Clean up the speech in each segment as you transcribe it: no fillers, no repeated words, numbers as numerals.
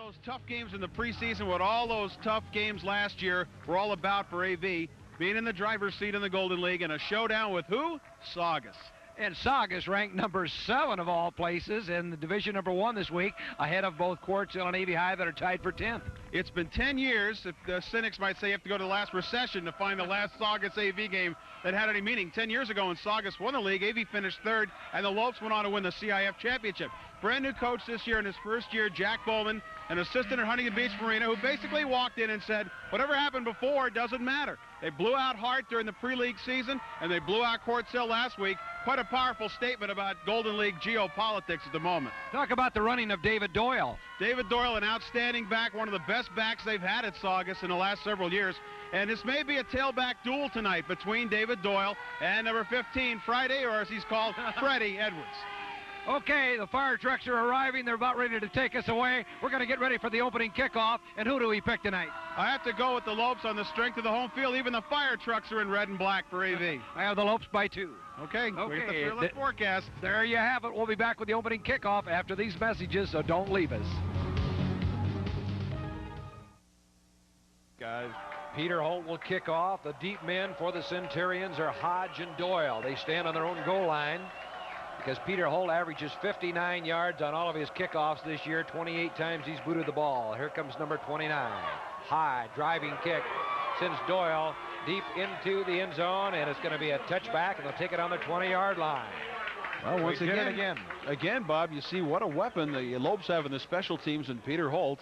those tough games in the preseason, what all those tough games last year were all about for AV, being in the driver's seat in the Golden League, and a showdown with who? Saugus. And Saugus ranked number 7 of all places in the division number 1 this week, ahead of both Quartz Hill and AV High that are tied for 10th. It's been 10 years, if the cynics might say you have to go to the last recession to find the last Saugus AV game that had any meaning. 10 years ago when Saugus won the league, AV finished 3rd, and the Lopes went on to win the CIF championship. Brand new coach this year in his first year, Jack Bowman, an assistant at Huntington Beach Marina, who basically walked in and said, whatever happened before doesn't matter. They blew out Hart during the pre-league season, and they blew out Quartz Hill last week. Quite a powerful statement about Golden League geopolitics at the moment. Talk about the running of David Doyle. David Doyle, an outstanding back, one of the best backs they've had at Saugus in the last several years. And this may be a tailback duel tonight between David Doyle and number 15, Friday, or as he's called, Freddie Edwards. Okay, the fire trucks are arriving. They're about ready to take us away. We're going to get ready for the opening kickoff. And who do we pick tonight? I have to go with the Lopes on the strength of the home field. Even the fire trucks are in red and black for AV. I have the Lopes by 2. Okay. We get the fearless forecast. There you have it. We'll be back with the opening kickoff after these messages, so don't leave us. Guys. Peter Holt will kick off. The deep men for the Centurions are Hodge and Doyle. They stand on their own goal line, because Peter Holt averages 59 yards on all of his kickoffs this year. 28 times he's booted the ball. Here comes number 29. High driving kick sends Doyle deep into the end zone, and it's going to be a touchback, and they'll take it on the 20-yard line. Well, once again, Bob, you see what a weapon the Lopes have in the special teams, and Peter Holt,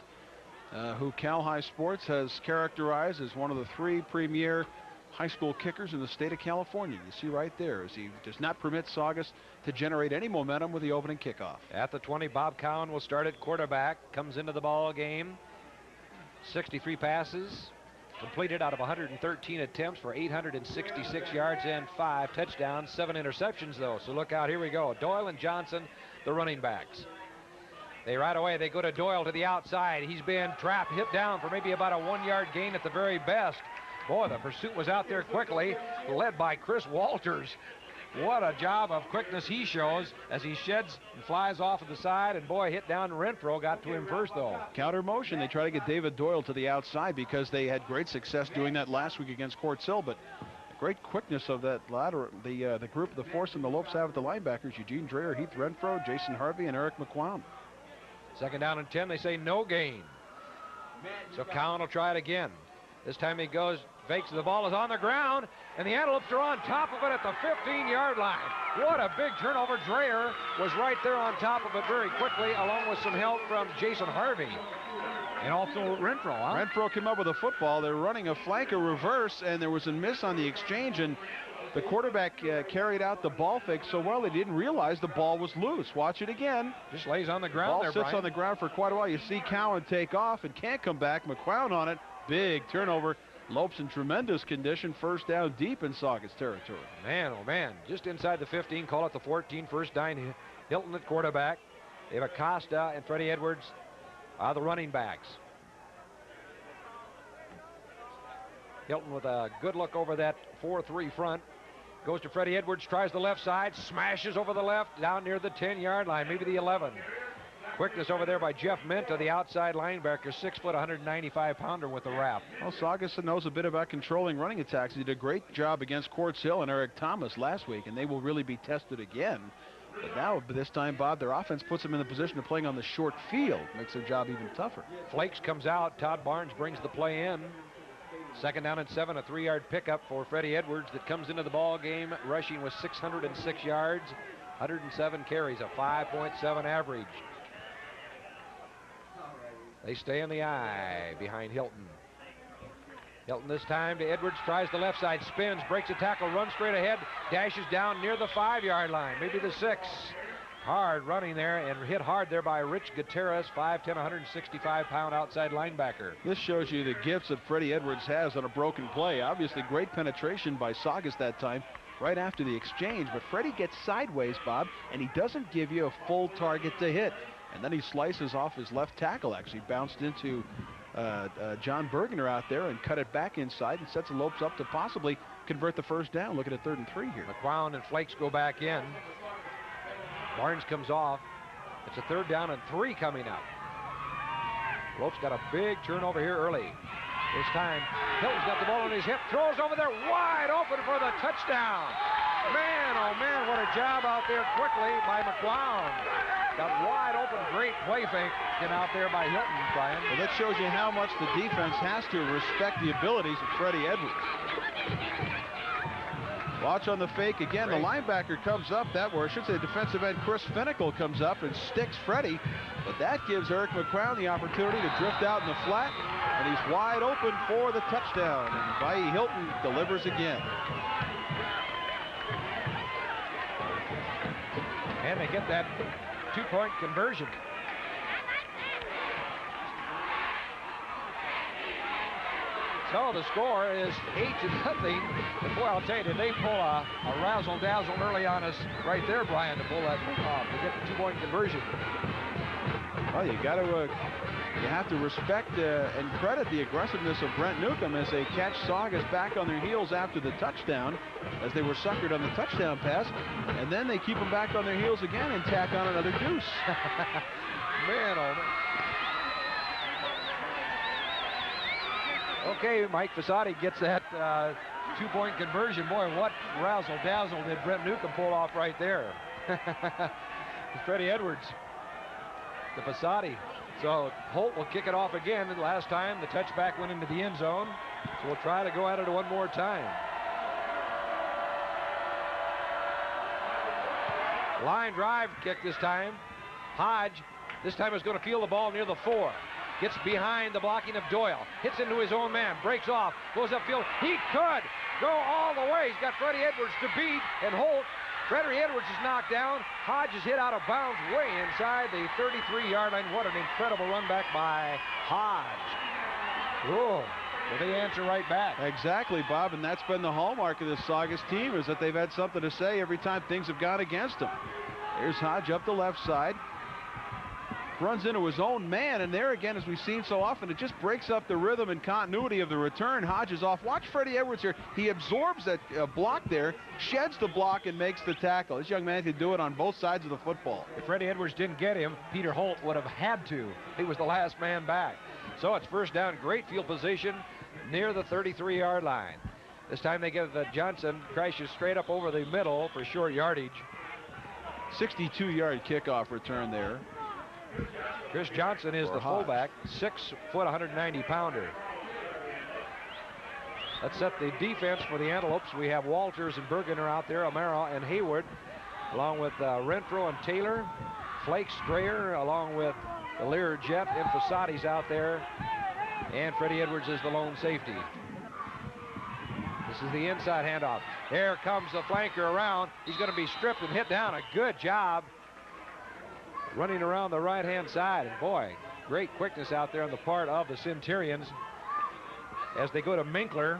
who Cal High Sports has characterized as one of the 3 premier high school kickers in the state of California. You see right there, as he does not permit Saugus to generate any momentum with the opening kickoff. At the 20, Bob Cowan will start at quarterback. Comes into the ball game. 63 passes completed out of 113 attempts for 866 yards and 5 touchdowns, 7 interceptions though. So look out, here we go. Doyle and Johnson, the running backs. Right away, they go to Doyle to the outside. He's been trapped, hit down for maybe about a 1-yard gain at the very best. Boy, the pursuit was out there quickly, led by Chris Walters. What a job of quickness he shows as he sheds and flies off of the side, and boy, hit down Renfro, got to him first though. Counter motion, they try to get David Doyle to the outside because they had great success doing that last week against Quartz Hill, but the great quickness of that lateral, the group, the force and the Lopes have at the linebackers, Eugene Dreher, Heath Renfro, Jason Harvey, and Eric McQuown. 2nd down and 10, they say no gain. So Cowan will try it again. This time he goes, fakes, the ball is on the ground, and the Antelopes are on top of it at the 15-yard line. What a big turnover. Dreher was right there on top of it very quickly, along with some help from Jason Harvey. And also Renfro, huh? Renfro came up with a football. They're running a flanker reverse, and there was a miss on the exchange, and the quarterback carried out the ball fake so well they didn't realize the ball was loose. Watch it again. Just lays on the ground ball there, sits Brian. on the ground for quite a while. You see Cowan take off and can't come back. McQuown on it. Big turnover. Lopes in tremendous condition. 1st down deep in Saugus territory. Man, oh man. Just inside the 15, call it the 14. 1st down. Hilton at quarterback. They have Acosta and Freddie Edwards are the running backs. Hilton with a good look over that 4-3 front. Goes to Freddie Edwards, tries the left side, smashes over the left, down near the 10-yard line, maybe the 11. Quickness over there by Jeff Minta, the outside linebacker, 6 foot, 195-pounder with the wrap. Well, Saugus knows a bit about controlling running attacks. He did a great job against Quartz Hill and Eric Thomas last week, and they will really be tested again. But now, this time, Bob, their offense puts them in the position of playing on the short field. Makes their job even tougher. Flakes comes out. Todd Barnes brings the play in. 2nd down and 7, a 3-yard pickup for Freddie Edwards that comes into the ball game rushing with 606 yards, 107 carries, a 5.7 average. They stay in the eye behind Hilton. Hilton this time to Edwards, tries the left side, spins, breaks a tackle, runs straight ahead, dashes down near the 5-yard line, maybe the 6. Hard running there and hit hard there by Rich Gutierrez, 5'10", 165-pound outside linebacker. This shows you the gifts that Freddie Edwards has on a broken play. Obviously great penetration by Saugus that time right after the exchange, but Freddie gets sideways, Bob, and he doesn't give you a full target to hit. And then he slices off his left tackle, actually bounced into John Bergener out there and cut it back inside and sets the Lopes up to possibly convert the 1st down. Looking at 3rd and 3 here. McQuown and Flakes go back in. Barnes comes off. It's a 3rd down and 3 coming up. Lopes got a big turnover here early. This time, Hilton's got the ball on his hip, throws over there, wide open for the touchdown. Man, oh man, what a job out there quickly by McClown. Got wide open, great play fake out there by Hilton, Brian. Well, that shows you how much the defense has to respect the abilities of Freddie Edwards. Watch on the fake again. The linebacker comes up, or I should say defensive end Chris Finnicle comes up and sticks Freddie, but that gives Eric McCrown the opportunity to drift out in the flat, and he's wide open for the touchdown, and Vai Hilton delivers again. And they get that two-point conversion. So the score is 8-0. And boy, I'll tell you, did they pull a razzle-dazzle early on us right there, Brian, to pull that off, to get the two-point conversion. Well, you have to respect and credit the aggressiveness of Brent Newcomb as they catch Saugus back on their heels after the touchdown, as they were suckered on the touchdown pass, and then they keep them back on their heels again and tack on another deuce. Man, oh man. Okay, Mike Fasati gets that two-point conversion. Boy, what razzle-dazzle did Brent Newcomb pull off right there. Freddie Edwards to Fasati. So Holt will kick it off again. And last time the touchback went into the end zone. So we'll try to go at it one more time. Line drive kick this time. Hodge this time is going to field the ball near the 4. Gets behind the blocking of Doyle. Hits into his own man. Breaks off. Goes upfield. He could go all the way. He's got Freddie Edwards to beat. And Holt. Freddie Edwards is knocked down. Hodge is hit out of bounds way inside the 33-yard line. What an incredible run back by Hodge. Ooh. Well, they answer right back. Exactly, Bob, and that's been the hallmark of this Saugus team, is that they've had something to say every time things have gone against them. Here's Hodge up the left side. Runs into his own man, and there again, as we've seen so often, it just breaks up the rhythm and continuity of the return. Hodge is off. Watch Freddie Edwards here. He absorbs that block there, sheds the block, and makes the tackle. This young man can do it on both sides of the football. If Freddie Edwards didn't get him, Peter Holt would have had to. He was the last man back. So it's first down, great field position near the 33-yard line. This time they give Johnson, crashes straight up over the middle for short yardage. 62-yard kickoff return there. Chris Johnson is the fullback, 6 foot, 190-pounder. Let's set the defense for the Antelopes. We have Walters and Bergener out there, Amaro and Hayward, along with Renfro and Taylor, Flake Strayer, along with the Lear Jet and Fasati's out there, and Freddie Edwards is the lone safety. This is the inside handoff. There comes the flanker around. He's going to be stripped and hit down. A good job running around the right-hand side. And boy, great quickness out there on the part of the Centurions as they go to Minkler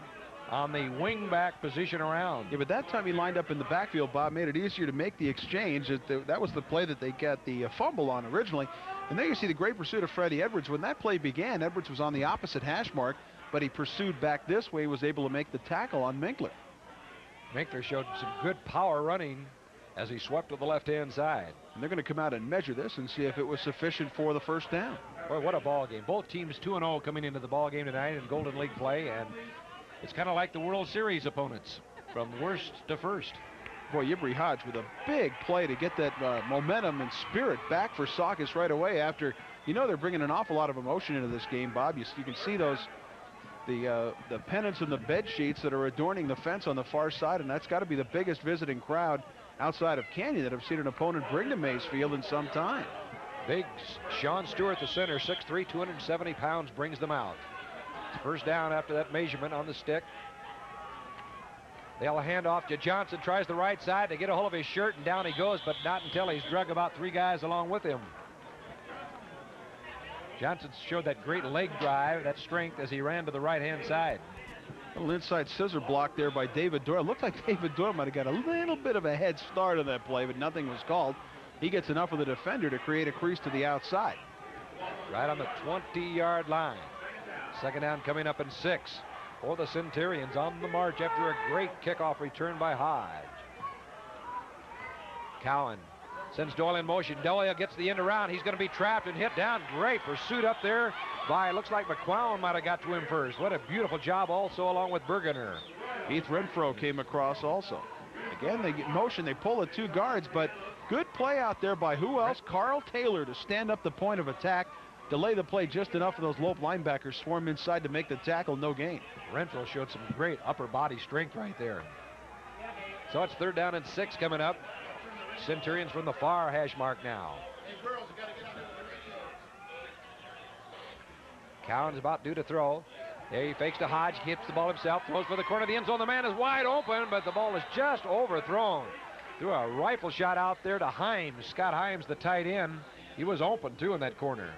on the wing-back position around. Yeah, but that time he lined up in the backfield, Bob, made it easier to make the exchange. That was the play that they got the fumble on originally. And there you see the great pursuit of Freddie Edwards. When that play began, Edwards was on the opposite hash mark, but he pursued back this way, was able to make the tackle on Minkler. Minkler showed some good power running as he swept to the left-hand side. And they're going to come out and measure this and see if it was sufficient for the first down. Boy, what a ball game. Both teams 2-0 coming into the ball game tonight in Golden League play, and it's kind of like the World Series opponents from worst to first. Boy, Yibri Hodge with a big play to get that momentum and spirit back for Saugus right away after, they're bringing an awful lot of emotion into this game, Bob. You can see those, the pennants and the bed sheets that are adorning the fence on the far side, and that's got to be the biggest visiting crowd outside of Canyon that have seen an opponent bring to Mays Field in some time. Big Sean Stewart, the center, 6'3", 270 pounds, brings them out. First down after that measurement on the stick. They'll hand off to Johnson, tries the right side. They get a hold of his shirt, and down he goes, but not until he's drug about 3 guys along with him. Johnson showed that great leg drive, that strength, as he ran to the right-hand side. A little inside scissor block there by David Doyle. Looked like David Doyle might have got a little bit of a head start on that play, but nothing was called. He gets enough of the defender to create a crease to the outside. Right on the 20-yard line. Second down coming up in 6 for the Centurions on the march after a great kickoff return by Hodge. Cowan Sends Doyle in motion. Doyle gets the end around. He's going to be trapped and hit down. Great pursuit up there by, looks like McQuown might have got to him first. What a beautiful job also along with Bergener. Heath Renfro came across also. Again, they get motion. They pull the 2 guards, but good play out there by who else? Carl Taylor to stand up the point of attack, delay the play just enough for those Lope linebackers swarm inside to make the tackle, no gain. Renfro showed some great upper body strength right there. So it's 3rd down and 6 coming up. Centurions from the far hash mark now. Cowan's about due to throw. There he fakes to Hodge, keeps the ball himself, throws for the corner of the end zone. The man is wide open, but the ball is just overthrown. Threw a rifle shot out there to Himes. Scott Himes, the tight end. He was open too in that corner.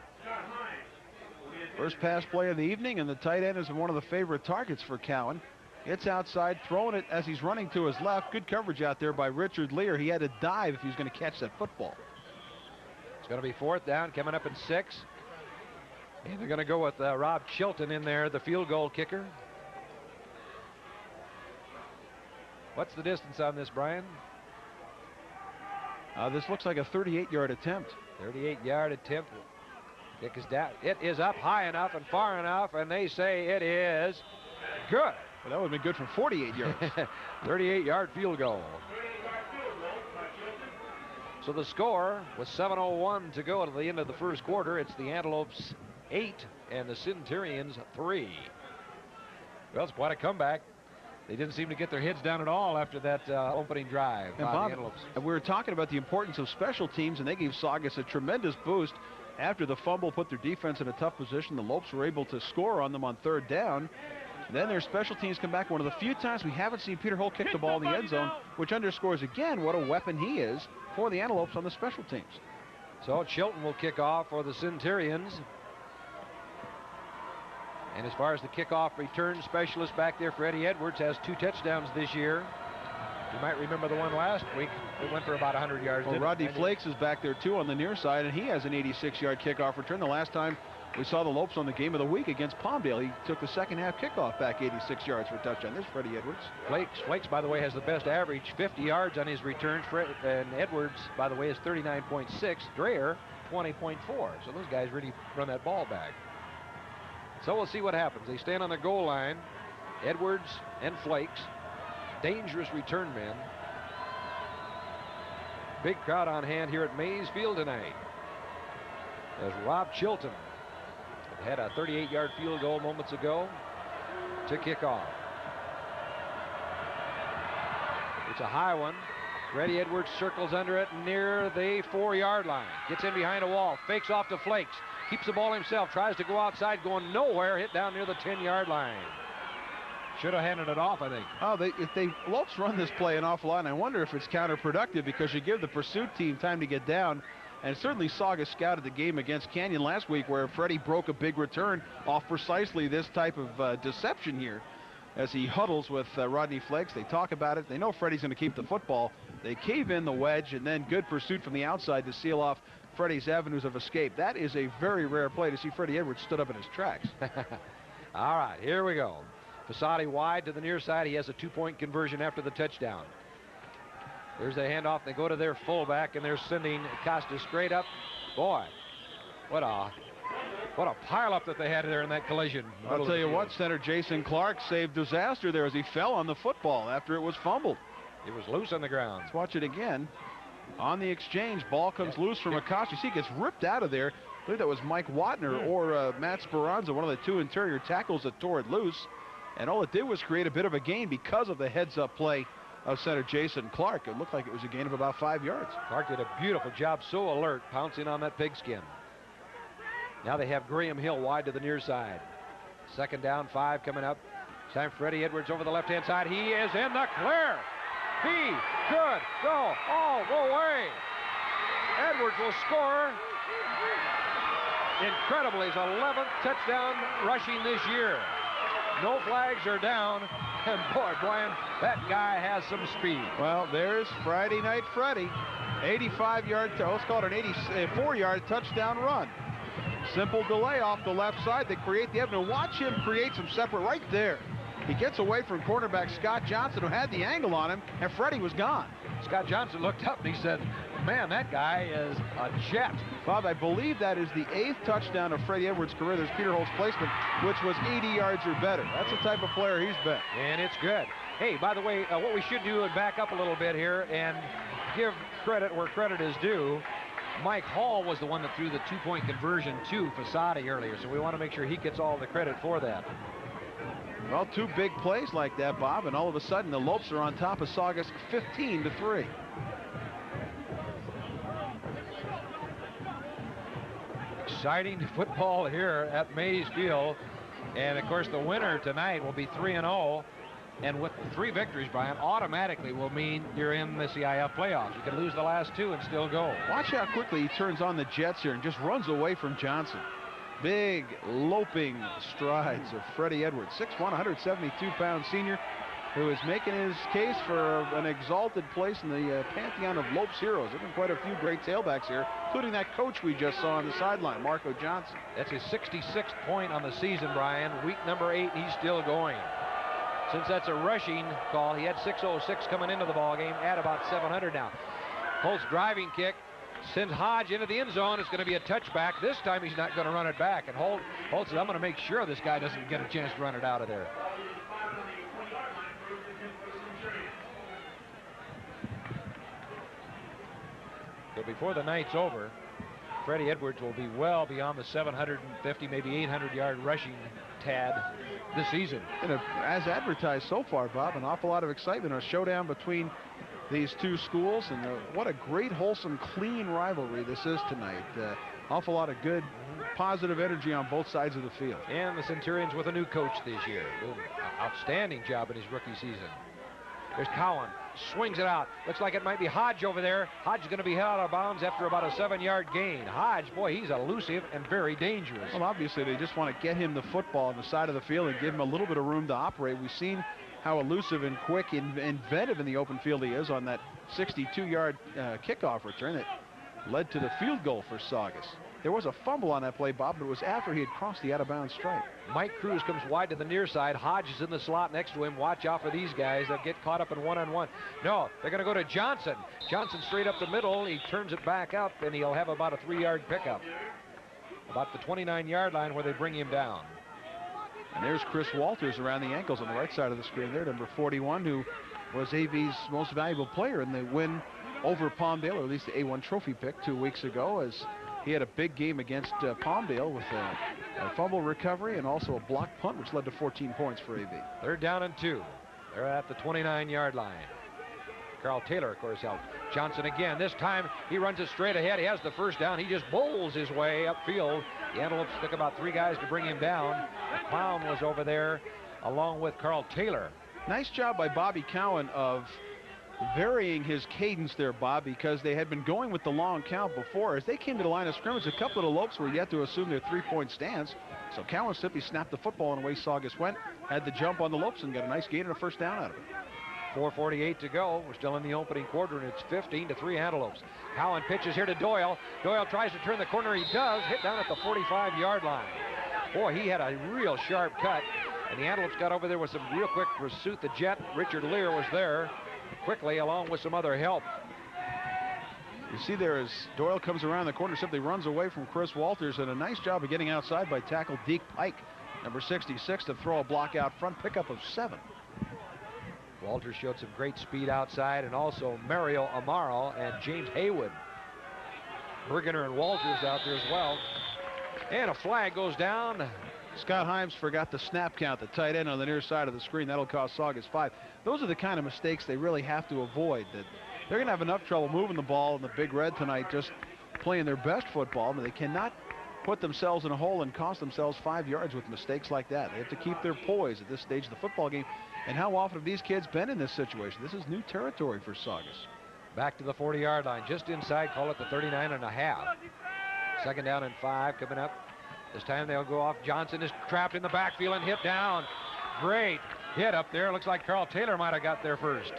First pass play of the evening, and the tight end is one of the favorite targets for Cowan. It's outside, throwing it as he's running to his left. Good coverage out there by Richard Lear. He had to dive if he was going to catch that football. It's going to be 4th down, coming up in 6. And they're going to go with Rob Chilton in there, the field goal kicker. What's the distance on this, Brian? This looks like a 38-yard attempt. 38-yard attempt. Kick is down. It is up high enough and far enough, and they say it is good. Well, that would have been good from 48 yards. 38-yard field goal. So the score with 7:01 to go to the end of the first quarter. It's the Antelopes 8 and the Centurions 3. Well, it's quite a comeback. They didn't seem to get their heads down at all after that opening drive. And Bob, we were talking about the importance of special teams, and they gave Saugus a tremendous boost. After the fumble put their defense in a tough position, the Lopes were able to score on them on 3rd down. Then their special teams come back. One of the few times we haven't seen Peter Holt kick the ball in the end zone, which underscores again what a weapon he is for the Antelopes on the special teams. So Chilton will kick off for the Centurions. And as far as the kickoff return specialist back there, Freddie Edwards has 2 touchdowns this year. You might remember the one last week. It went for about 100 yards. Well, Rodney Flakes is back there too on the near side, and he has an 86-yard kickoff return. The last time we saw the Lopes on the game of the week against Palmdale, he took the second half kickoff back 86 yards for a touchdown. There's Freddie Edwards. Flakes, by the way, has the best average, 50 yards on his returns. And Edwards, by the way, is 39.6. Dreher, 20.4. So those guys really run that ball back. So we'll see what happens. They stand on the goal line. Edwards and Flakes, dangerous return men. Big crowd on hand here at Mays Field tonight, as Rob Chilton had a 38-yard field goal moments ago to kick off. It's a high one. Freddie Edwards circles under it near the 4-yard line. Gets in behind a wall, fakes off to Flakes, keeps the ball himself, tries to go outside, going nowhere, hit down near the 10-yard line. Should have handed it off, I think. Oh, if they Lopes run this play an awful lot, and I wonder if it's counterproductive because you give the pursuit team time to get down. And certainly Saugus scouted the game against Canyon last week where Freddie broke a big return off precisely this type of deception here as he huddles with Rodney Flakes. They talk about it. They know Freddie's going to keep the football. They cave in the wedge, and then good pursuit from the outside to seal off Freddie's avenues of escape. That is a very rare play to see Freddie Edwards stood up in his tracks. All right, here we go. Fasati wide to the near side. He has a 2-point conversion after the touchdown. There's a handoff. They go to their fullback, and they're sending Costa straight up. Boy, what a pileup that they had there in that collision. I'll tell you what, center Jason Clark saved disaster there as he fell on the football after it was fumbled. It was loose on the ground. Let's watch it again. On the exchange, ball comes loose from Acosta. You see, he gets ripped out of there. I believe that was Mike Watner or Matt Speranza, one of the 2 interior tackles that tore it loose. And all it did was create a bit of a gain because of the heads-up play of center Jason Clark. It looked like it was a gain of about 5 yards. Clark did a beautiful job, so alert, pouncing on that pigskin. Now they have Graham Hill wide to the near side. 2nd down, 5 coming up. It's time Freddie Edwards over the left-hand side. He is in the clear. He could go all the way. Edwards will score. Incredible, his 11th touchdown rushing this year. No flags are down, and boy, Brian, that guy has some speed. Well, there's Friday Night Freddie. 85-yard, let's call it an 84-yard touchdown run. Simple delay off the left side. They create the avenue. Watch him create some separate right there. He gets away from cornerback Scott Johnson, who had the angle on him, and Freddie was gone. Scott Johnson looked up and he said, Man, that guy is a jet. Bob, I believe that is the 8th touchdown of Freddie Edwards' career. There's Peter Holt's placement, which was 80 yards or better. That's the type of player he's been. And it's good. Hey, by the way, what we should do is back up a little bit here and give credit where credit is due. Mike Hall was the one that threw the 2-point conversion to Fasadi earlier, so we want to make sure he gets all the credit for that. Well, 2 big plays like that, Bob, and all of a sudden the Lopes are on top of Saugus 15-3. Exciting football here at Mays Field. And of course the winner tonight will be 3-0. And with 3 victories, Brian, automatically will mean you're in the CIF playoffs. You can lose the last 2 and still go. Watch how quickly he turns on the jets here and just runs away from Johnson. Big loping strides of Freddie Edwards, 6'1", 172-pound senior, who is making his case for an exalted place in the pantheon of Lopes heroes. There have been quite a few great tailbacks here, including that coach we just saw on the sideline, Marco Johnson. That's his 66th point on the season, Brian. Week number 8, he's still going. Since that's a rushing call, he had 606 coming into the ball game, at about 700 now. Holt's driving kick sends Hodge into the end zone. It's going to be a touchback. This time he's not going to run it back. And Holt says, I'm going to make sure this guy doesn't get a chance to run it out of there. So before the night's over, Freddie Edwards will be well beyond the 750, maybe 800-yard rushing tad this season. And as advertised so far, Bob, an awful lot of excitement, a showdown between these 2 schools, and what a great, wholesome, clean rivalry this is tonight. Awful lot of good, positive energy on both sides of the field. And the Centurions with a new coach this year. Outstanding job in his rookie season. There's Cowan, swings it out. Looks like it might be Hodge over there. Hodge is going to be held out of bounds after about a 7-yard gain. Hodge, boy, he's elusive and very dangerous. Well, obviously, they just want to get him the football on the side of the field and give him a little bit of room to operate. We've seen how elusive and quick and inventive in the open field he is on that 62-yard kickoff return that led to the field goal for Saugus. There was a fumble on that play, Bob, but it was after he had crossed the out-of-bounds stripe. Mike Cruz comes wide to the near side. Hodge is in the slot next to him. Watch out for these guys that get caught up in one-on-one. No, they're going to go to Johnson. Johnson straight up the middle. He turns it back up, and he'll have about a 3-yard pickup. About the 29-yard line where they bring him down. And there's Chris Walters around the ankles on the right side of the screen there, number 41, who was AV's most valuable player in the win over Palmdale, or at least the A1 trophy pick 2 weeks ago, as he had a big game against Palmdale with a fumble recovery and also a blocked punt, which led to 14 points for AV. 3rd down and 2. They're at the 29-yard line. Carl Taylor, of course, helped. Johnson again. This time he runs it straight ahead. He has the 1st down. He just bowls his way upfield. The Antelopes took about 3 guys to bring him down. The Clown was over there along with Carl Taylor. Nice job by Bobby Cowan of varying his cadence there, Bob, because they had been going with the long count before. As they came to the line of scrimmage, a couple of the Lopes were yet to assume their 3-point stance. So Cowan simply snapped the football, and away Saugus went, had the jump on the Lopes, and got a nice gain and a 1st down out of it. 4:48 to go. We're still in the opening quarter, and it's 15-3 Antelopes. Cowan pitches here to Doyle. Doyle tries to turn the corner. He does. Hit down at the 45-yard line. Boy, he had a real sharp cut, and the Antelopes got over there with some real quick pursuit. The jet, Richard Lear, was there quickly along with some other help. You see there as Doyle comes around the corner, simply runs away from Chris Walters, and a nice job of getting outside by tackle Deke Pike, number 66, to throw a block out front, pickup of 7. Walters showed some great speed outside, and also Mario Amaro and James Haywood. Bergener and Walters out there as well. And a flag goes down. Scott Himes forgot the snap count, the tight end on the near side of the screen. That'll cost Saugus 5. Those are the kind of mistakes they really have to avoid. That they're going to have enough trouble moving the ball in the Big Red tonight, just playing their best football, but they cannot put themselves in a hole and cost themselves 5 yards with mistakes like that. They have to keep their poise at this stage of the football game. And how often have these kids been in this situation? This is new territory for Saugus. Back to the 40-yard line, just inside, call it the 39.5. 2nd down and 5 coming up. This time they'll go off. Johnson is trapped in the backfield and hit down. Great hit up there. Looks like Carl Taylor might have got there first.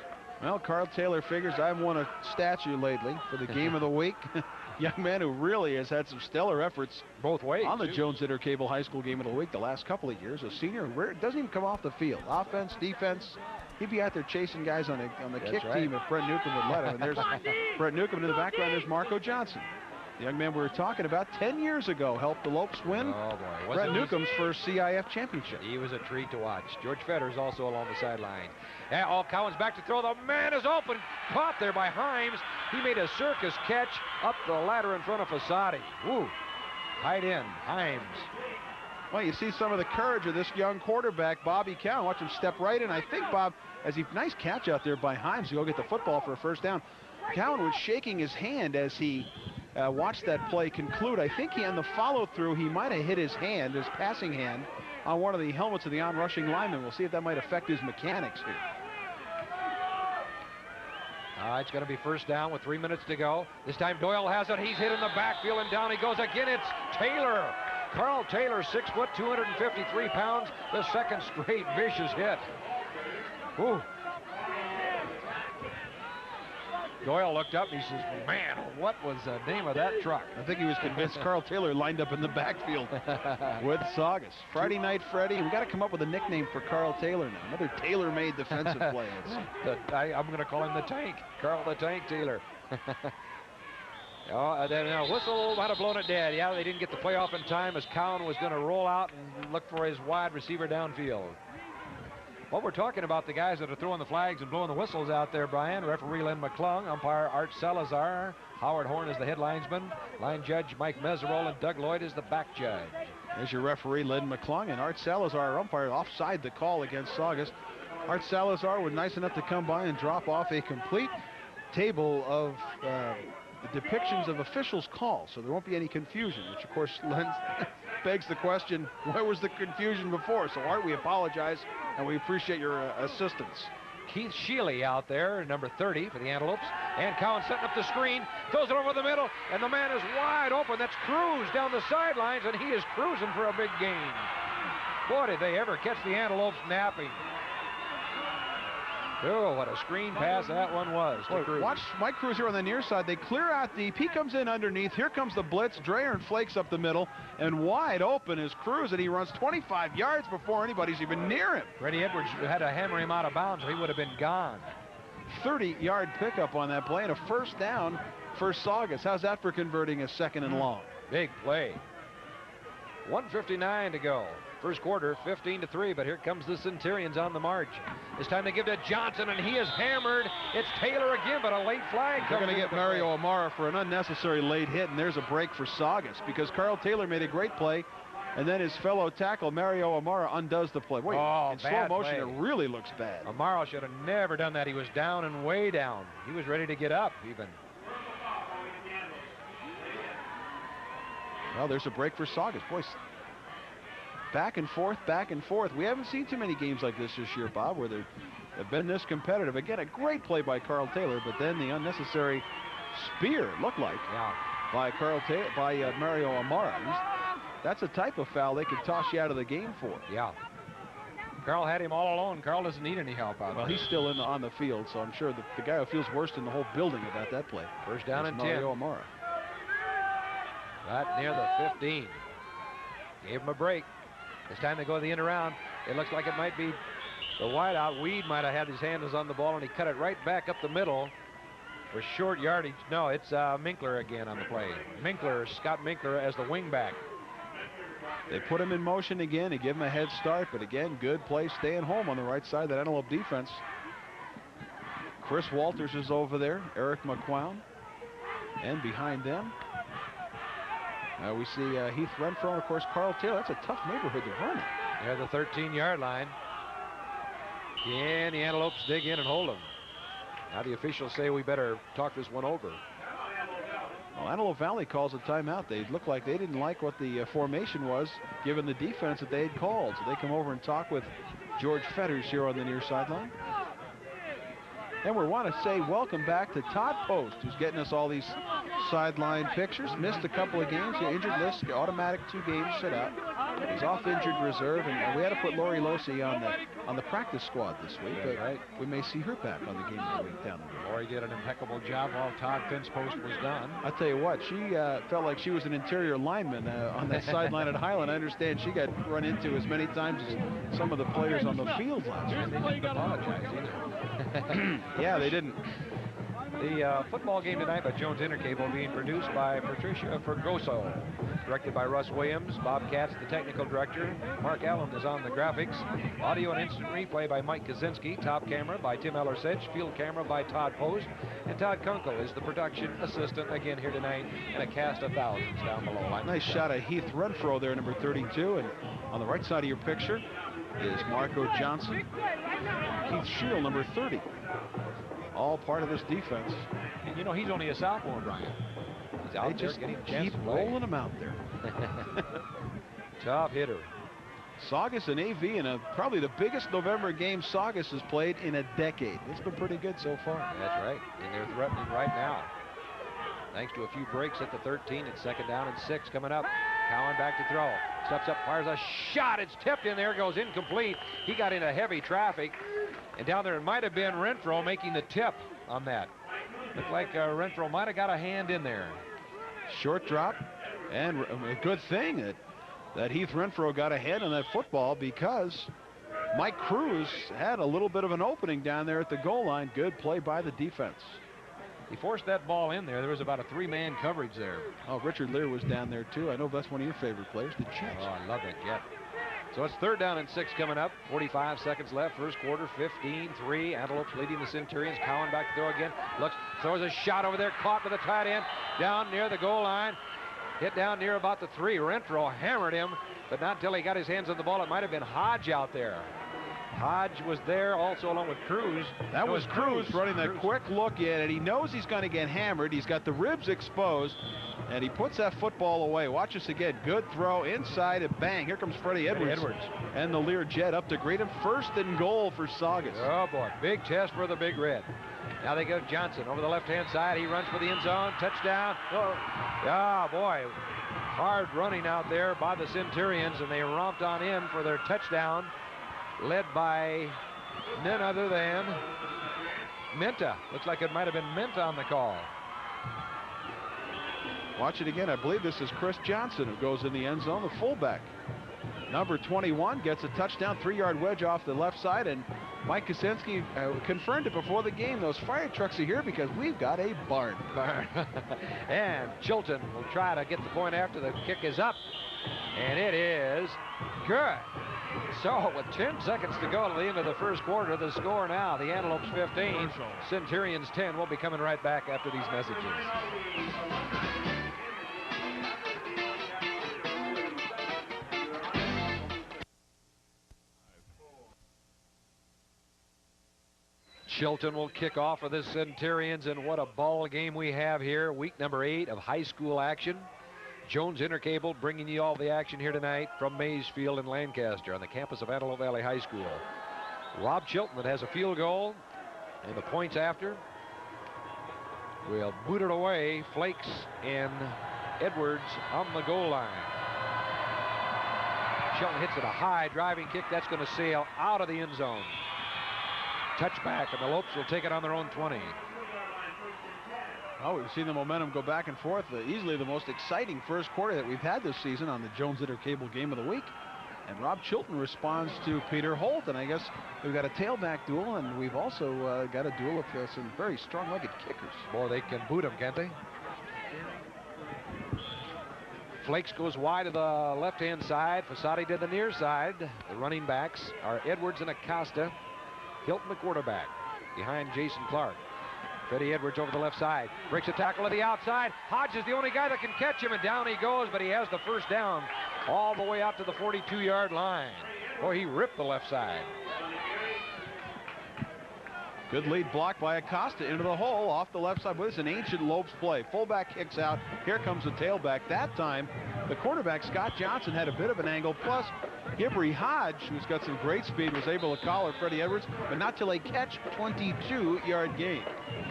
Well, Carl Taylor figures I've won a statue lately for the game of the week. Young man who really has had some stellar efforts both ways on the Jones Intercable High School game of the week the last couple of years. A senior who doesn't even come off the field. Offense, defense, He'd be out there chasing guys on the kick right. team if Brent Newcomb would let him. And there's Brent Newcomb in the background. There's Marco Johnson. The young man we were talking about 10 years ago helped the Lopes win Brent Newcomb's first CIF championship. He was a treat to watch. George Fetters also along the sideline. Yeah, Cowan's back to throw. The man is open. Caught there by Himes. He made a circus catch up the ladder in front of Fasadi. Woo. Tight end, Himes. Well, you see some of the courage of this young quarterback, Bobby Cowan. Watch him step right in. I think, Bob, nice catch out there by Himes to go get the football for a first down. Cowan was shaking his hand as he watched that play conclude. I think on the follow-through, he might have hit his passing hand, on one of the helmets of the on-rushing lineman. We'll see if that might affect his mechanics here. All right, it's going to be first down with 3 minutes to go. This time Doyle has it. He's hit in the backfield, and down he goes again. It's Taylor. Carl Taylor, 6 foot, 253 pounds. The second straight vicious hit. Ooh. Doyle looked up and he says, man, what was the name of that truck? I think he was convinced Carl Taylor lined up in the backfield with Saugus. Friday Night Freddy. We got to come up with a nickname for Carl Taylor now. Another tailor-made defensive play. I'm going to call him the Tank. Carl the Tank Taylor. Whistle might have blown it dead. Yeah, they didn't get the play off in time as Cowan was going to roll out and look for his wide receiver downfield. Well, we're talking about the guys that are throwing the flags and blowing the whistles out there, Brian. Referee Lynn McClung, umpire Art Salazar, Howard Horn is the head linesman, line judge Mike Meserole, and Doug Lloyd is the back judge. There's your referee Lynn McClung, and Art Salazar, umpire, offside the call against Saugus. Art Salazar was nice enough to come by and drop off a complete table of depictions of officials' calls, so there won't be any confusion, which of course begs the question, where was the confusion before? So Art, we apologize and we appreciate your assistance. Keith Shealy out there, number 30 for the Antelopes, and Cowan setting up the screen, throws it over the middle, and the man is wide open. That's Cruz down the sidelines, and he is cruising for a big gain. Boy, did they ever catch the Antelopes napping. Oh, what a screen pass that one was. Watch Mike Cruz here on the near side. They clear out deep. He comes in underneath. Here comes the blitz. Dreyer and Flakes up the middle. And wide open is Cruz, and he runs 25 yards before anybody's even near him. Freddie Edwards had to hammer him out of bounds, or he would have been gone. 30-yard pickup on that play, and a first down for Saugus. How's that for converting a second and long? Big play. 1:59 to go. First quarter, 15-3, but here comes the Centurions on the march. It's time to give to Johnson, and he is hammered. It's Taylor again, but a late flag. They're going to get Mario Amara for an unnecessary late hit, and there's a break for Saugus because Carl Taylor made a great play, and then his fellow tackle, Mario Amara, undoes the play. Boy, in slow motion, it really looks bad. Amara should have never done that. He was down and way down. He was ready to get up, even. Well, there's a break for Saugus. Boy, back and forth, back and forth. We haven't seen too many games like this year, Bob, where they've been this competitive. Again, a great play by Carl Taylor, but then the unnecessary spear, it looked like, by Mario Amara. That's a type of foul they could toss you out of the game for. Yeah. Carl had him all alone. Carl doesn't need any help out there. Well, he's still on the field, so I'm sure the guy who feels worse in the whole building about that play. First down and 10. Mario Amara. Right near the 15. Gave him a break. It's time to go to the end around. It looks like it might be the wideout. Weed might have had his hands on the ball, and he cut it right back up the middle for short yardage. No, it's Minkler again on the play. Scott Minkler as the wingback. They put him in motion again to give him a head start, but again, good play staying home on the right side of that Antelope defense. Chris Walters is over there, Eric McQuown, and behind them, we see Heath Renfro and, of course, Carl Taylor. That's a tough neighborhood to run in. They're the 13-yard line. Can the Antelopes dig in and hold them? Now the officials say we better talk this one over. Well, Antelope Valley calls a timeout. They look like they didn't like what the formation was, given the defense that they had called. So they come over and talk with George Fetters here on the near sideline. And we want to say welcome back to Todd Post, who's getting us all these sideline pictures. Missed a couple of games. Injured list, automatic 2 games sit out. He's off injured reserve, and we had to put Lori Losi on the practice squad this week. But right. We may see her back on the game of the week down the road. Lori did an impeccable job while Todd Finspost was done. I tell you what, she felt like she was an interior lineman on that sideline at Highland. I understand she got run into as many times as some of the players on the field last year. They didn't apologize either. Yeah, they didn't. The football game tonight by Jones Intercable being produced by Patricia Fergoso, directed by Russ Williams. Bob Katz, the technical director. Mark Allen is on the graphics. Audio and instant replay by Mike Kaczynski. Top camera by Tim Ellersich. Field camera by Todd Post. And Todd Kunkel is the production assistant again here tonight, and a cast of thousands down below. Nice shot of Heath Renfro there, number 32. And on the right side of your picture is Marco Johnson. Keith Shield, number 30. All part of this defense. And you know, he's only a sophomore, Brian. He's out they there just getting a chance keep to play. rolling him out there. Tough hitter. Saugus and AV in probably the biggest November game Saugus has played in a decade. It's been pretty good so far. That's right. And they're threatening right now. Thanks to a few breaks at the 13. It's 2nd down and 6 coming up. Cowan back to throw. Steps up, fires a shot. It's tipped in there, goes incomplete. He got into heavy traffic. And down there, it might have been Renfro making the tip on that. Looked like Renfro might have got a hand in there. Short drop, and a good thing that Heath Renfro got ahead on that football, because Mike Cruz had a little bit of an opening down there at the goal line. Good play by the defense. He forced that ball in there. There was about a 3-man coverage there. Oh, Richard Lear was down there too. I know that's one of your favorite players, the Chiefs. Oh, I love that get. So it's 3rd down and 6 coming up. 45 seconds left. First quarter, 15-3. Antelopes leading the Centurions. Cowan back to throw again. Looks, throws a shot over there. Caught by the tight end. Down near the goal line. Hit down near about the 3. Renfro hammered him, but not until he got his hands on the ball. It might have been Hodge out there. Hodge was there also along with Cruz. That was Cruz running that quick look in, and he knows he's going to get hammered. He's got the ribs exposed, and he puts that football away. Watch this again. Good throw inside, and bang. Here comes Freddie Edwards. And the Lear Jet up to greet him. 1st and goal for Saugus. Oh, boy. Big test for the Big Red. Now they go Johnson over the left-hand side. He runs for the end zone. Touchdown. Oh, yeah, boy. Hard running out there by the Centurions, and they romped on in for their touchdown, led by none other than Minta. Looks like it might have been Minta on the call. Watch it again. I believe this is Chris Johnson who goes in the end zone, the fullback. Number 21 gets a touchdown, 3-yard wedge off the left side, and Mike Kaczynski confirmed it before the game. Those fire trucks are here because we've got a barn. And Chilton will try to get the point after the kick is up, and it is good. So with 10 seconds to go to the end of the first quarter, the score now, the Antelopes 15, Centurions 10. We'll be coming right back after these messages. Chilton will kick off for the Centurions, and what a ball game we have here. Week number 8 of high school action. Jones Intercable bringing you all the action here tonight from Mays Field in Lancaster on the campus of Antelope Valley High School. Rob Chilton has a field goal, and the points after will boot it away. Flakes and Edwards on the goal line. Chilton hits it a high driving kick. That's going to sail out of the end zone. Touchback, and the Lopes will take it on their own 20. Oh, we've seen the momentum go back and forth. Easily the most exciting first quarter that we've had this season on the Jones Intercable Game of the Week. And Rob Chilton responds to Peter Holt, and I guess we've got a tailback duel, and we've also got a duel of some very strong-legged kickers. Boy, they can boot them, can't they? Flakes goes wide to the left-hand side. Fasati to the near side. The running backs are Edwards and Acosta. Hilton, the quarterback, behind Jason Clark. Freddie Edwards over the left side. Breaks a tackle to the outside. Hodge is the only guy that can catch him, and down he goes, but he has the first down all the way out to the 42-yard line. Boy, he ripped the left side. Good lead block by Acosta into the hole off the left side. But it's an ancient Lopes play. Fullback kicks out. Here comes the tailback. That time, the cornerback, Scott Johnson, had a bit of an angle. Plus, Gibri Hodge, who's got some great speed, was able to collar Freddie Edwards, but not till a catch, 22-yard gain.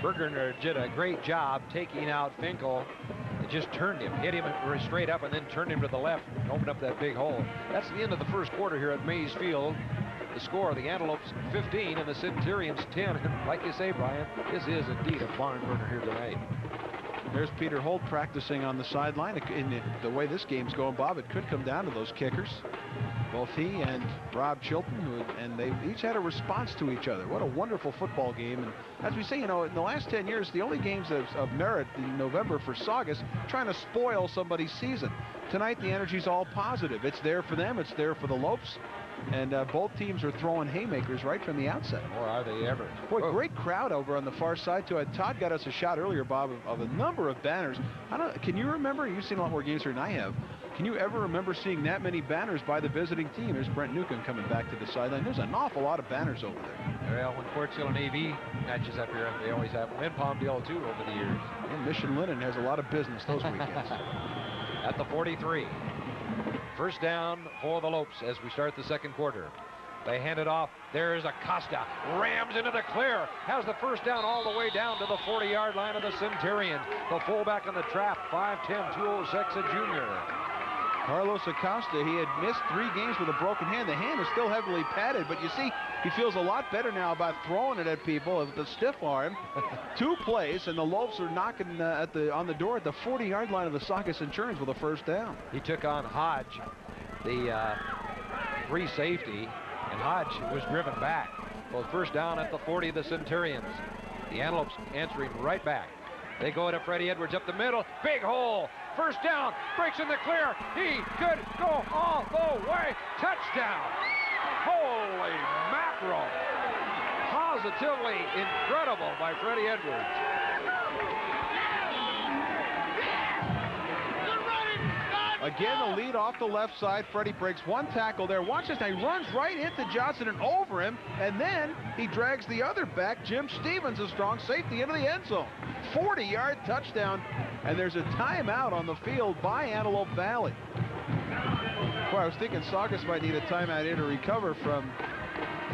Bergener did a great job taking out Finkel It just turned him, hit him straight up, and then turned him to the left and opened up that big hole. That's the end of the first quarter here at Mays Field. The score, the Antelopes 15 and the Centurions 10. And like you say, Brian, this is indeed a barn burner here tonight. There's Peter Holt practicing on the sideline. In the way this game's going, Bob, it could come down to those kickers. Both he and Rob Chilton, and they each had a response to each other. What a wonderful football game. And as we say, you know, in the last 10 years, the only games of merit in November for Saugus, trying to spoil somebody's season. Tonight, the energy's all positive. It's there for them. It's there for the Lopes. And both teams are throwing haymakers right from the outset. Or are they ever? Boy, great crowd over on the far side, too. Todd got us a shot earlier, Bob, of a number of banners. Can you remember? You've seen a lot more games here than I have. Can you ever remember seeing that many banners by the visiting team? There's Brent Newcomb coming back to the sideline. There's an awful lot of banners over there. Well, when Quartz Hill and AV matches up here, they always have them in Palmdale, too, over the years. And Mission Linen has a lot of business those weekends. At the 43. First down for the Lopes as we start the second quarter. They hand it off. There's Acosta. Rams into the clear. Has the first down all the way down to the 40-yard line of the Centurions. The fullback on the trap, 5'10", 206, a junior. Carlos Acosta, he had missed 3 games with a broken hand. The hand is still heavily padded, but you see, he feels a lot better now about throwing it at people with the stiff arm. 2 plays, and the Lopes are knocking on the door at the 40-yard line of the Saugus Centurions with a first down. He took on Hodge, the free safety, and Hodge was driven back. Well, first down at the 40 of the Centurions. The Antelopes answering right back. They go to Freddie Edwards up the middle. Big hole. First down. Breaks in the clear. He could go all the way. Touchdown. Holy mackerel. Positively incredible by Freddie Edwards. Again, the lead off the left side. Freddie breaks 1 tackle there. Watch this now. He runs right into Johnson and over him, and then he drags the other back. Jim Stevens, a strong safety, into the end zone. 40-yard touchdown, and there's a timeout on the field by Antelope Valley. Boy, I was thinking Saugus might need a timeout here to recover from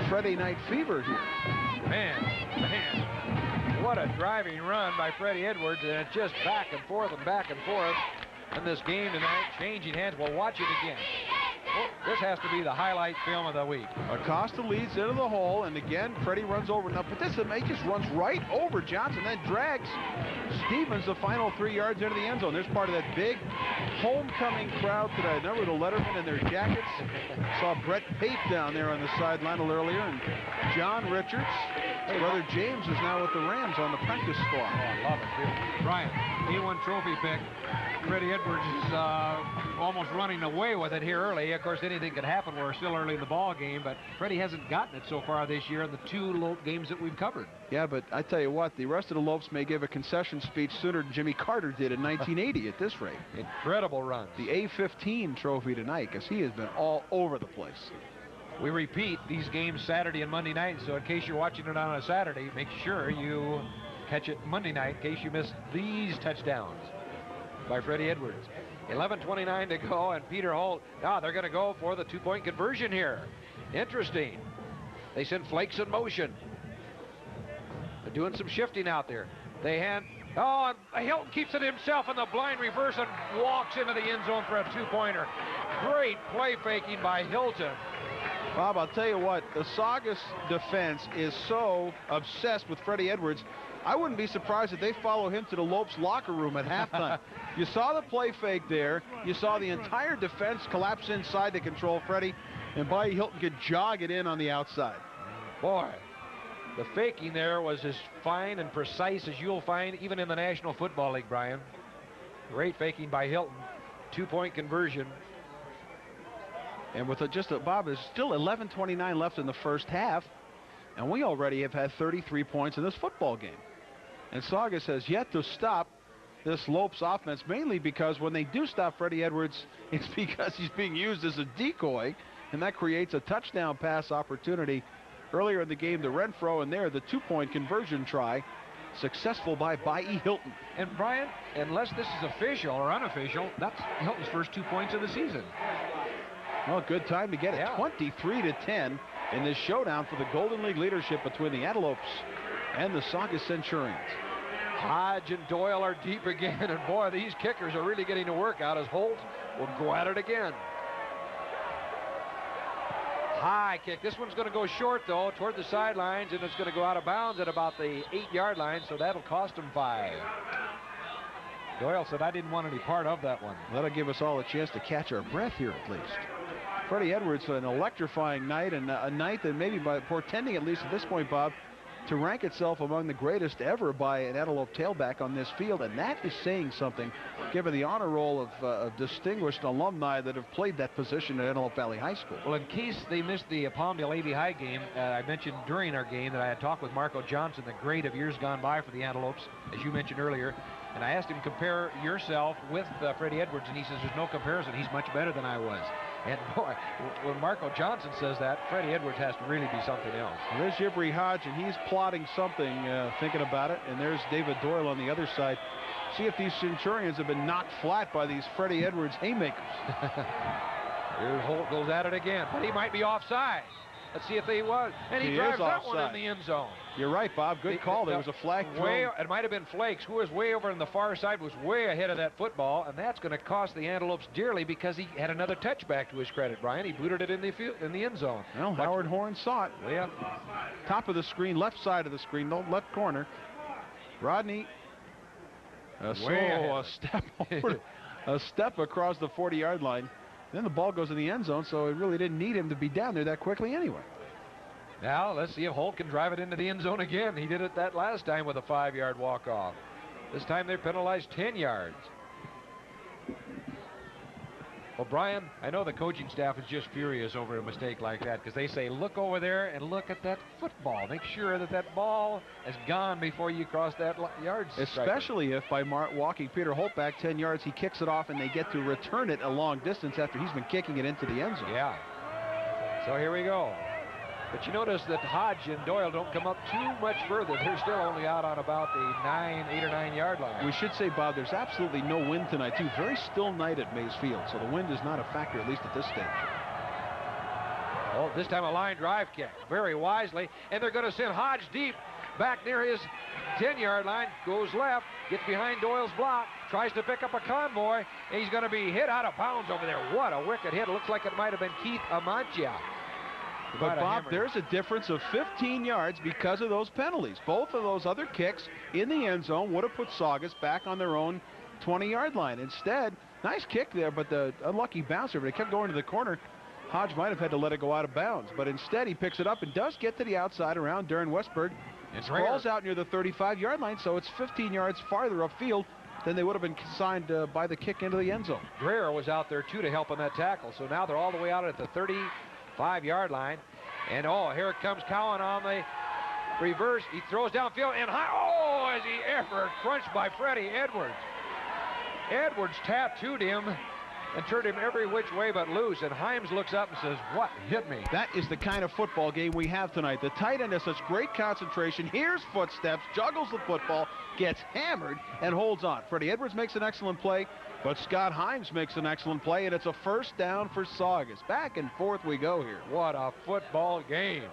Friday night fever here. Man, what a driving run by Freddie Edwards, and it's just back and forth and back and forth. In this game tonight, changing hands. We'll watch it again. Well, this has to be the highlight film of the week. Acosta leads into the hole, and again, Freddie runs over. Now, but this he just runs right over Johnson, then drags Stevens the final 3 yards into the end zone. There's part of that big homecoming crowd today. Remember the Lettermen in their jackets? Saw Brett Pape down there on the sideline a little earlier, and John Richards. His brother James is now with the Rams on the practice squad. Oh, I love it, too. Brian, A1 trophy pick. Freddie Edwards is almost running away with it here early. Of course, anything could happen. We're still early in the ball game, but Freddie hasn't gotten it so far this year in the 2 Lope games that we've covered. Yeah, but I tell you what, the rest of the Lopes may give a concession speech sooner than Jimmy Carter did in 1980 at this rate. Incredible runs. The A15 trophy tonight, because he has been all over the place. We repeat these games Saturday and Monday night, so in case you're watching it on a Saturday, make sure you catch it Monday night in case you miss these touchdowns by Freddie Edwards. 11:29 to go, and Peter Holt, they're going to go for the 2-point conversion here. Interesting. They send Flakes in motion. They're doing some shifting out there. They hand, and Hilton keeps it himself in the blind reverse and walks into the end zone for a 2-pointer. Great play faking by Hilton. Bob, I'll tell you what, the Saugus defense is so obsessed with Freddie Edwards, I wouldn't be surprised if they follow him to the Lopes locker room at halftime. You saw the play fake there. You saw the entire defense collapse inside to control Freddie, and Buddy Hilton could jog it in on the outside. Boy, the faking there was as fine and precise as you'll find even in the National Football League, Brian. Great faking by Hilton. 2-point conversion. And with Bob, there's still 11:29 left in the first half, and we already have had 33 points in this football game. And Saugus has yet to stop this Lopes offense, mainly because when they do stop Freddie Edwards, it's because he's being used as a decoy, and that creates a touchdown pass opportunity. Earlier in the game, the Renfro, and there, the 2-point conversion try, successful by E. Hilton. And Brian, unless this is official or unofficial, that's Hilton's first 2 points of the season. Well, good time to get it. 23-10 in this showdown for the Golden League leadership between the Antelopes and the Saugus Centurions. Hodge and Doyle are deep again, and boy, these kickers are really getting to work out as Holt will go at it again. High kick. This one's going to go short, though, toward the sidelines, and it's going to go out of bounds at about the 8-yard line, so that'll cost him 5. Doyle said, I didn't want any part of that one. That'll give us all a chance to catch our breath here at least. Freddie Edwards, an electrifying night, and a night that maybe by portending, at least at this point, Bob, to rank itself among the greatest ever by an Antelope tailback on this field, and that is saying something, given the honor roll of distinguished alumni that have played that position at Antelope Valley High School. Well, in case they missed the Palmdale AV High game, I mentioned during our game that I had talked with Marco Johnson, the great of years gone by for the Antelopes, as you mentioned earlier, and I asked him to compare yourself with Freddie Edwards, and he says there's no comparison. He's much better than I was. And boy, when Marco Johnson says that, Freddie Edwards has to really be something else. Well, there's Jibri Hodge, and he's plotting something, thinking about it. And there's David Doyle on the other side. See if these Centurions have been knocked flat by these Freddie Edwards haymakers. Here's Holt goes at it again, but he might be offside. Let's see if he was. And he drives that one in the end zone. You're right, Bob. Good call. There was a flag thrown. It might have been Flakes, who was way over on the far side, was way ahead of that football, and that's going to cost the Antelopes dearly because he had another touchback to his credit, Brian. He booted it in the end zone. Well, Howard Horn saw it. Way up. Top of the screen, left side of the screen, no, left corner. Rodney. A step over, a step across the 40-yard line. Then the ball goes in the end zone, so it really didn't need him to be down there that quickly anyway. Now, let's see if Holt can drive it into the end zone again. He did it that last time with a 5-yard walk-off. This time they penalized 10 yards. Well, Brian, I know the coaching staff is just furious over a mistake like that because they say, look over there and look at that football. Make sure that that ball is gone before you cross that yard striker. Especially if by walking Peter Holt back 10 yards, he kicks it off and they get to return it a long distance after he's been kicking it into the end zone. Yeah. So here we go. But you notice that Hodge and Doyle don't come up too much further. They're still only out on about the 8 or 9 yard line. We should say, Bob, there's absolutely no wind tonight, too. Very still night at Mays Field, so the wind is not a factor, at least at this stage. Oh, this time a line drive kick, very wisely, and they're going to send Hodge deep back near his 10-yard line, goes left, gets behind Doyle's block, tries to pick up a convoy, and he's going to be hit out of bounds over there. What a wicked hit. It looks like it might have been Keith Amantia. But, Bob, there's a difference of 15 yards because of those penalties. Both of those other kicks in the end zone would have put Saugus back on their own 20-yard line. Instead, nice kick there, but the unlucky bouncer, but it kept going to the corner. Hodge might have had to let it go out of bounds, but instead he picks it up and does get to the outside around Darren Westberg. It sprawls out near the 35-yard line, so it's 15 yards farther upfield than they would have been signed by the kick into the end zone. Dreher was out there, too, to help on that tackle. So now they're all the way out at the 35-yard line. And, oh, here it comes Cowan on the reverse. He throws downfield and high. Oh, is he ever crunched by Freddie Edwards. Edwards tattooed him and turned him every which way but loose. And Himes looks up and says, what hit me? That is the kind of football game we have tonight. The tight end has such great concentration. Hears footsteps, juggles the football, gets hammered, and holds on. Freddie Edwards makes an excellent play, but Scott Himes makes an excellent play, and it's a first down for Saugus. Back and forth we go here. What a football game.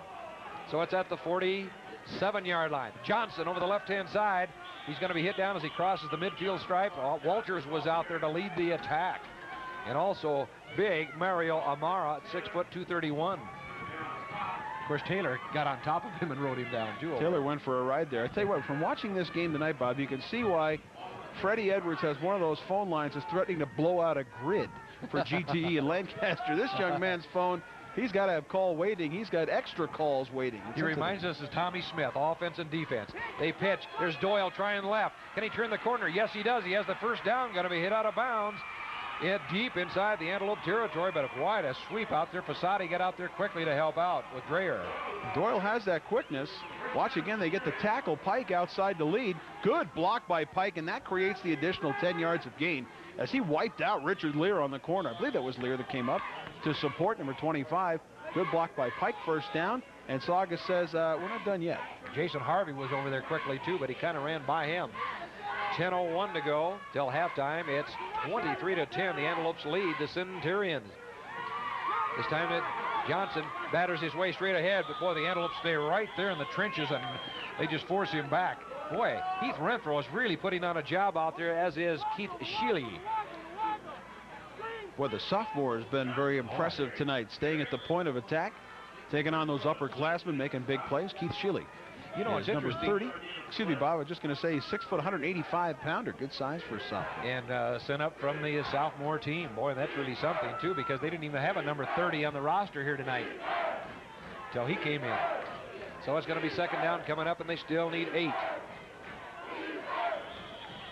So it's at the 47-yard line. Johnson over the left-hand side. He's going to be hit down as he crosses the midfield stripe. Walters was out there to lead the attack. And also big Mario Amara at 6 foot 231. Of course, Taylor got on top of him and rode him down, too. Taylor went for a ride there. I tell you what, from watching this game tonight, Bob, you can see why Freddie Edwards has one of those phone lines that's threatening to blow out a grid for GTE in Lancaster. This young man's phone, he's got to have call waiting. He's got extra calls waiting. He reminds us of Tommy Smith, offense and defense. They pitch. There's Doyle trying left. Can he turn the corner? Yes, he does. He has the first down. Going to be hit out of bounds. Deep inside the Antelope territory, but quite a sweep out there. Fasati get out there quickly to help out with Dreher. Doyle has that quickness. Watch again, they get the tackle. Pike outside the lead. Good block by Pike, and that creates the additional 10 yards of gain as he wiped out Richard Lear on the corner. I believe that was Lear that came up to support number 25. Good block by Pike, first down, and Saugus says, we're not done yet. Jason Harvey was over there quickly, too, but he kind of ran by him. 10:01 to go till halftime. It's 23-10. The Antelopes lead the Centurions. This time Johnson batters his way straight ahead, but boy, the Antelopes stay right there in the trenches and they just force him back. Boy, Heath Renfro is really putting on a job out there, as is Keith Sheely. Boy, the sophomore has been very impressive tonight, staying at the point of attack, taking on those upperclassmen, making big plays. Keith Sheely. You know, it's number interesting. 30. Excuse me, Bob. I was just going to say he's 6 foot, 185 pounder. Good size for a sophomore. And sent up from the sophomore team. Boy, that's really something, too, because they didn't even have a number 30 on the roster here tonight until he came in. So it's going to be second down coming up, and they still need 8.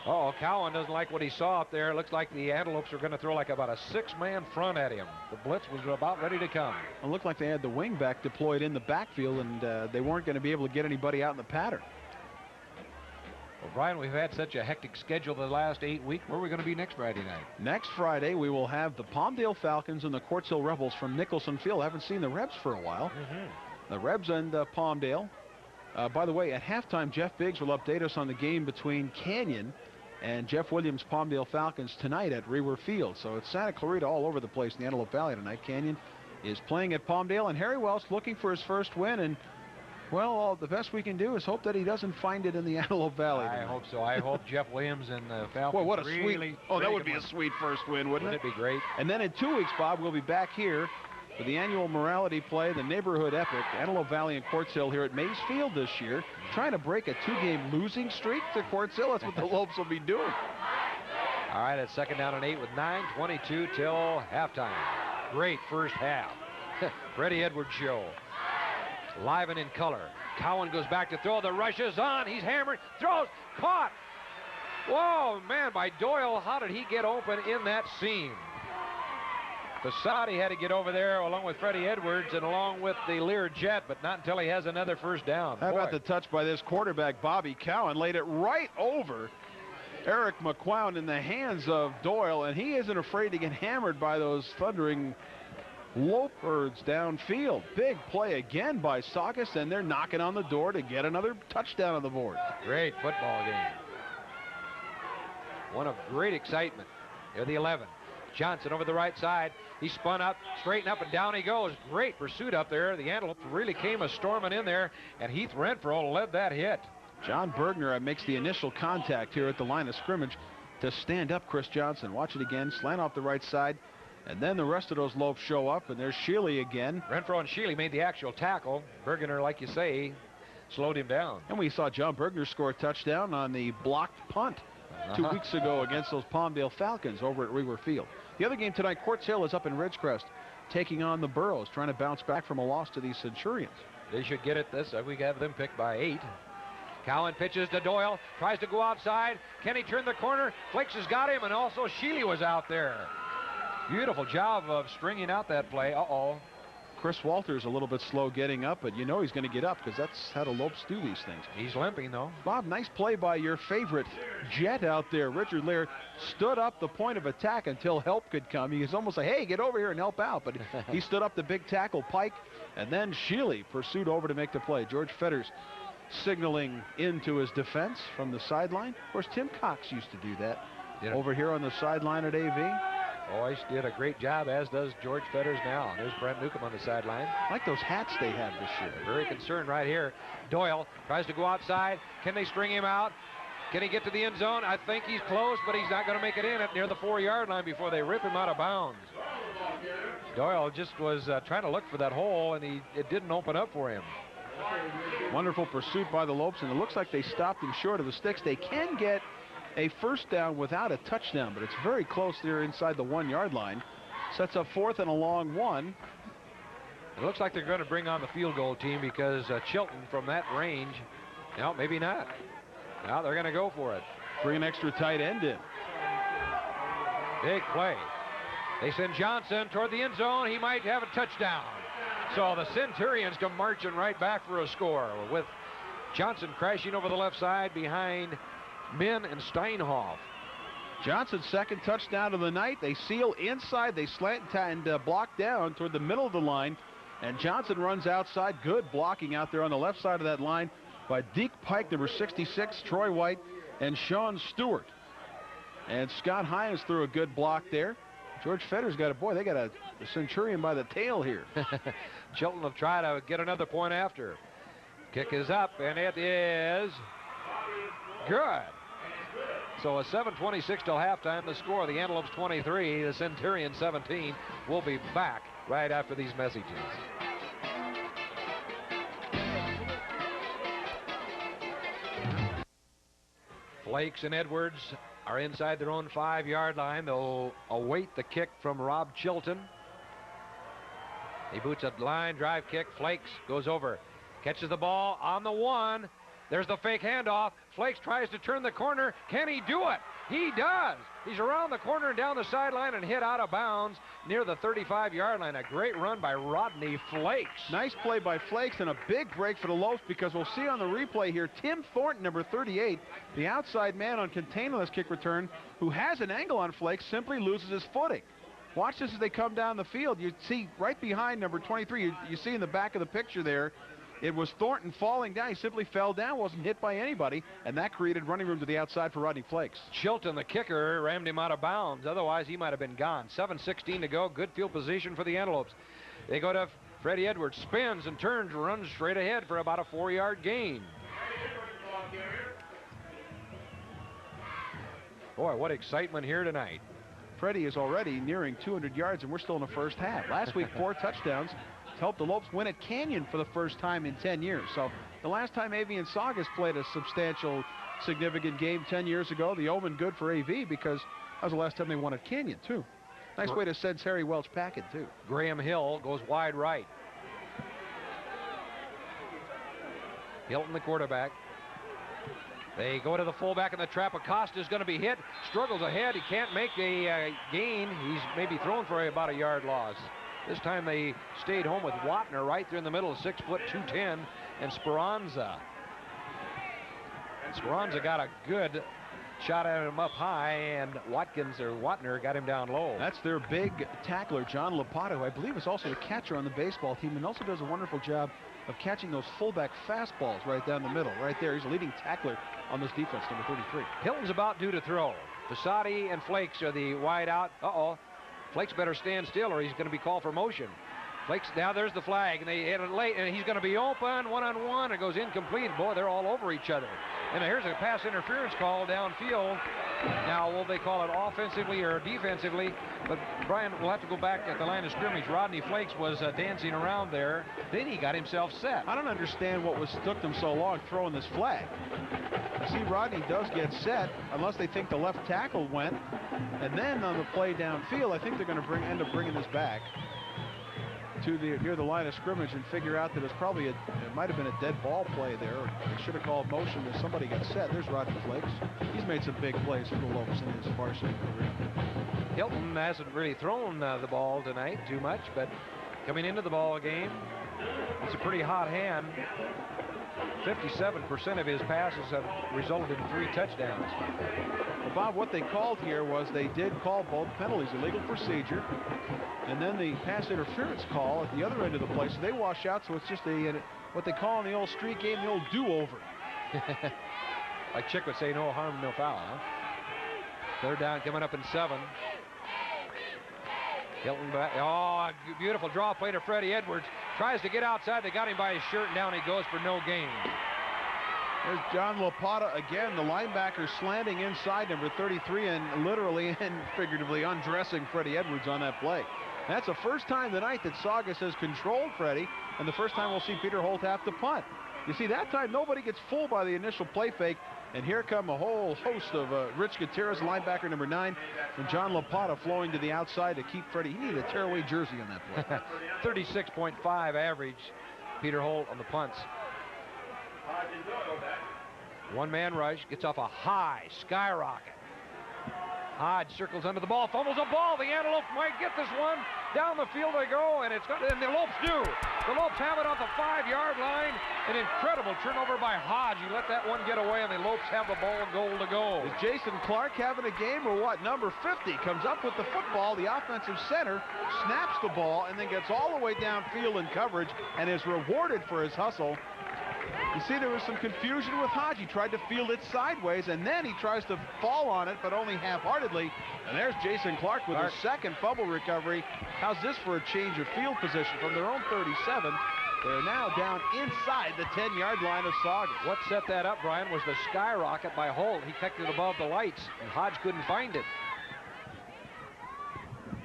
Oh, Cowan doesn't like what he saw up there. It looks like the Antelopes are going to throw like about a 6-man front at him. The blitz was about ready to come. It looked like they had the wingback deployed in the backfield, and they weren't going to be able to get anybody out in the pattern. Well, Brian, we've had such a hectic schedule the last 8 weeks. Where are we going to be next Friday night? Next Friday, we will have the Palmdale Falcons and the Quartz Hill Rebels from Nicholson Field. I haven't seen the Rebs for a while. The Rebs and Palmdale. By the way, at halftime, Jeff Biggs will update us on the game between Canyon and Jeff Williams' Palmdale Falcons tonight at Rewer Field. So it's Santa Clarita all over the place in the Antelope Valley tonight. Canyon is playing at Palmdale, and Harry Welsh looking for his first win. And, well, the best we can do is hope that he doesn't find it in the Antelope Valley tonight. I hope so. I hope Jeff Williams and the Falcons. Well, what a really sweet. Oh, that would be a sweet first win, wouldn't it? Wouldn't it be great? And then in 2 weeks, Bob, we'll be back here for the annual morality play, the neighborhood epic, Antelope Valley and Quartz Hill here at Mays Field this year, trying to break a 2-game losing streak to Quartz Hill. That's what the Lopes will be doing. All right, it's second down and 8 with 9:22 till halftime. Great first half. Freddie Edwards show. Live and in color. Cowan goes back to throw. The rush is on. He's hammering. Throws. Caught. Whoa, man, by Doyle. How did he get open in that seam? Fasadi had to get over there along with Freddie Edwards and along with the Lear Jet, but not until he has another first down. How about the touch by this quarterback, Bobby Cowan, laid it right over Eric McQuown in the hands of Doyle, and he isn't afraid to get hammered by those thundering Lope herds downfield. Big play again by Saugus, and they're knocking on the door to get another touchdown on the board. Great football game. One of great excitement. Here the 11. Johnson over the right side. He spun up, straightened up, and down he goes. Great pursuit up there. The Antelope really came a storming in there, and Heath Renfro led that hit. John Bergner makes the initial contact here at the line of scrimmage to stand up Chris Johnson. Watch it again, slant off the right side, and then the rest of those Lopes show up, and there's Sheely again. Renfro and Sheely made the actual tackle. Bergner, like you say, slowed him down. And we saw John Bergner score a touchdown on the blocked punt 2 weeks ago against those Palmdale Falcons over at Rewer Field. The other game tonight, Quartz Hill is up in Ridgecrest, taking on the Burros, trying to bounce back from a loss to the Centurions. They should get it this. We have them picked by 8. Cowan pitches to Doyle, tries to go outside. Can he turn the corner? Flakes has got him, and also Sheely was out there. Beautiful job of stringing out that play. Uh-oh. Chris Walters a little bit slow getting up, but you know he's going to get up because that's how the Lopes do these things. He's limping, though. Bob, nice play by your favorite Jet out there. Richard Lear stood up the point of attack until help could come. He was almost like, hey, get over here and help out. But he stood up the big tackle, Pike, and then Sheely pursued over to make the play. George Fetters signaling into his defense from the sideline. Of course, Tim Cox used to do that over here on the sideline at AV. Boyce did a great job, as does George Fetters now. There's Brent Newcomb on the sideline. I like those hats they have this year. Very concerned right here. Doyle tries to go outside. Can they string him out? Can he get to the end zone? I think he's close, but he's not going to make it in at near the 4-yard line before they rip him out of bounds. Doyle just was trying to look for that hole, and it didn't open up for him. Wonderful pursuit by the Lopes, and it looks like they stopped him short of the sticks. They can get a first down without a touchdown, but it's very close there inside the 1-yard line. Sets up 4th and a long 1. It looks like they're going to bring on the field goal team because Chilton from that range, no, maybe not. Now they're going to go for it. Bring an extra tight end in. Big play. They send Johnson toward the end zone. He might have a touchdown. So the Centurions come marching right back for a score with Johnson crashing over the left side behind Min and Steinhoff. Johnson's second touchdown of the night. They seal inside. They slant and block down toward the middle of the line. And Johnson runs outside. Good blocking out there on the left side of that line by Deke Pike, number 66, Troy White, and Sean Stewart. And Scott Hines threw a good block there. George Fetter's got they got a Centurion by the tail here. Chilton will try to get another point after. Kick is up, and it is Good. So a 7:26 till halftime. The score, the Antelopes 23, the Centurion 17. We'll be back right after these messages. Flakes and Edwards are inside their own 5-yard line. They'll await the kick from Rob Chilton. He boots a line drive kick. Flakes goes over, catches the ball on the 1. There's the fake handoff. Flakes tries to turn the corner. Can he do it? He does. He's around the corner and down the sideline and hit out of bounds near the 35-yard line. A great run by Rodney Flakes. Nice play by Flakes and a big break for the Lopes, because we'll see on the replay here, Tim Thornton, number 38, the outside man on containing this kick return, who has an angle on Flakes, simply loses his footing. Watch this as they come down the field. You see right behind number 23, you see in the back of the picture there, it was Thornton falling down. He simply fell down, wasn't hit by anybody, and that created running room to the outside for Rodney Flakes. Chilton, the kicker, rammed him out of bounds. Otherwise, he might have been gone. 7:16 to go. Good field position for the Antelopes. They go to Freddie Edwards, spins and turns, runs straight ahead for about a 4-yard gain. Boy, what excitement here tonight. Freddie is already nearing 200 yards, and we're still in the first half. Last week, 4 touchdowns. Helped the Lopes win at Canyon for the first time in 10 years. So the last time AV and Saugus played a substantial, significant game 10 years ago, the omen good for AV, because that was the last time they won at Canyon, too. Nice way to send Harry Welch packing, too. Graham Hill goes wide right. Hilton, the quarterback. They go to the fullback in the trap. Acosta's going to be hit. Struggles ahead. He can't make a gain. He's maybe thrown for about a yard loss. This time they stayed home with Watner right there in the middle, 6 foot 210, and Speranza. Speranza got a good shot at him up high, and Watner got him down low. That's their big tackler, John Lopato, who I believe is also the catcher on the baseball team, and also does a wonderful job of catching those fullback fastballs right down the middle. Right there, he's a leading tackler on this defense, number 33. Hilton's about due to throw. Fasati and Flakes are the wide out. Flakes better stand still or he's going to be called for motion. Flakes, now there's the flag, and they hit it late, and he's going to be open, one-on-one. It goes incomplete. Boy, they're all over each other. And here's a pass interference call downfield. Now, will they call it offensively or defensively? But Brian will have to go back at the line of scrimmage. Rodney Flakes was dancing around there. Then he got himself set. I don't understand what took them so long throwing this flag. I see Rodney does get set, unless they think the left tackle went. And then on the play downfield, I think they're going to end up bringing this back to near the line of scrimmage and figure out that it might have been a dead ball play there. They should have called motion as somebody got set. There's Rodney Flakes. He's made some big plays for the Lopes in his varsity career. Hilton hasn't really thrown the ball tonight too much, but coming into the ball game, it's a pretty hot hand. 57% of his passes have resulted in 3 touchdowns. Well, Bob, what they called here was they did call both penalties, illegal procedure, and then the pass interference call at the other end of the play. So they wash out, so it's just what they call in the old street game, the old do-over. Like Chick would say, no harm, no foul, huh? Third down coming up in 7. Hilton back. Oh, beautiful draw play to Freddie Edwards. Tries to get outside. They got him by his shirt, and down he goes for no gain. There's John Lopata again, the linebacker slanting inside number 33 and literally and figuratively undressing Freddie Edwards on that play. That's the first time tonight that Saugus has controlled Freddie, and the first time we'll see Peter Holt have to punt. You see, that time nobody gets fooled by the initial play fake, and here come a whole host of Rich Gutierrez, linebacker number 9, and John Lopata flowing to the outside to keep Freddie. He needed a tearaway jersey on that play. 36.5 average. Peter Holt on the punts. One-man rush, gets off a high skyrocket. Hodge circles under the ball, fumbles a ball. The Antelopes might get this one. Down the field they go, and the Lopes do. The Lopes have it off the 5-yard line. An incredible turnover by Hodge. He let that one get away, and the Lopes have the ball and goal to go. Is Jason Clark having a game or what? Number 50 comes up with the football. The offensive center snaps the ball and then gets all the way downfield in coverage and is rewarded for his hustle. You see, there was some confusion with Hodge. He tried to field it sideways, and then he tries to fall on it, but only half-heartedly. And there's Jason Clark with his second fumble recovery. How's this for a change of field position from their own 37 They're now down inside the 10-yard line of Saugus. What set that up, Brian, was the skyrocket by Holt. He kicked it above the lights, and Hodge couldn't find it.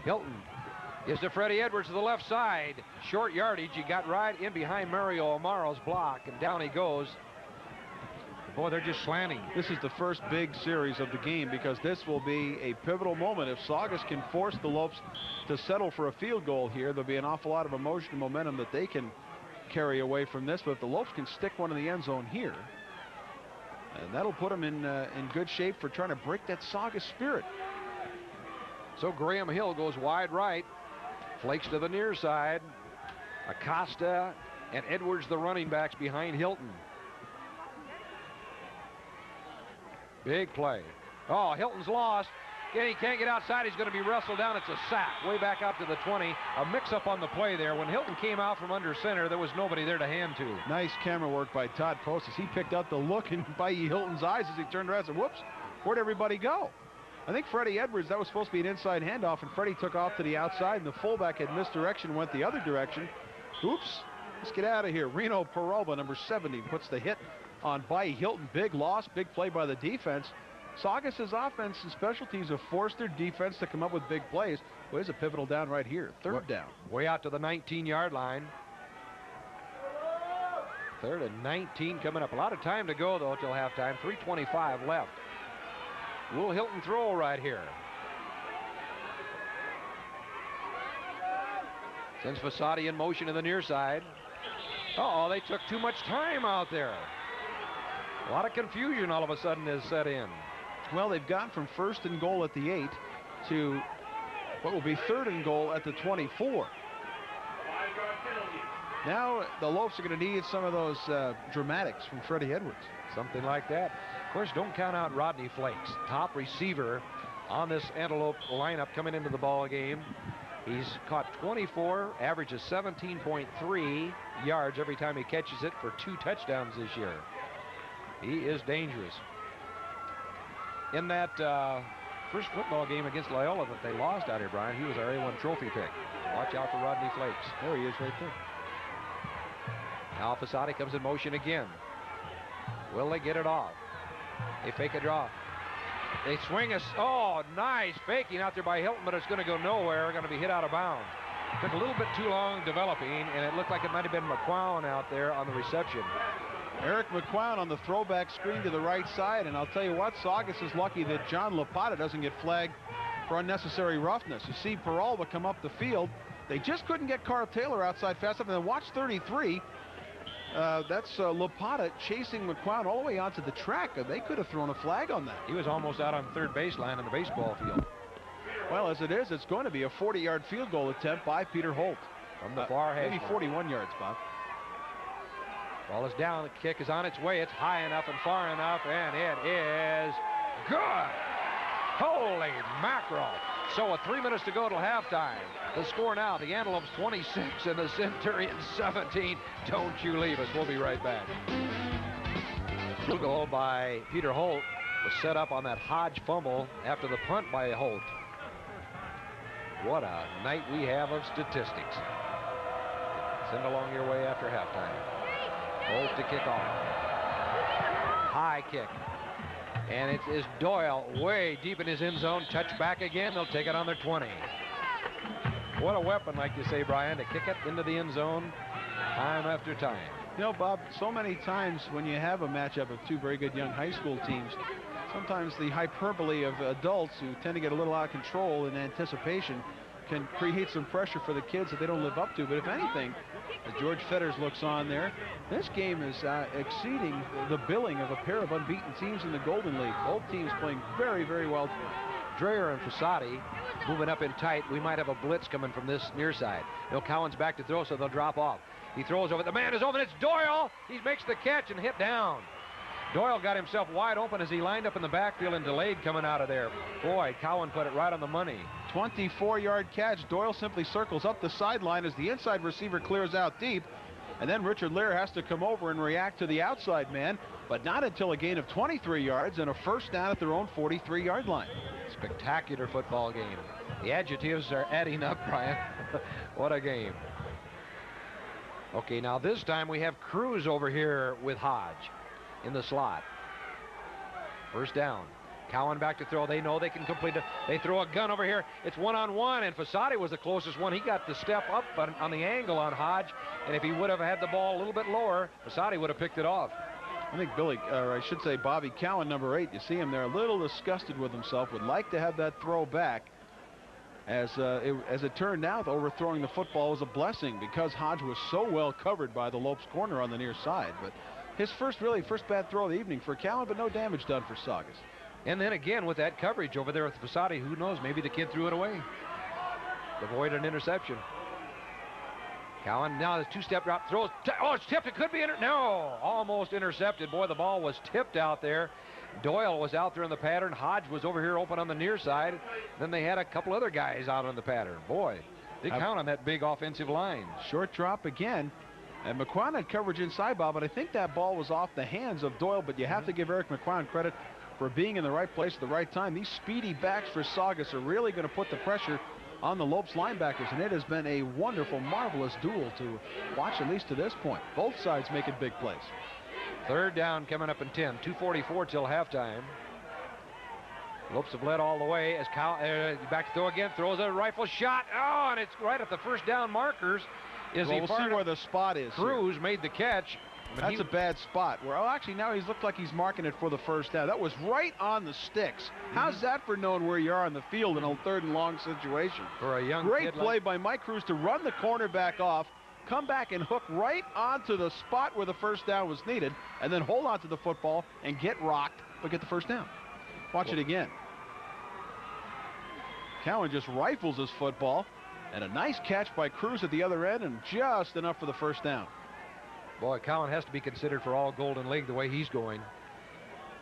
Hilton gives to Freddie Edwards to the left side. Short yardage. He got right in behind Mario Amaro's block, and down he goes. Boy, they're just slanting. This is the first big series of the game because this will be a pivotal moment. If Saugus can force the Lopes to settle for a field goal here, there'll be an awful lot of emotion and momentum that they can carry away from this. But if the Lopes can stick one in the end zone here, and that'll put them in good shape for trying to break that Saugus spirit. So Graham Hill goes wide right, flakes to the near side. Acosta and Edwards, the running backs, behind Hilton. Big play. Oh, Hilton's lost. Again, he can't get outside. He's going to be wrestled down. It's a sack way back out to the 20. A mix-up on the play there. When Hilton came out from under center, there was nobody there to hand to. Nice camera work by Todd Post as he picked out the look in Bailey Hilton's eyes as he turned around and said, whoops, where'd everybody go? I think Freddie Edwards, that was supposed to be an inside handoff, and Freddie took off to the outside, and the fullback had misdirection, went the other direction. Oops, let's get out of here. Reno Peralba, number 70, puts the hit on Bailey Hilton. Big loss, big play by the defense. Saugus's offense and special teams have forced their defense to come up with big plays. Well, there's a pivotal down right here. Third down. Way out to the 19-yard line. 3rd and 19 coming up. A lot of time to go, though, till halftime. 3:25 left. Will Hilton throw right here? Sends Fasati in motion to the near side. Uh-oh, they took too much time out there. A lot of confusion all of a sudden is set in. Well, they've gone from 1st and goal at the 8 to what will be 3rd and goal at the 24. Now the Lopes are going to need some of those dramatics from Freddie Edwards. Something like that. Of course, don't count out Rodney Flakes, top receiver on this Antelope lineup coming into the ball game. He's caught 24, averages 17.3 yards every time he catches it for 2 touchdowns this year. He is dangerous. In that first football game against Loyola that they lost out here, Brian, he was our A1 trophy pick. Watch out for Rodney Flakes. There he is right there. Now Fasati comes in motion again. Will they get it off? They fake a draw. They swing us. Oh, nice faking out there by Hilton, but it's going to go nowhere. Going to be hit out of bounds. Took a little bit too long developing, and it looked like it might have been McQuown out there on the reception. Eric McQuown on the throwback screen to the right side, and I'll tell you what, Saugus is lucky that John Lapata doesn't get flagged for unnecessary roughness. You see Peralba come up the field. They just couldn't get Carl Taylor outside fast enough, and then watch 33. That's Lapata chasing McQuown all the way onto the track. They could have thrown a flag on that. He was almost out on third baseline in the baseball field. Well, as it is, it's going to be a 40-yard field goal attempt by Peter Holt. From the far hash. Maybe 41 yards, Bob. Ball is down. The kick is on its way. It's high enough and far enough, and it is good. Holy mackerel. So with 3 minutes to go till halftime. The score now, the Antelopes 26 and the Centurions 17. Don't you leave us. We'll be right back. Field goal by Peter Holt was set up on that Hodge fumble after the punt by Holt. What a night we have of statistics. Send along your way after halftime. Holt to kick off. High kick. And it is Doyle way deep in his end zone. Touch back again. They'll take it on their 20. What a weapon, like you say, Brian, to kick it into the end zone time after time. You know, Bob, so many times when you have a matchup of two very good young high school teams, sometimes the hyperbole of adults who tend to get a little out of control in anticipation can create some pressure for the kids that they don't live up to. But if anything, as George Fetters looks on there, this game is exceeding the billing of a pair of unbeaten teams in the Golden League. Both teams playing very, very well. Dreyer and Fasati moving up in tight. We might have a blitz coming from this near side. No, Cowan's back to throw, so they'll drop off. He throws over. The man is open. It's Doyle. He makes the catch and hit down. Doyle got himself wide open as he lined up in the backfield and delayed coming out of there. Boy, Cowan put it right on the money. 24-yard catch. Doyle simply circles up the sideline as the inside receiver clears out deep. And then Richard Lear has to come over and react to the outside man, but not until a gain of 23 yards and a first down at their own 43-yard line. Spectacular football game. The adjectives are adding up, Brian. What a game. Okay, now this time we have Cruz over here with Hodge in the slot. First down. Cowan back to throw. They know they can complete it. They throw a gun over here. It's one-on-one, and Fasati was the closest one. He got the step up on the angle on Hodge, and if he would have had the ball a little bit lower, Fasati would have picked it off. I think I should say Bobby Cowan, number 8, you see him there a little disgusted with himself, would like to have that throw back. As it turned out, overthrowing the football was a blessing because Hodge was so well covered by the Lopes corner on the near side. But his first bad throw of the evening for Cowan, but no damage done for Saugus. And then again with that coverage over there with Fasati, who knows, maybe the kid threw it away. Avoid an interception. Cowan now the two-step drop, throws, oh, it's tipped, it could be, no, almost intercepted. Boy, the ball was tipped out there. Doyle was out there in the pattern. Hodge was over here open on the near side. Then they had a couple other guys out on the pattern. Boy, they count on that big offensive line. Short drop again. And McQuan had coverage inside, Bob, but I think that ball was off the hands of Doyle, but you have to give Eric McQuan credit for being in the right place at the right time. These speedy backs for Saugus are really going to put the pressure on the Lopes linebackers, and it has been a wonderful, marvelous duel to watch, at least to this point. Both sides making big plays. Third down coming up in 10. 2:44 till halftime. Lopes have led all the way as back to throw again, throws a rifle shot. Oh, and it's right at the first down markers. We'll see where the spot is. Cruz made the catch. That's a bad spot. Actually, now he's looked like he's marking it for the first down. That was right on the sticks. How's that for knowing where you are on the field in a third and long situation? For a young Great play by Mike Cruz to run the cornerback off, come back and hook right onto the spot where the first down was needed, and then hold on to the football and get rocked, but get the first down. Watch it again. Cowan just rifles his football, and a nice catch by Cruz at the other end, and just enough for the first down. Boy, Cowan has to be considered for all Golden League the way he's going.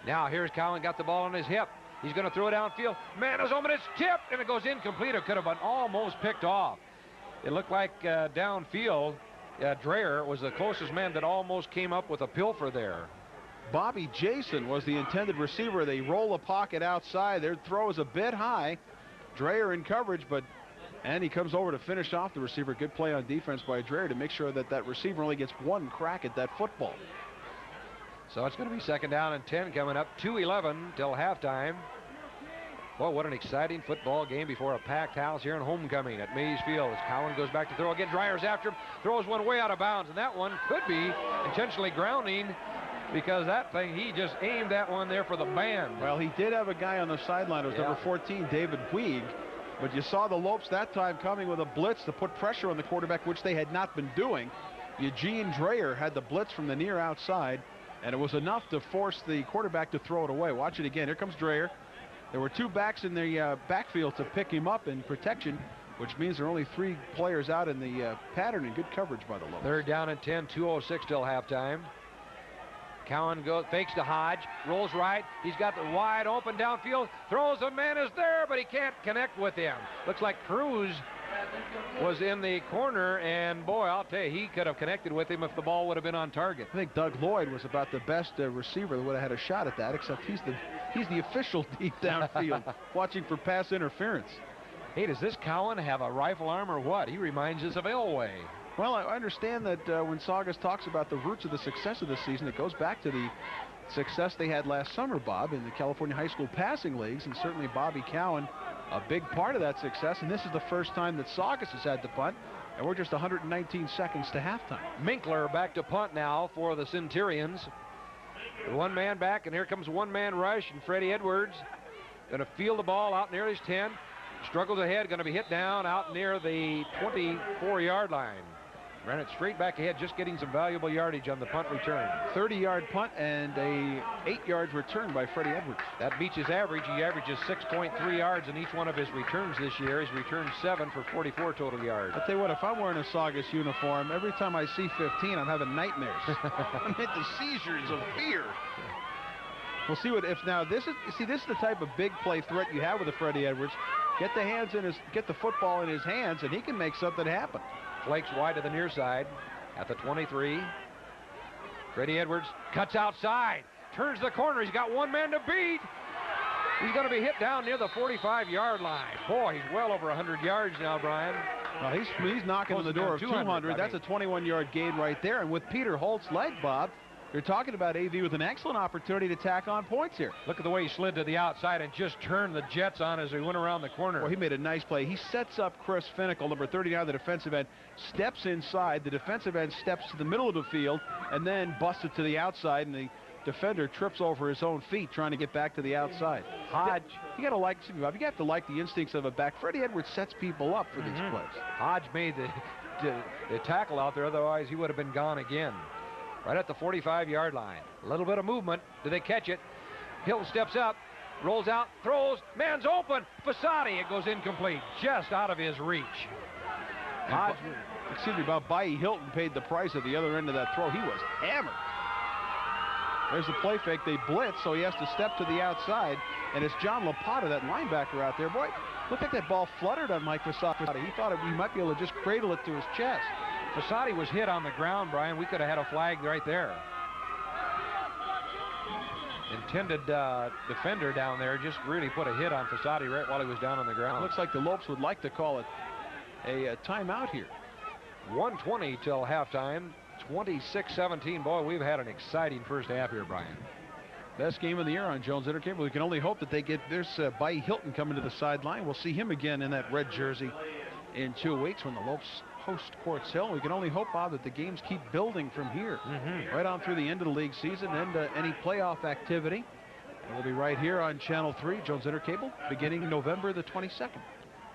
Now here's Cowan, got the ball on his hip. He's going to throw it downfield. Man is open, it's tipped, and it goes incomplete. It could have been almost picked off. It looked like downfield, Dreyer was the closest man that almost came up with a pilfer there. Bobby Jason was the intended receiver. They roll a pocket outside. Their throw is a bit high. Dreyer in coverage, and he comes over to finish off the receiver. Good play on defense by Dreyer to make sure that receiver only gets one crack at that football. So it's going to be second down and 10 coming up. 2:11 till halftime. Boy, what an exciting football game before a packed house here in homecoming at Mays Field. As Cowan goes back to throw again. Dryer's after him, throws one way out of bounds, and that one could be intentionally grounding because that thing, he just aimed that one there for the band. Well, he did have a guy on the sideline. It was number 14, David Weig. But you saw the Lopes that time coming with a blitz to put pressure on the quarterback, which they had not been doing. Eugene Dreyer had the blitz from the near outside, and it was enough to force the quarterback to throw it away. Watch it again. Here comes Dreyer. There were two backs in the backfield to pick him up in protection, which means there are only 3 players out in the pattern, and good coverage by the Lopes. Third down and 10, 2:06 till halftime. Cowan fakes to Hodge, rolls right. He's got the wide open downfield, throws, a man is there, but he can't connect with him. Looks like Cruz was in the corner, and boy, I'll tell you, he could have connected with him if the ball would have been on target. I think Doug Lloyd was about the best receiver that would have had a shot at that, except he's the official deep downfield, watching for pass interference. Hey, does this Cowan have a rifle arm or what? He reminds us of Elway. Well, I understand that when Saugus talks about the roots of the success of this season, it goes back to the success they had last summer, Bob, in the California High School Passing Leagues, and certainly Bobby Cowan, a big part of that success, and this is the first time that Saugus has had to punt, and we're just 119 seconds to halftime. Minkler back to punt now for the Centurions. One man back, and here comes one-man rush, and Freddie Edwards going to field the ball out near his 10. Struggles ahead, going to be hit down out near the 24-yard line. Ran it straight back ahead, just getting some valuable yardage on the punt return. 30-yard punt and a 8-yard return by Freddie Edwards. That beats his average. He averages 6.3 yards in each one of his returns this year. He's returned 7 for 44 total yards. I'll tell you what, if I'm wearing a Saugus uniform, every time I see 15, I'm having nightmares. I'm into seizures of fear. We'll see what if now this is the type of big play threat you have with a Freddie Edwards. Get the football in his hands, and he can make something happen. Flakes wide to the near side at the 23. Freddie Edwards cuts outside, turns the corner. He's got one man to beat. He's going to be hit down near the 45-yard line. Boy, he's well over 100 yards now, Brian. Well, he's knocking on the door of 200. That's a 21-yard gain right there. And with Peter Holt's leg, Bob, you're talking about AV with an excellent opportunity to tack on points here. Look at the way he slid to the outside and just turned the Jets on as he went around the corner. Well, he made a nice play. He sets up Chris Finnicle, number 39, the defensive end, steps inside. The defensive end steps to the middle of the field and then busts it to the outside, and the defender trips over his own feet trying to get back to the outside. Hodge. You got to like, you have to like the instincts of a back. Freddie Edwards sets people up for these plays. Hodge made the tackle out there, otherwise he would have been gone again. Right at the 45-yard line. A little bit of movement. Do they catch it? Hilton steps up, rolls out, throws, man's open. Fasati, it goes incomplete, just out of his reach. Hodge, excuse me, Bayi Hilton paid the price at the other end of that throw. He was hammered. There's the play fake. They blitz, so he has to step to the outside. And it's John Lapata, that linebacker out there. Boy, looked like that ball fluttered on Mike Fasati. He thought he might be able to just cradle it to his chest. Fasati was hit on the ground, Brian. We could have had a flag right there. Intended defender down there just really put a hit on Fasati right while he was down on the ground. Looks like the Lopes would like to call it a timeout here. 1:20 till halftime. 26-17. Boy, we've had an exciting first half here, Brian. Best game of the year on Jones Intercable. We can only hope that they get, there's Bayi Hilton coming to the sideline. We'll see him again in that red jersey in 2 weeks when the Lopes host Quartz Hill. We can only hope, Bob, that the games keep building from here, right on through the end of the league season and any playoff activity. And we'll be right here on Channel 3, Jones Intercable, beginning November the 22nd.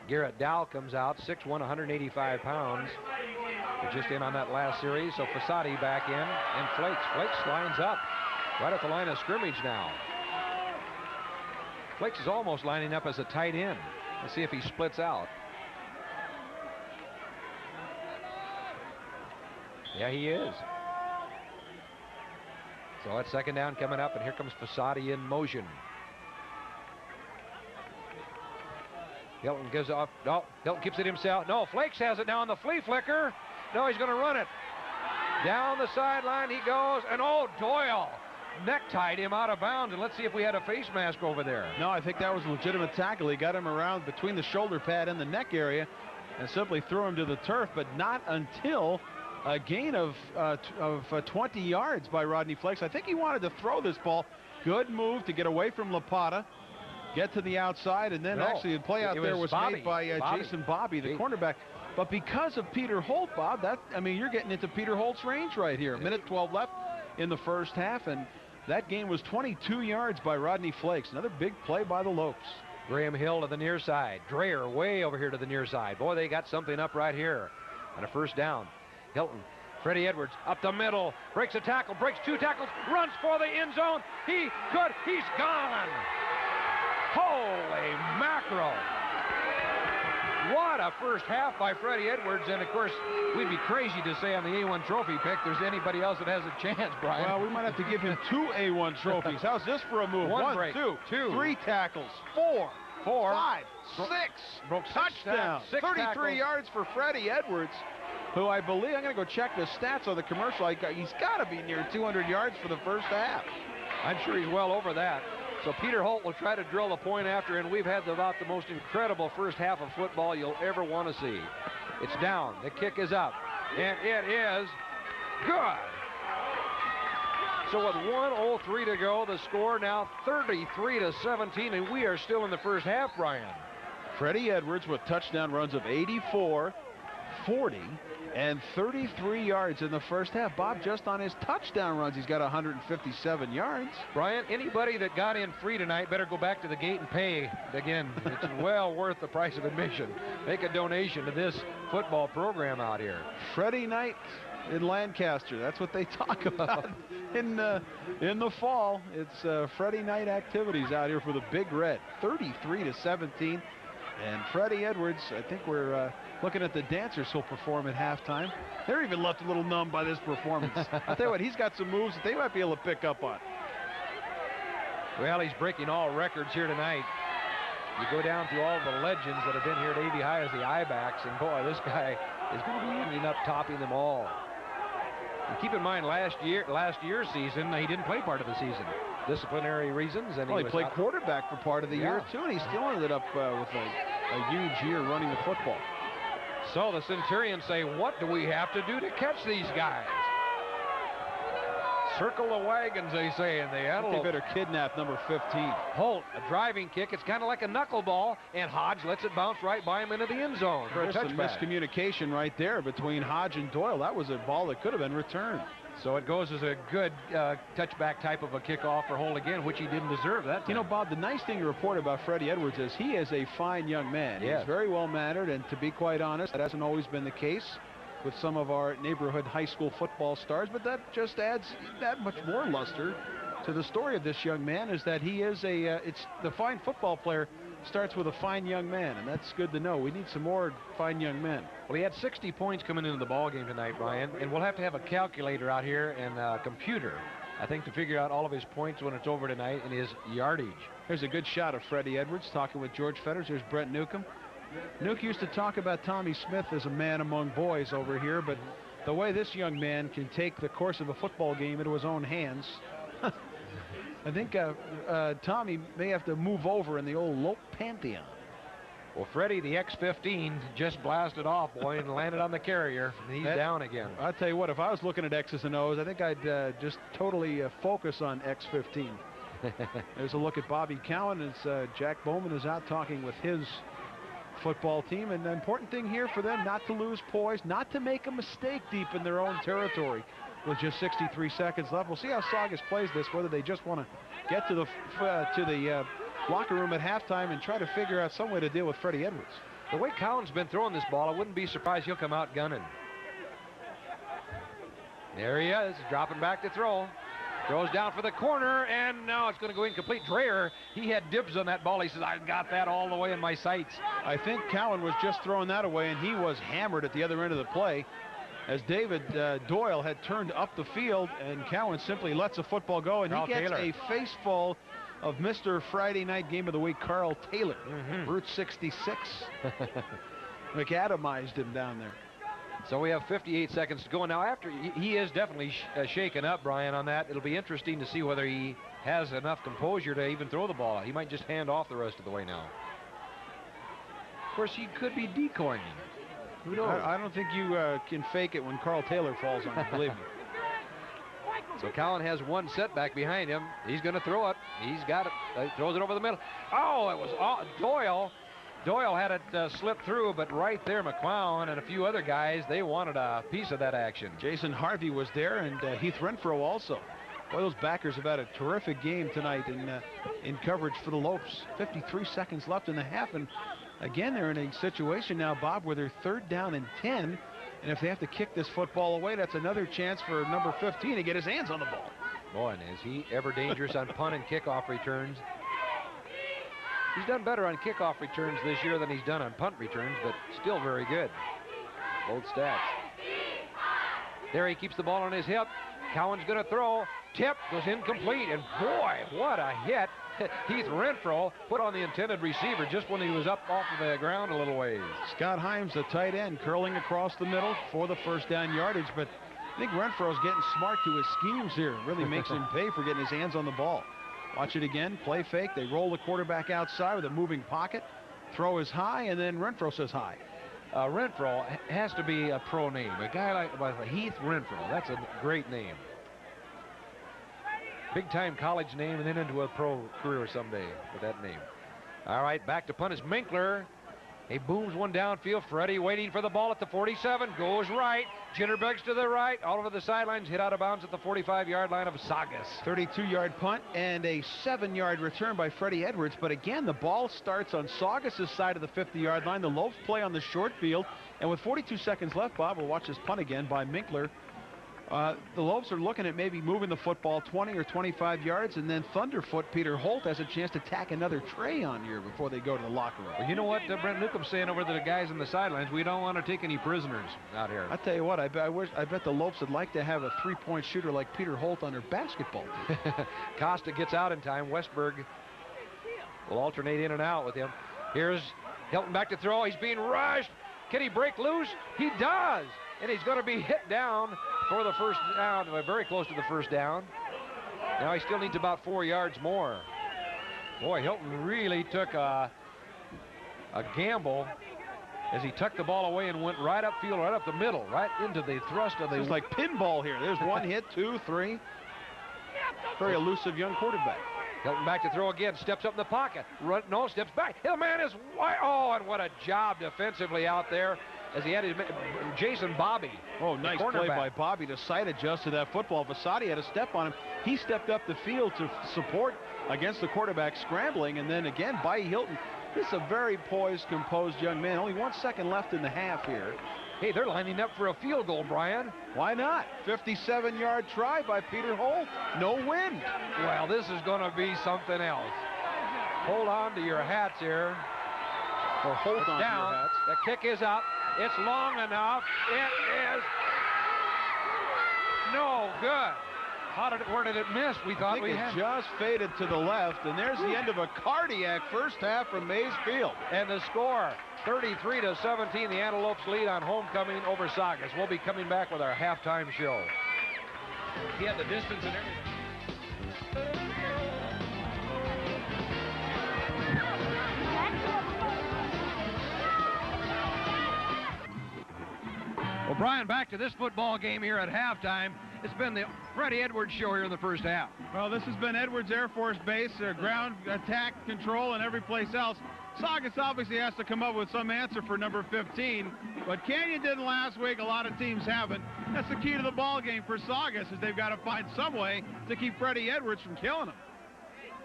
Garrett Dow comes out, 6'1", 185 pounds. We're just in on that last series, so Fasati back in, and Flakes lines up right at the line of scrimmage now. Flakes is almost lining up as a tight end. Let's see if he splits out. Yeah, he is. So that's second down coming up, and here comes Fasati in motion. Hilton gives off. No, Hilton keeps it himself. No, Flakes has it now on the flea flicker. No, he's going to run it. Down the sideline he goes, and oh, Doyle necktied him out of bounds. And let's see if we had a face mask over there. No, I think that was a legitimate tackle. He got him around between the shoulder pad and the neck area and simply threw him to the turf, but not until a gain of 20 yards by Rodney Flakes. I think he wanted to throw this ball. Good move to get away from Lapata, get to the outside, and then actually the play out there was made by Jason Bobby, the cornerback. But because of Peter Holt, Bob, you're getting into Peter Holt's range right here. A minute 12 left in the first half, and that gain was 22 yards by Rodney Flakes. Another big play by the Lopes. Graham Hill to the near side. Dreyer way over here to the near side. Boy, they got something up right here on a first down. Hilton, Freddie Edwards up the middle, breaks a tackle, breaks 2 tackles, runs for the end zone. He's gone. Holy mackerel. What a first half by Freddie Edwards, and of course, we'd be crazy to say on the A1 trophy pick there's anybody else that has a chance, Brian. Well, we might have to give him 2 A1 trophies. How's this for a move? One break, 2, 3 tackles, 4, 5, 6. Broke touchdown. 6 33 tackles. yards for Freddie Edwards, who I believe, I'm going to go check the stats on the commercial. He's got to be near 200 yards for the first half. I'm sure he's well over that. So Peter Holt will try to drill a point after, and we've had about the most incredible first half of football you'll ever want to see. It's down. The kick is up, and it is good. So with 1:03 to go, the score now 33-17, and we are still in the first half, Brian. Freddie Edwards with touchdown runs of 84, 40, and 33 yards in the first half. Bob, just on his touchdown runs, he's got 157 yards. Brian, anybody that got in free tonight better go back to the gate and pay again. It's well worth the price of admission. Make a donation to this football program out here. Friday night in Lancaster. That's what they talk about in the fall. It's Friday night activities out here for the Big Red. 33-17. And Freddie Edwards, I think we're looking at the dancers who'll perform at halftime. They're even left a little numb by this performance. I'll tell you what, he's got some moves that they might be able to pick up on. Well, he's breaking all records here tonight. You go down through all the legends that have been here at AV High as the I-backs, and boy, this guy is going to be ending up topping them all. And keep in mind, last year's season, he didn't play part of the season. Disciplinary reasons. And he played quarterback for part of the year, too, and he still ended up with a huge year running the football. So the Centurions say, what do we have to do to catch these guys? Circle the wagons, they say, and the Antelope. They better kidnap number 15. Holt, a driving kick. It's kind of like a knuckleball, and Hodge lets it bounce right by him into the end zone for a Just a touchback. miscommunication right there between Hodge and Doyle. That was a ball that could have been returned. So it goes as a good touchback type of a kickoff for Holt again, which he didn't deserve that time. You know, Bob, the nice thing to report about Freddie Edwards is he is a fine young man. Yes. He's very well mannered, and to be quite honest, that hasn't always been the case with some of our neighborhood high school football stars, but that just adds that much more luster to the story of this young man, is that he is it's the fine football player starts with a fine young man, and that's good to know. We need some more fine young men. Well, he had 60 points coming into the ball game tonight, Brian, and we'll have to have a calculator out here and a computer, I think, to figure out all of his points when it's over tonight and his yardage. Here's a good shot of Freddie Edwards talking with George Fetters. There's Brent Newcomb. Nuke used to talk about Tommy Smith as a man among boys over here, but the way this young man can take the course of a football game into his own hands, I think Tommy may have to move over in the old Lope Pantheon. Well, Freddie, the X-15, just blasted off, boy, and landed on the carrier, and he's down again. I'll tell you what, if I was looking at X's and O's, I think I'd just totally focus on X-15. There's a look at Bobby Cowan as Jack Bowman is out talking with his football team, and the important thing here for them, not to lose poise, not to make a mistake deep in their own territory with just 63 seconds left. We'll see how Saugus plays this, whether they just want to get to the locker room at halftime and try to figure out some way to deal with Freddie Edwards. The way Cowan's been throwing this ball, I wouldn't be surprised he'll come out gunning. There he is, dropping back to throw. Throws down for the corner, and now it's going to go incomplete. Dreher, he had dibs on that ball. He says, I got that all the way in my sights. I think Cowan was just throwing that away, and he was hammered at the other end of the play as David Doyle had turned up the field, and Cowan simply lets the football go, and Carl he gets Taylor. a face full of Mr. Friday Night Game of the Week, Carl Taylor, Route 66. McAdamized him down there. So we have 58 seconds to go. Now, after he is definitely shaken up, Brian, on that. It'll be interesting to see whether he has enough composure to even throw the ball. He might just hand off the rest of the way now. Of course, he could be decoying him. Who knows? I don't think you can fake it when Carl Taylor falls on you, believe me. So Cowan has one setback behind him. He's going to throw it. He's got it. He throws it over the middle. Oh, it was Doyle. Doyle had it slip through, but right there, McClown and a few other guys, they wanted a piece of that action. Jason Harvey was there, and Heath Renfro also. Boy, those backers have had a terrific game tonight in coverage for the Lopes. 53 seconds left in the half, and again, they're in a situation now, Bob, where they're 3rd down and 10, and if they have to kick this football away, that's another chance for number 15 to get his hands on the ball. Boy, and is he ever dangerous on punt and kickoff returns. He's done better on kickoff returns this year than he's done on punt returns, but still very good. Both stats. There he keeps the ball on his hip. Cowan's going to throw. Tip goes incomplete, and boy, what a hit. Heath Renfro put on the intended receiver just when he was up off of the ground a little ways. Scott Himes, the tight end, curling across the middle for the first down yardage, but I think Renfro's getting smart to his schemes here. Really makes him pay for getting his hands on the ball. Watch it again, play fake. They roll the quarterback outside with a moving pocket. Throw is high, and then Renfro says hi. Renfro has to be a pro name. A guy like Heath Renfro, that's a great name. Big-time college name and then into a pro career someday with that name. All right, back to punt is Minkler. He booms one downfield. Freddie waiting for the ball at the 47. Goes right. Jitterbugs to the right. All over the sidelines. Hit out of bounds at the 45-yard line of Saugus. 32-yard punt and a 7-yard return by Freddie Edwards. But again, the ball starts on Saugus' side of the 50-yard line. The Lopes play on the short field. And with 42 seconds left, Bob, we'll watch this punt again by Minkler. The Lopes are looking at maybe moving the football 20 or 25 yards, and then Thunderfoot Peter Holt has a chance to tack another tray on here before they go to the locker room. Well, you know what Brent Newcomb's saying over to the guys on the sidelines? We don't want to take any prisoners out here. I tell you what, I bet the Lopes would like to have a three-point shooter like Peter Holt on their basketball team. Costa gets out in time. Westberg will alternate in and out with him. Here's Hilton back to throw. He's being rushed. Can he break loose? He does. And he's going to be hit down for the first down, very close to the first down. Now he still needs about 4 yards more. Boy, Hilton really took a gamble as he tucked the ball away and went right upfield, right up the middle, right into the thrust of the... It's like pinball here. There's one hit, 2, 3. Very elusive young quarterback. Hilton back to throw again, steps up in the pocket. No, steps back. The man is wide. Oh, and what a job defensively out there as he had his Jason Bobby. Oh, nice play by Bobby to side adjust to that football. Varsity had a step on him. He stepped up the field to support against the quarterback scrambling, and then again, by Hilton. This is a very poised, composed young man. Only 1 second left in the half here. Hey, they're lining up for a field goal, Brian. Why not? 57-yard try by Peter Holt. No wind. Well, this is going to be something else. Hold on to your hats here. Or hold on to your hats. The kick is up. It's long enough. It is no good. Where did it miss? We thought we had. It just faded to the left, and there's the end of a cardiac first half from Mays Field. And the score, 33-17, the Antelopes lead on homecoming over Saugus. We'll be coming back with our halftime show. He had the distance and everything. Well, Brian, back to this football game here at halftime. It's been the Freddie Edwards show here in the first half. Well, this has been Edwards Air Force Base, ground attack control and every place else. Saugus obviously has to come up with some answer for number 15, but Canyon didn't last week. A lot of teams haven't. That's the key to the ball game for Saugus, is they've got to find some way to keep Freddie Edwards from killing them.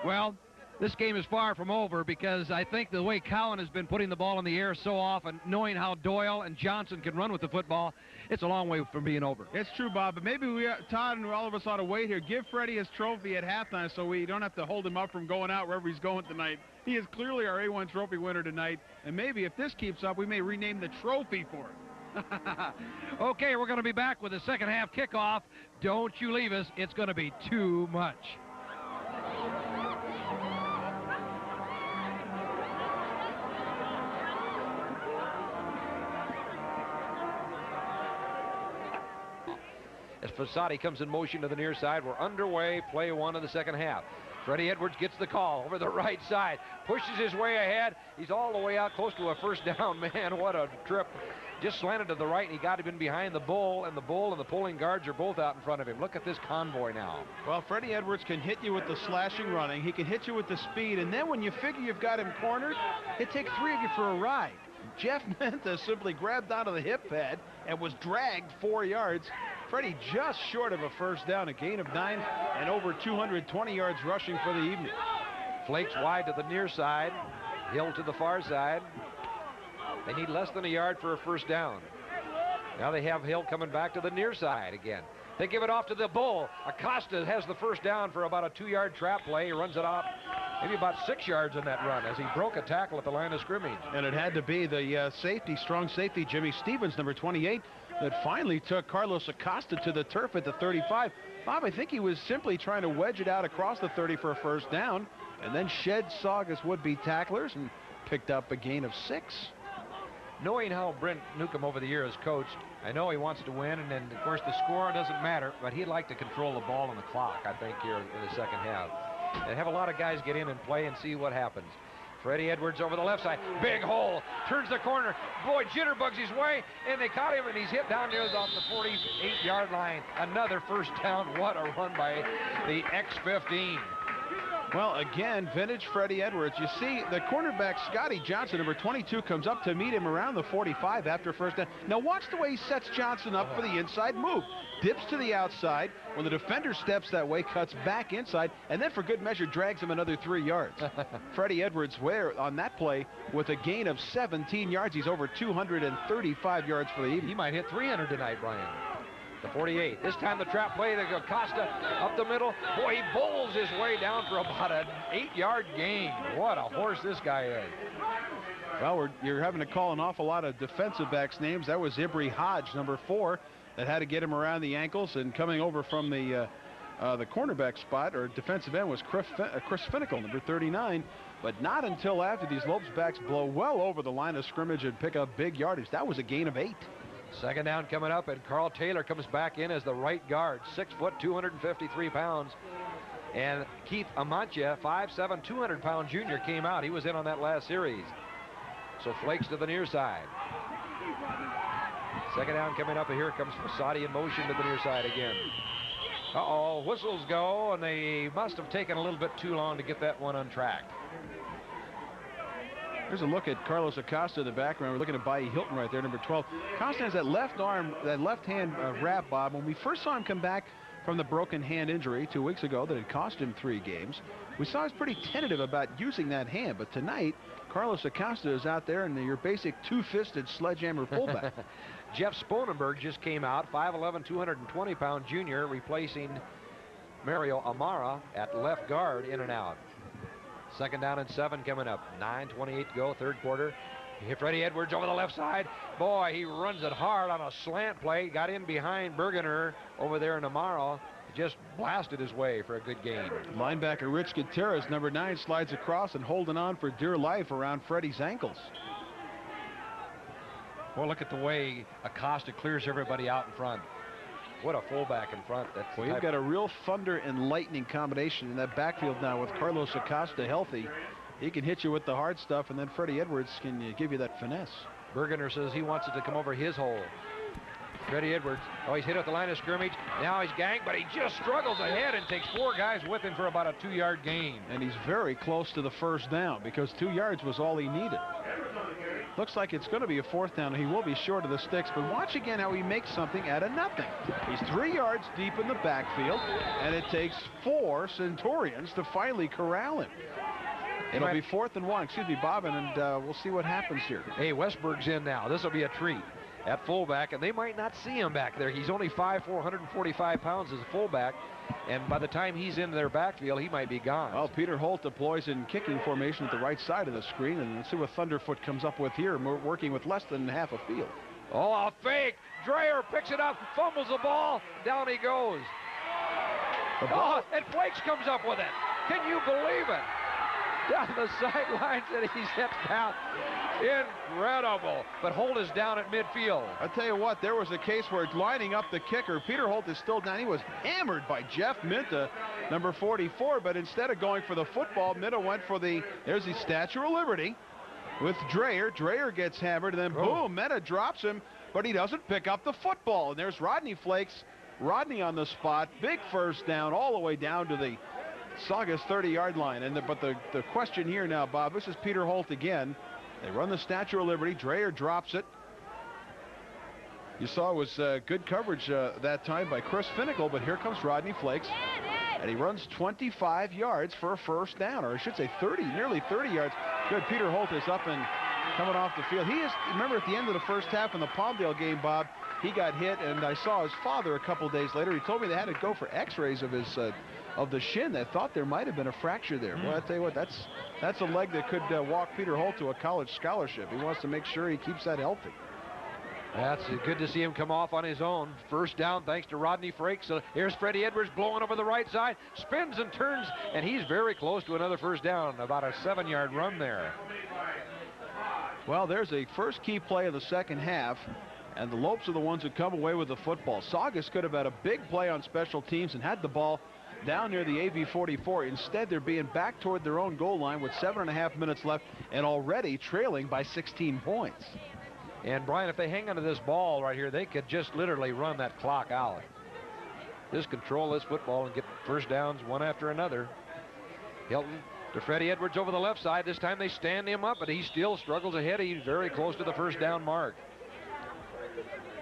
Well, this game is far from over, because I think the way Cowan has been putting the ball in the air so often, knowing how Doyle and Johnson can run with the football, it's a long way from being over. It's true, Bob, but maybe Todd and all of us ought to wait here. Give Freddie his trophy at halftime so we don't have to hold him up from going out wherever he's going tonight. He is clearly our A1 trophy winner tonight, and maybe if this keeps up, we may rename the trophy for him. Okay, we're going to be back with the second half kickoff. Don't you leave us. It's going to be too much. As Varsity comes in motion to the near side, we're underway, play 1 of the second half. Freddie Edwards gets the call over the right side, pushes his way ahead. He's all the way out close to a first down. Man, what a trip. Just slanted to the right, and he got him in behind the bull, and the pulling guards are both out in front of him. Look at this convoy now. Well, Freddie Edwards can hit you with the slashing running. He can hit you with the speed, and then when you figure you've got him cornered, it takes 3 of you for a ride. Jeff Menta simply grabbed onto the hip pad and was dragged 4 yards. Freddie just short of a first down, a gain of 9, and over 220 yards rushing for the evening. Flakes wide to the near side, Hill to the far side. They need less than a yard for a first down. Now they have Hill coming back to the near side again. They give it off to the bull. Acosta has the first down for about a 2-yard trap play. He runs it off maybe about 6 yards in that run as he broke a tackle at the line of scrimmage. And it had to be the strong safety, Jimmy Stevens, number 28, that finally took Carlos Acosta to the turf at the 35. Bob, I think he was simply trying to wedge it out across the 30 for a first down, and then shed Saugus would-be tacklers and picked up a gain of 6. Knowing how Brent Newcomb over the years coached, I know he wants to win, and then, of course, the score doesn't matter, but he'd like to control the ball and the clock, I think, here in the second half. And have a lot of guys get in and play and see what happens. Freddie Edwards over the left side. Big hole. Turns the corner. Boy, jitterbugs his way, and they caught him, and he's hit down near off the 48-yard line. Another first down. What a run by the X-15. Well, again, vintage Freddie Edwards. You see, the cornerback, Scotty Johnson, number 22, comes up to meet him around the 45 after first down. Now watch the way he sets Johnson up for the inside move. Dips to the outside. When the defender steps that way, cuts back inside, and then for good measure drags him another 3 yards. Freddie Edwards on that play with a gain of 17 yards. He's over 235 yards for the evening. He might hit 300 tonight, Brian. The 48. This time the trap play to Acosta up the middle. Boy, he bowls his way down for about an 8-yard gain. What a horse this guy is. Well, you're having to call an awful lot of defensive backs' names. That was Ibri Hodge, number 4, that had to get him around the ankles, and coming over from the cornerback spot or defensive end was Chris Finnicle, number 39. But not until after these Lopes backs blow well over the line of scrimmage and pick up big yardage. That was a gain of 8. Second down coming up, and Carl Taylor comes back in as the right guard, 6 foot, 253 pounds. And Keith Amantia, 5'7", 200-pound junior, came out. He was in on that last series. So Flakes to the near side. Second down coming up, and here comes Varsity in motion to the near side again. Uh-oh, whistles go, and they must have taken a little bit too long to get that one untracked. Here's a look at Carlos Acosta in the background. We're looking at Baye Hilton right there, number 12. Acosta has that left arm, that left hand wrap, Bob. When we first saw him come back from the broken hand injury 2 weeks ago that had cost him 3 games, we saw he was pretty tentative about using that hand. But tonight, Carlos Acosta is out there in your basic two-fisted sledgehammer fullback. Jeff Sponenberg just came out, 5'11", 220-pound junior, replacing Mario Amara at left guard, in and out. Second down and 7 coming up. 9:28 to go, third quarter. Freddie Edwards over the left side. Boy, he runs it hard on a slant play. Got in behind Bergener over there in Amaro. Just blasted his way for a good gain. Linebacker Rich Gutierrez, number 9, slides across and holding on for dear life around Freddie's ankles. Well, look at the way Acosta clears everybody out in front. What a fullback in front. Well, you've got a real thunder and lightning combination in that backfield now with Carlos Acosta healthy. He can hit you with the hard stuff, and then Freddie Edwards can give you that finesse. Bergener says he wants it to come over his hole. Freddie Edwards, oh, he's hit at the line of scrimmage. Now he's ganked, but he just struggles ahead and takes 4 guys with him for about a 2-yard gain. And he's very close to the first down because 2 yards was all he needed. Looks like it's going to be a 4th down. He will be short of the sticks, but watch again how he makes something out of nothing. He's 3 yards deep in the backfield, and it takes 4 Centurions to finally corral him. It'll be 4th and 1. Excuse me, Bob, and we'll see what happens here. Hey, Westberg's in now. This will be a treat at fullback, and they might not see him back there. He's only 5'4", 145 pounds as a fullback, and by the time he's in their backfield, he might be gone. Well, Peter Holt deploys in kicking formation at the right side of the screen, and let's see what Thunderfoot comes up with here, working with less than half a field. Oh, a fake. Dreyer picks it up, fumbles the ball, down he goes. Oh, and Flakes comes up with it. Can you believe it? Down the sidelines, and he's hit down. Incredible. But Holt is down at midfield. I'll tell you what, there was a case where lining up the kicker, Peter Holt is still down. He was hammered by Jeff Minta, number 44, but instead of going for the football, Minta went for there's the Statue of Liberty with Dreyer. Dreyer gets hammered, and then boom, Minta drops him, but he doesn't pick up the football. And there's Rodney Flakes. Rodney on the spot. Big first down all the way down to the Saugus 30-yard line. But the question here now, Bob, this is Peter Holt again. They run the Statue of Liberty. Dreyer drops it. You saw it was good coverage that time by Chris Finnicle, but here comes Rodney Flakes. And he runs 25 yards for a first down, or I should say 30, nearly 30 yards. Good, Peter Holt is up and coming off the field. Remember at the end of the first half in the Palmdale game, Bob, he got hit, and I saw his father a couple days later. He told me they had to go for x-rays of his of the shin. They thought there might have been a fracture there. Well, I tell you what, that's a leg that could walk Peter Holt to a college scholarship. He wants to make sure he keeps that healthy. That's good to see him come off on his own. First down thanks to Rodney Frakes. So here's Freddie Edwards blowing over the right side, spins and turns, and he's very close to another first down. About a 7-yard run there. Well, there's a first key play of the second half, and the Lopes are the ones that come away with the football. Saugus could have had a big play on special teams and had the ball down near the AV44. Instead, they're being back toward their own goal line with 7.5 minutes left and already trailing by 16 points. And Brian, if they hang onto this ball right here, they could just literally run that clock out. Just control this football and get first downs one after another. Hilton to Freddie Edwards over the left side. This time they stand him up, but he still struggles ahead. He's very close to the first down mark.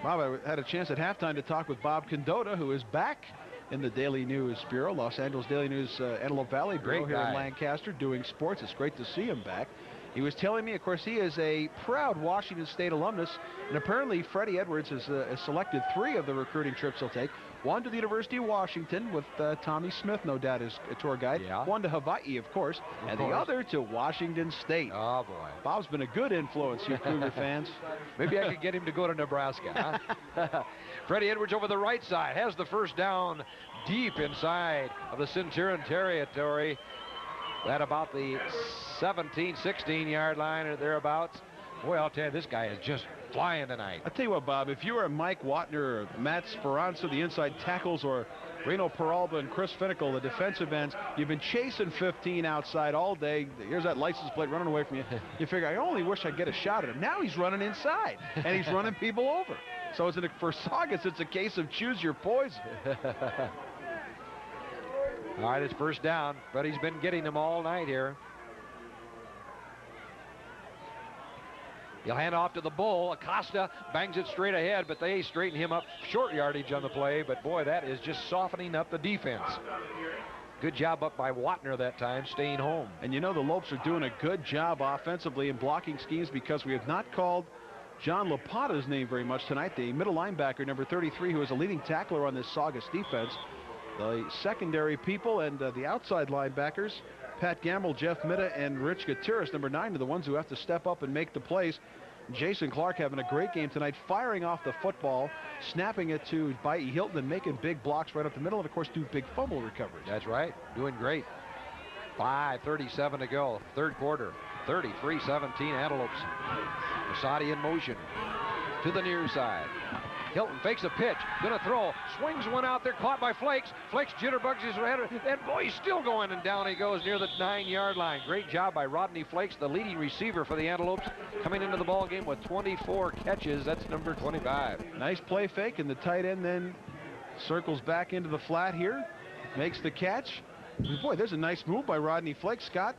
Bob, I had a chance at halftime to talk with Bob Condota, who is back in the Daily News Bureau, Los Angeles Daily News Antelope Valley Bureau here in Lancaster doing sports. It's great to see him back. He was telling me, of course, he is a proud Washington State alumnus, and apparently Freddie Edwards has selected 3 of the recruiting trips he'll take. One to the University of Washington with Tommy Smith, no doubt, as a tour guide. Yeah. One to Hawaii, of course, and the other to Washington State. Oh, boy. Bob's been a good influence, you Cougar fans. Maybe I could get him to go to Nebraska, huh? Freddie Edwards over the right side has the first down deep inside of the Centurion territory. At about the 17, 16-yard line or thereabouts. Boy, I'll tell you, this guy is just flying tonight. I'll tell you what, Bob, if you were Mike Watner or Matt Speranza, the inside tackles, or Reno Peralta and Chris Finnicle, the defensive ends, you've been chasing 15 outside all day. Here's that license plate running away from you. You figure, I only wish I'd get a shot at him. Now he's running inside, and he's running people over. So for Saugus, it's a case of choose your poison. All right, it's first down, but he's been getting them all night here. He'll hand off to the Bull. Acosta bangs it straight ahead, but they straighten him up short yardage on the play. But boy, that is just softening up the defense. Good job up by Watner that time, staying home. And you know the Lopes are doing a good job offensively in blocking schemes, because we have not called John Lapata's name very much tonight, the middle linebacker, number 33, who is a leading tackler on this Saugus defense. The secondary people and the outside linebackers, Pat Gamble, Jeff Mitta, and Rich Gutierrez, number 9, are the ones who have to step up and make the plays. Jason Clark having a great game tonight, firing off the football, snapping it to Bailey Hilton, and making big blocks right up the middle, and of course 2 big fumble recoveries. That's right, doing great. 5:37 to go, third quarter. 33-17 Antelopes. Masadi in motion to the near side. Hilton fakes a pitch, gonna throw, swings one out there, caught by Flakes. Flakes jitterbugs his head, and boy, he's still going, and down he goes near the 9-yard line. Great job by Rodney Flakes, the leading receiver for the Antelopes, coming into the ball game with 24 catches. That's number 25. Nice play fake, and the tight end then circles back into the flat here, makes the catch. Boy, there's a nice move by Rodney Flakes. Scott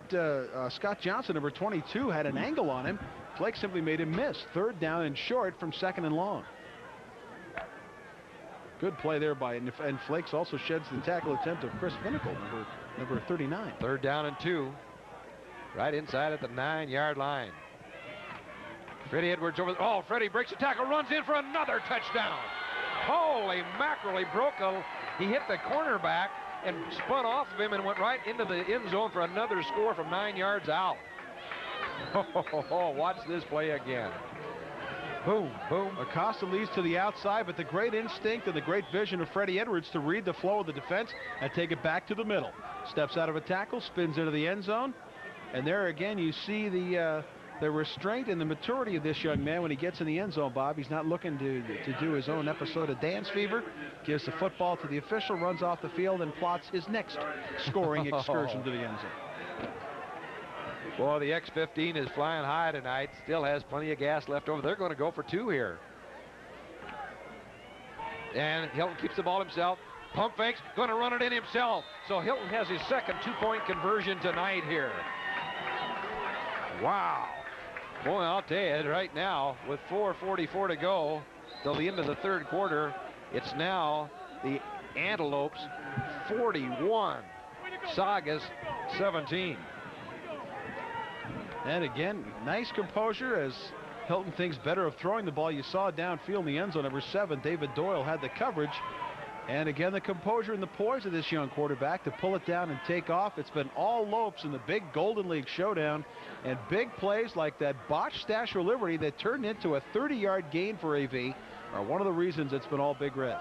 Johnson, number 22, had an angle on him. Flakes simply made him miss. Third down and short from second and long. Good play there by, and Flakes also sheds the tackle attempt of Chris Finnicle, number 39. Third down and 2, right inside at the 9-yard line. Freddie Edwards over. Oh, Freddie breaks the tackle, runs in for another touchdown. Holy mackerel! He hit the cornerback and spun off of him and went right into the end zone for another score from 9 yards out. Watch this play again. Boom, boom. Acosta leads to the outside, but the great instinct and the great vision of Freddie Edwards to read the flow of the defense and take it back to the middle. Steps out of a tackle, spins into the end zone, and there again you see the restraint and the maturity of this young man when he gets in the end zone, Bob. He's not looking to do his own episode of dance fever. Gives the football to the official, runs off the field, and plots his next scoring excursion to the end zone. Boy, the X-15 is flying high tonight. Still has plenty of gas left over. They're going to go for 2 here. And Hilton keeps the ball himself. Pump fakes, going to run it in himself. So Hilton has his second 2-point conversion tonight here. Wow. Boy, I'll tell you right now, with 4:44 to go till the end of the third quarter, it's now the Antelopes 41, Saugus 17. And again, nice composure as Hilton thinks better of throwing the ball. You saw downfield in the end zone. Number 7, David Doyle, had the coverage. And again, the composure and the poise of this young quarterback to pull it down and take off. It's been all Lopes in the big Golden League showdown. And big plays like that botched Stasher Liberty that turned into a 30-yard gain for AV are one of the reasons it's been all Big Red.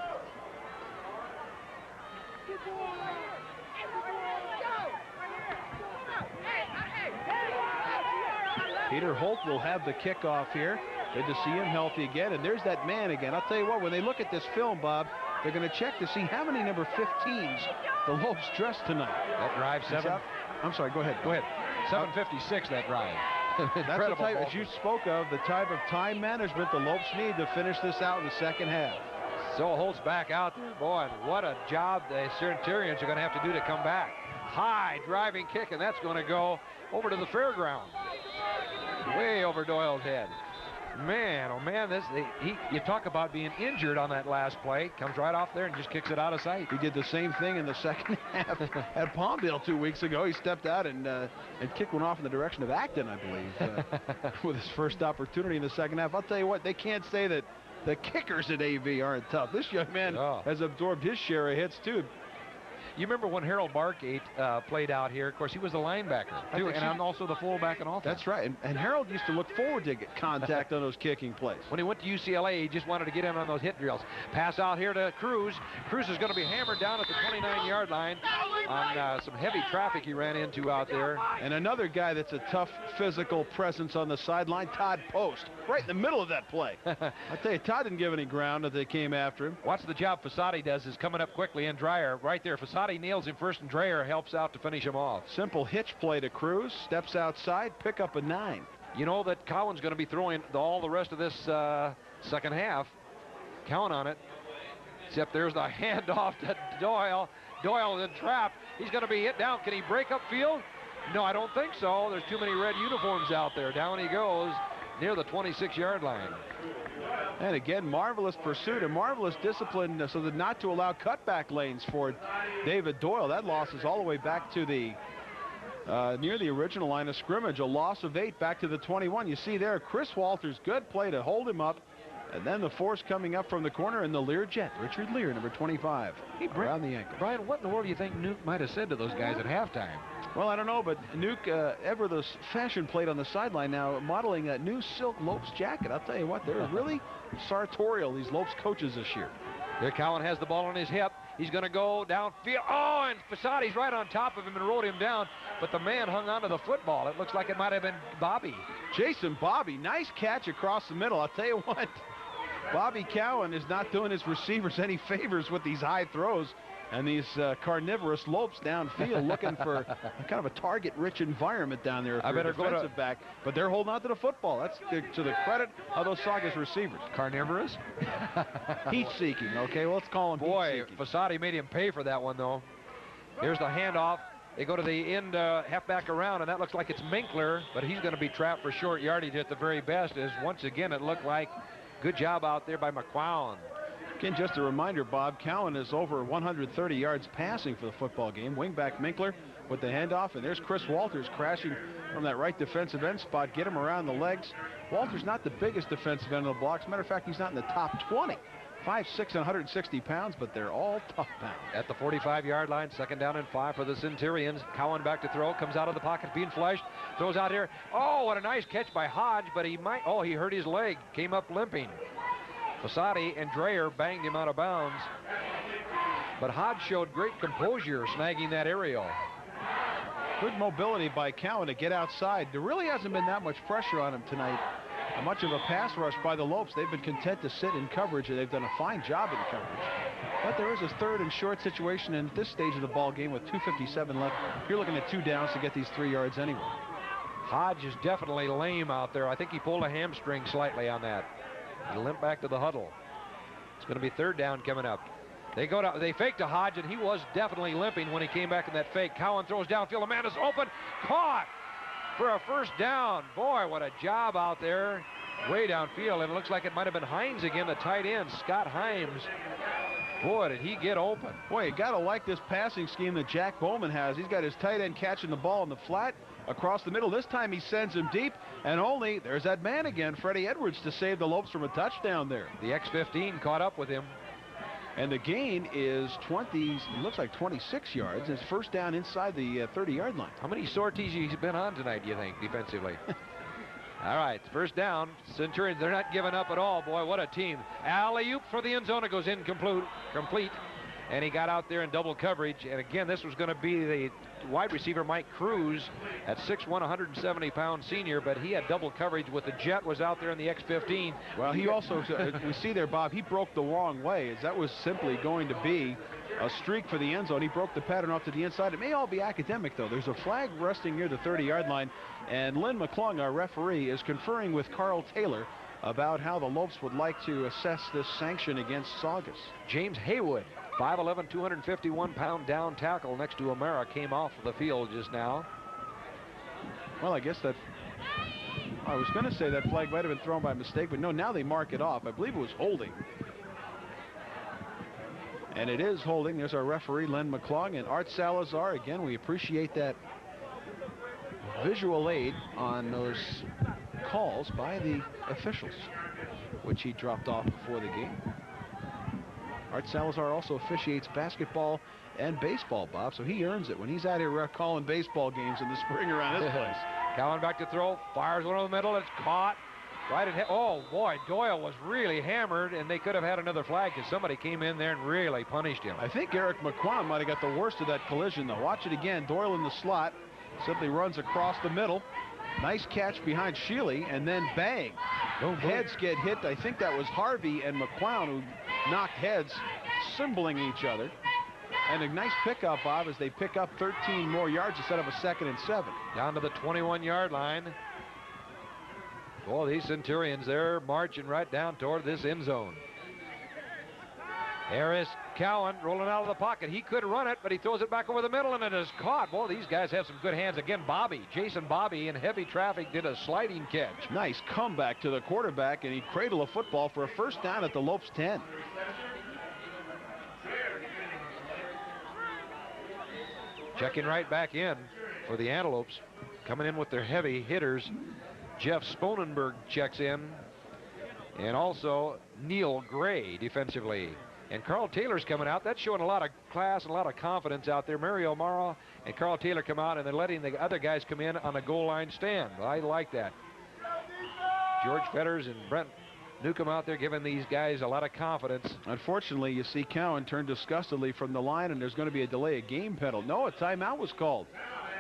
Peter Holt will have the kickoff here. Good to see him healthy again. And there's that man again. I'll tell you what, when they look at this film, Bob, they're going to check to see how many number 15s the Lopes dressed tonight. That drive, 7. I'm sorry, go ahead. Go ahead. 7:56, that drive. That's the type, as you spoke of, the type of time management the Lopes need to finish this out in the second half. So Holt's back out there. Boy, what a job the Centurions are going to have to do to come back. High driving kick, and that's going to go over to the fairground. Way over Doyle's head. Man, oh man, you talk about being injured on that last play. Comes right off there and just kicks it out of sight. He did the same thing in the second half at Palmdale 2 weeks ago. He stepped out and kicked one off in the direction of Acton, I believe, with his first opportunity in the second half. I'll tell you what, they can't say that the kickers at AV aren't tough. This young man has absorbed his share of hits, too. You remember when Harold Barkate played out here? Of course, he was the linebacker, too, and also the fullback and all that. That's right. And Harold used to look forward to get contact on those kicking plays. When he went to UCLA, he just wanted to get in on those hit drills. Pass out here to Cruz. Cruz is going to be hammered down at the 29-yard line on some heavy traffic he ran into out there. And another guy that's a tough physical presence on the sideline, Todd Post, right in the middle of that play. I tell you, Todd didn't give any ground as they came after him. Watch the job Fasati does is coming up quickly, and Dreyer right there. Fasati nails him first, and Dreyer helps out to finish him off. Simple hitch play to Cruz, steps outside, pick up a 9. You know that Cowan's going to be throwing all the rest of this second half. Count on it. Except there's the handoff to Doyle. Doyle is trapped. He's going to be hit down. Can he break up field? No, I don't think so. There's too many red uniforms out there. Down he goes near the 26-yard line. And again, marvelous pursuit and marvelous discipline so that not to allow cutback lanes for David Doyle. That loss is all the way back to the near the original line of scrimmage. A loss of 8 back to the 21. You see there, Chris Walters, good play to hold him up. And then the force coming up from the corner in the Learjet. Richard Lear, number 25, around the ankle. Brian, what in the world do you think Nuke might have said to those guys at halftime? Well, I don't know, but Nuke, ever this fashion plate on the sideline now, modeling that new silk Lopes jacket. I'll tell you what, they're really sartorial, these Lopes coaches this year. There, Cowan has the ball on his hip. He's going to go downfield. Oh, and Fasati's right on top of him and rode him down. But the man hung onto the football. It looks like it might have been Bobby. Jason Bobby, nice catch across the middle. I'll tell you what, Bobby Cowan is not doing his receivers any favors with these high throws and these carnivorous Lopes downfield, looking for kind of a target-rich environment down there. I better go to back, but they're holding on to the football. That's to the credit of those Saugus receivers. Carnivorous? Heat-seeking. Okay, well, let's call him. Boy, Fasati made him pay for that one, though. Here's the handoff. They go to the end, half back around, and that looks like it's Minkler, but he's going to be trapped for short yardage at the very best. As once again, it looked like good job out there by McQuown. Again, just a reminder, Bob, Cowan is over 130 yards passing for the football game. Wingback Minkler with the handoff, and there's Chris Walters crashing from that right defensive end spot. Get him around the legs. Walters not the biggest defensive end of the block. As a matter of fact, he's not in the top 20. 5'6" and 160 pounds, but they're all tough pounds. At the 45-yard line, 2nd down and 5 for the Centurions. Cowan back to throw, comes out of the pocket, being flushed, throws out here. Oh, what a nice catch by Hodge, but he hurt his leg, came up limping. Fasati and Dreyer banged him out of bounds, but Hodge showed great composure snagging that aerial. Good mobility by Cowan to get outside. There really hasn't been that much pressure on him tonight. Much of a pass rush by the Lopes. They've been content to sit in coverage, and they've done a fine job in coverage. But there is a 3rd and short situation, and at this stage of the ball game with 2:57 left, you're looking at 2 downs to get these 3 yards anyway. Hodge is definitely lame out there. I think he pulled a hamstring slightly on that. He limped back to the huddle. It's going to be 3rd down coming up. They fake to Hodge, and he was definitely limping when he came back in that fake. Cowan throws downfield. The man is open. Caught for a 1st down. Boy, what a job out there. Way downfield, and it looks like it might have been Hines again, the tight end, Scott Himes. Boy, did he get open. Boy, you got to like this passing scheme that Jack Bowman has. He's got his tight end catching the ball in the flat across the middle. This time he sends him deep, and there's that man again, Freddie Edwards, to save the Lopes from a touchdown there. The X-15 caught up with him. And the gain is 20, it looks like 26 yards. It's 1st down inside the 30-yard line. How many sorties he's been on tonight, do you think, defensively? All right, 1st down. Centurions, they're not giving up at all. Boy, what a team. Alley-oop for the end zone. It goes complete. And he got out there in double coverage. And again, this was going to be the wide receiver, Mike Cruz, at 6'1", 170-pound senior, but he had double coverage with the jet was out there in the X-15. Well, he also, we see there, Bob, he broke the wrong way, as that was simply going to be a streak for the end zone. He broke the pattern off to the inside. It may all be academic, though. There's a flag resting near the 30-yard line, and Lynn McClung, our referee, is conferring with Carl Taylor about how the Lopes would like to assess this sanction against Saugus. James Haywood, 5'11", 251-pound down tackle next to O'Mara, came off the field just now. Well, I guess that, I was going to say that flag might have been thrown by mistake, but no, now they mark it off. I believe it was holding. And it is holding. There's our referee, Len McClung, and Art Salazar. Again, we appreciate that visual aid on those calls by the officials, which he dropped off before the game. Art Salazar also officiates basketball and baseball, Bob, so he earns it when he's out here calling baseball games in the spring around this place. Cowan back to throw, fires one over the middle, it's caught. Right at, oh boy, Doyle was really hammered, and they could have had another flag because somebody came in there and really punished him. I think Eric McQuan might have got the worst of that collision, though. Watch it again. Doyle in the slot, simply runs across the middle. Nice catch behind Sheely, and then bang. Heads get hit. I think that was Harvey and McQuan who knocked heads, symboling each other. And a nice pickup, Bob, as they pick up 13 more yards instead of a 2nd and 7. Down to the 21-yard line. Well, these Centurions, they're marching right down toward this end zone. Harris Cowan rolling out of the pocket. He could run it, but he throws it back over the middle, and it is caught. Boy, these guys have some good hands. Again, Jason Bobby in heavy traffic did a sliding catch. Nice comeback to the quarterback, and he cradled a football for a first down at the Lopes 10. Checking right back in for the Antelopes. Coming in with their heavy hitters. Jeff Sponenberg checks in, and also Neil Gray defensively. And Carl Taylor's coming out. That's showing a lot of class and a lot of confidence out there. Mario Mara and Carl Taylor come out, and they're letting the other guys come in on a goal line stand. I like that. George Fetters and Brent Newcomb out there giving these guys a lot of confidence. Unfortunately, you see Cowan turn disgustedly from the line, and there's going to be a delay of game penalty. No, a timeout was called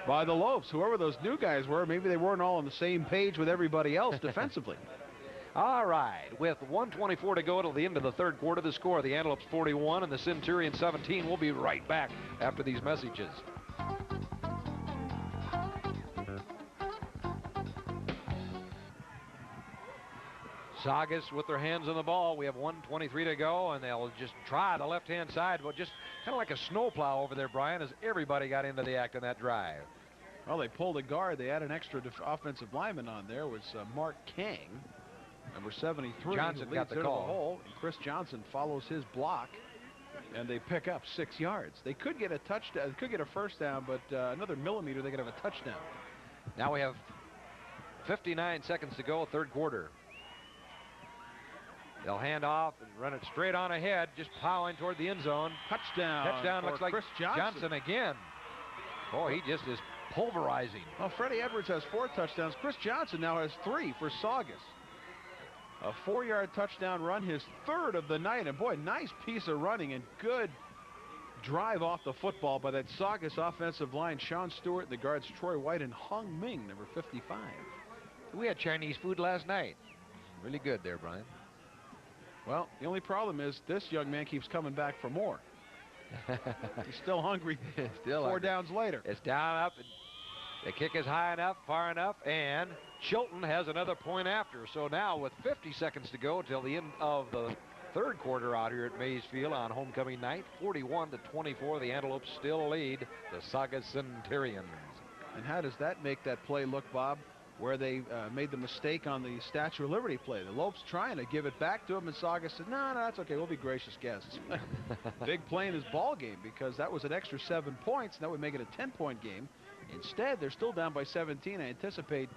by the Lopes. Whoever those new guys were, maybe they weren't all on the same page with everybody else defensively. All right, with 1:24 to go till the end of the third quarter, the score, the Antelopes 41 and the Centurions 17. We'll be right back after these messages. Saugus with their hands on the ball. We have 1:23 to go, and they'll just try the left-hand side, but just kind of like a snowplow over there, Brian, as everybody got into the act on that drive. Well, they pulled a guard. They had an extra offensive lineman on there. Was Mark Kang, number 73. Johnson got the call. Hole, and Chris Johnson follows his block, and they pick up 6 yards. They could get a touchdown. They could get a first down, but another millimeter, they could have a touchdown. Now we have 59 seconds to go, third quarter. They'll hand off and run it straight on ahead, just plowing toward the end zone. Touchdown looks like Chris Johnson again. Boy, he just is pulverizing. Well, Freddie Edwards has 4 touchdowns. Chris Johnson now has 3 for Saugus. A 4-yard touchdown run, his 3rd of the night. And boy, nice piece of running and good drive off the football by that Saugus offensive line. Sean Stewart, the guards Troy White and Hung Ming, number 55. We had Chinese food last night. Really good there, Brian. Well, the only problem is this young man keeps coming back for more. He's still hungry. Still 4 hungry. downs later. It's down, up, and the kick is high enough, far enough, and Chilton has another point after. So now with 50 seconds to go till the end of the third quarter out here at Mays Field on homecoming night, 41-24, the Antelopes still lead the Saugus Centurions. And how does that make that play look, Bob, where they made the mistake on the Statue of Liberty play? The Lopes trying to give it back to him, and Saugus said, no, that's okay, we'll be gracious guests. Big play in his ball game, because that was an extra 7 points, and that would make it a 10-point game. Instead, they're still down by 17. I anticipate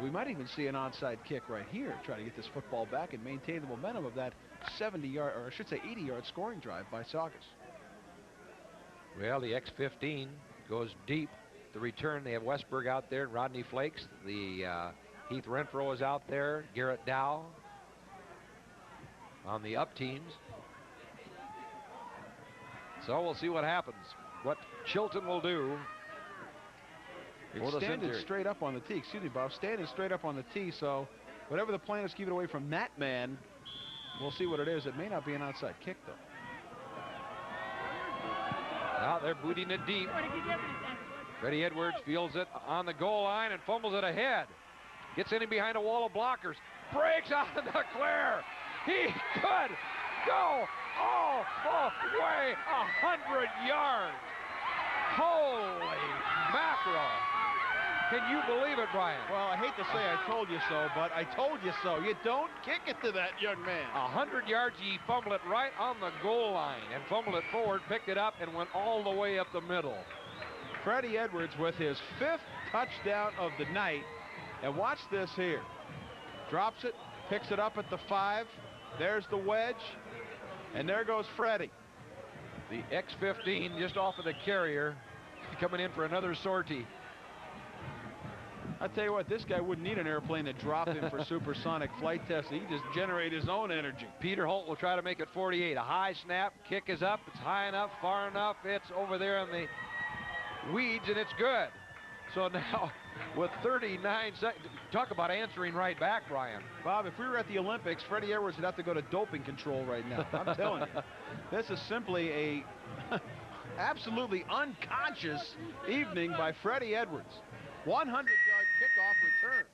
we might even see an onside kick right here, try to get this football back and maintain the momentum of that 70-yard, or I should say 80-yard scoring drive by Saugus. Well, the X-15 goes deep. The return, they have Westberg out there, Rodney Flakes. The Heath Renfro is out there, Garrett Dow on the up teams. So we'll see what happens, what Chilton will do. It's standing straight up on the tee. Excuse me, Bob. Standing straight up on the tee, so whatever the plan is, keep it away from that man. We'll see what it is. It may not be an outside kick, though. Now they're booting it deep. Freddie Edwards fields it on the goal line and fumbles it ahead. Gets in behind a wall of blockers. Breaks out of the clear. He could go all the way 100 yards. Holy mackerel. Can you believe it, Brian? Well, I hate to say I told you so, but I told you so. You don't kick it to that young man. 100 yards, he fumbled it right on the goal line and fumbled it forward, picked it up, and went all the way up the middle. Freddie Edwards with his 5th touchdown of the night. And watch this here. Drops it, picks it up at the 5. There's the wedge. And there goes Freddie. The X-15 just off of the carrier, coming in for another sortie. I tell you what, this guy wouldn't need an airplane to drop him for supersonic flight testing. He just generate his own energy. Peter Holt will try to make it 48. A high snap, kick is up, it's high enough, far enough, it's over there in the weeds, and it's good. So now, with 39 seconds, talk about answering right back, Brian. Bob, if we were at the Olympics, Freddie Edwards would have to go to doping control right now. I'm telling you. This is simply a absolutely unconscious evening by Freddie Edwards. 100-yard kickoff return.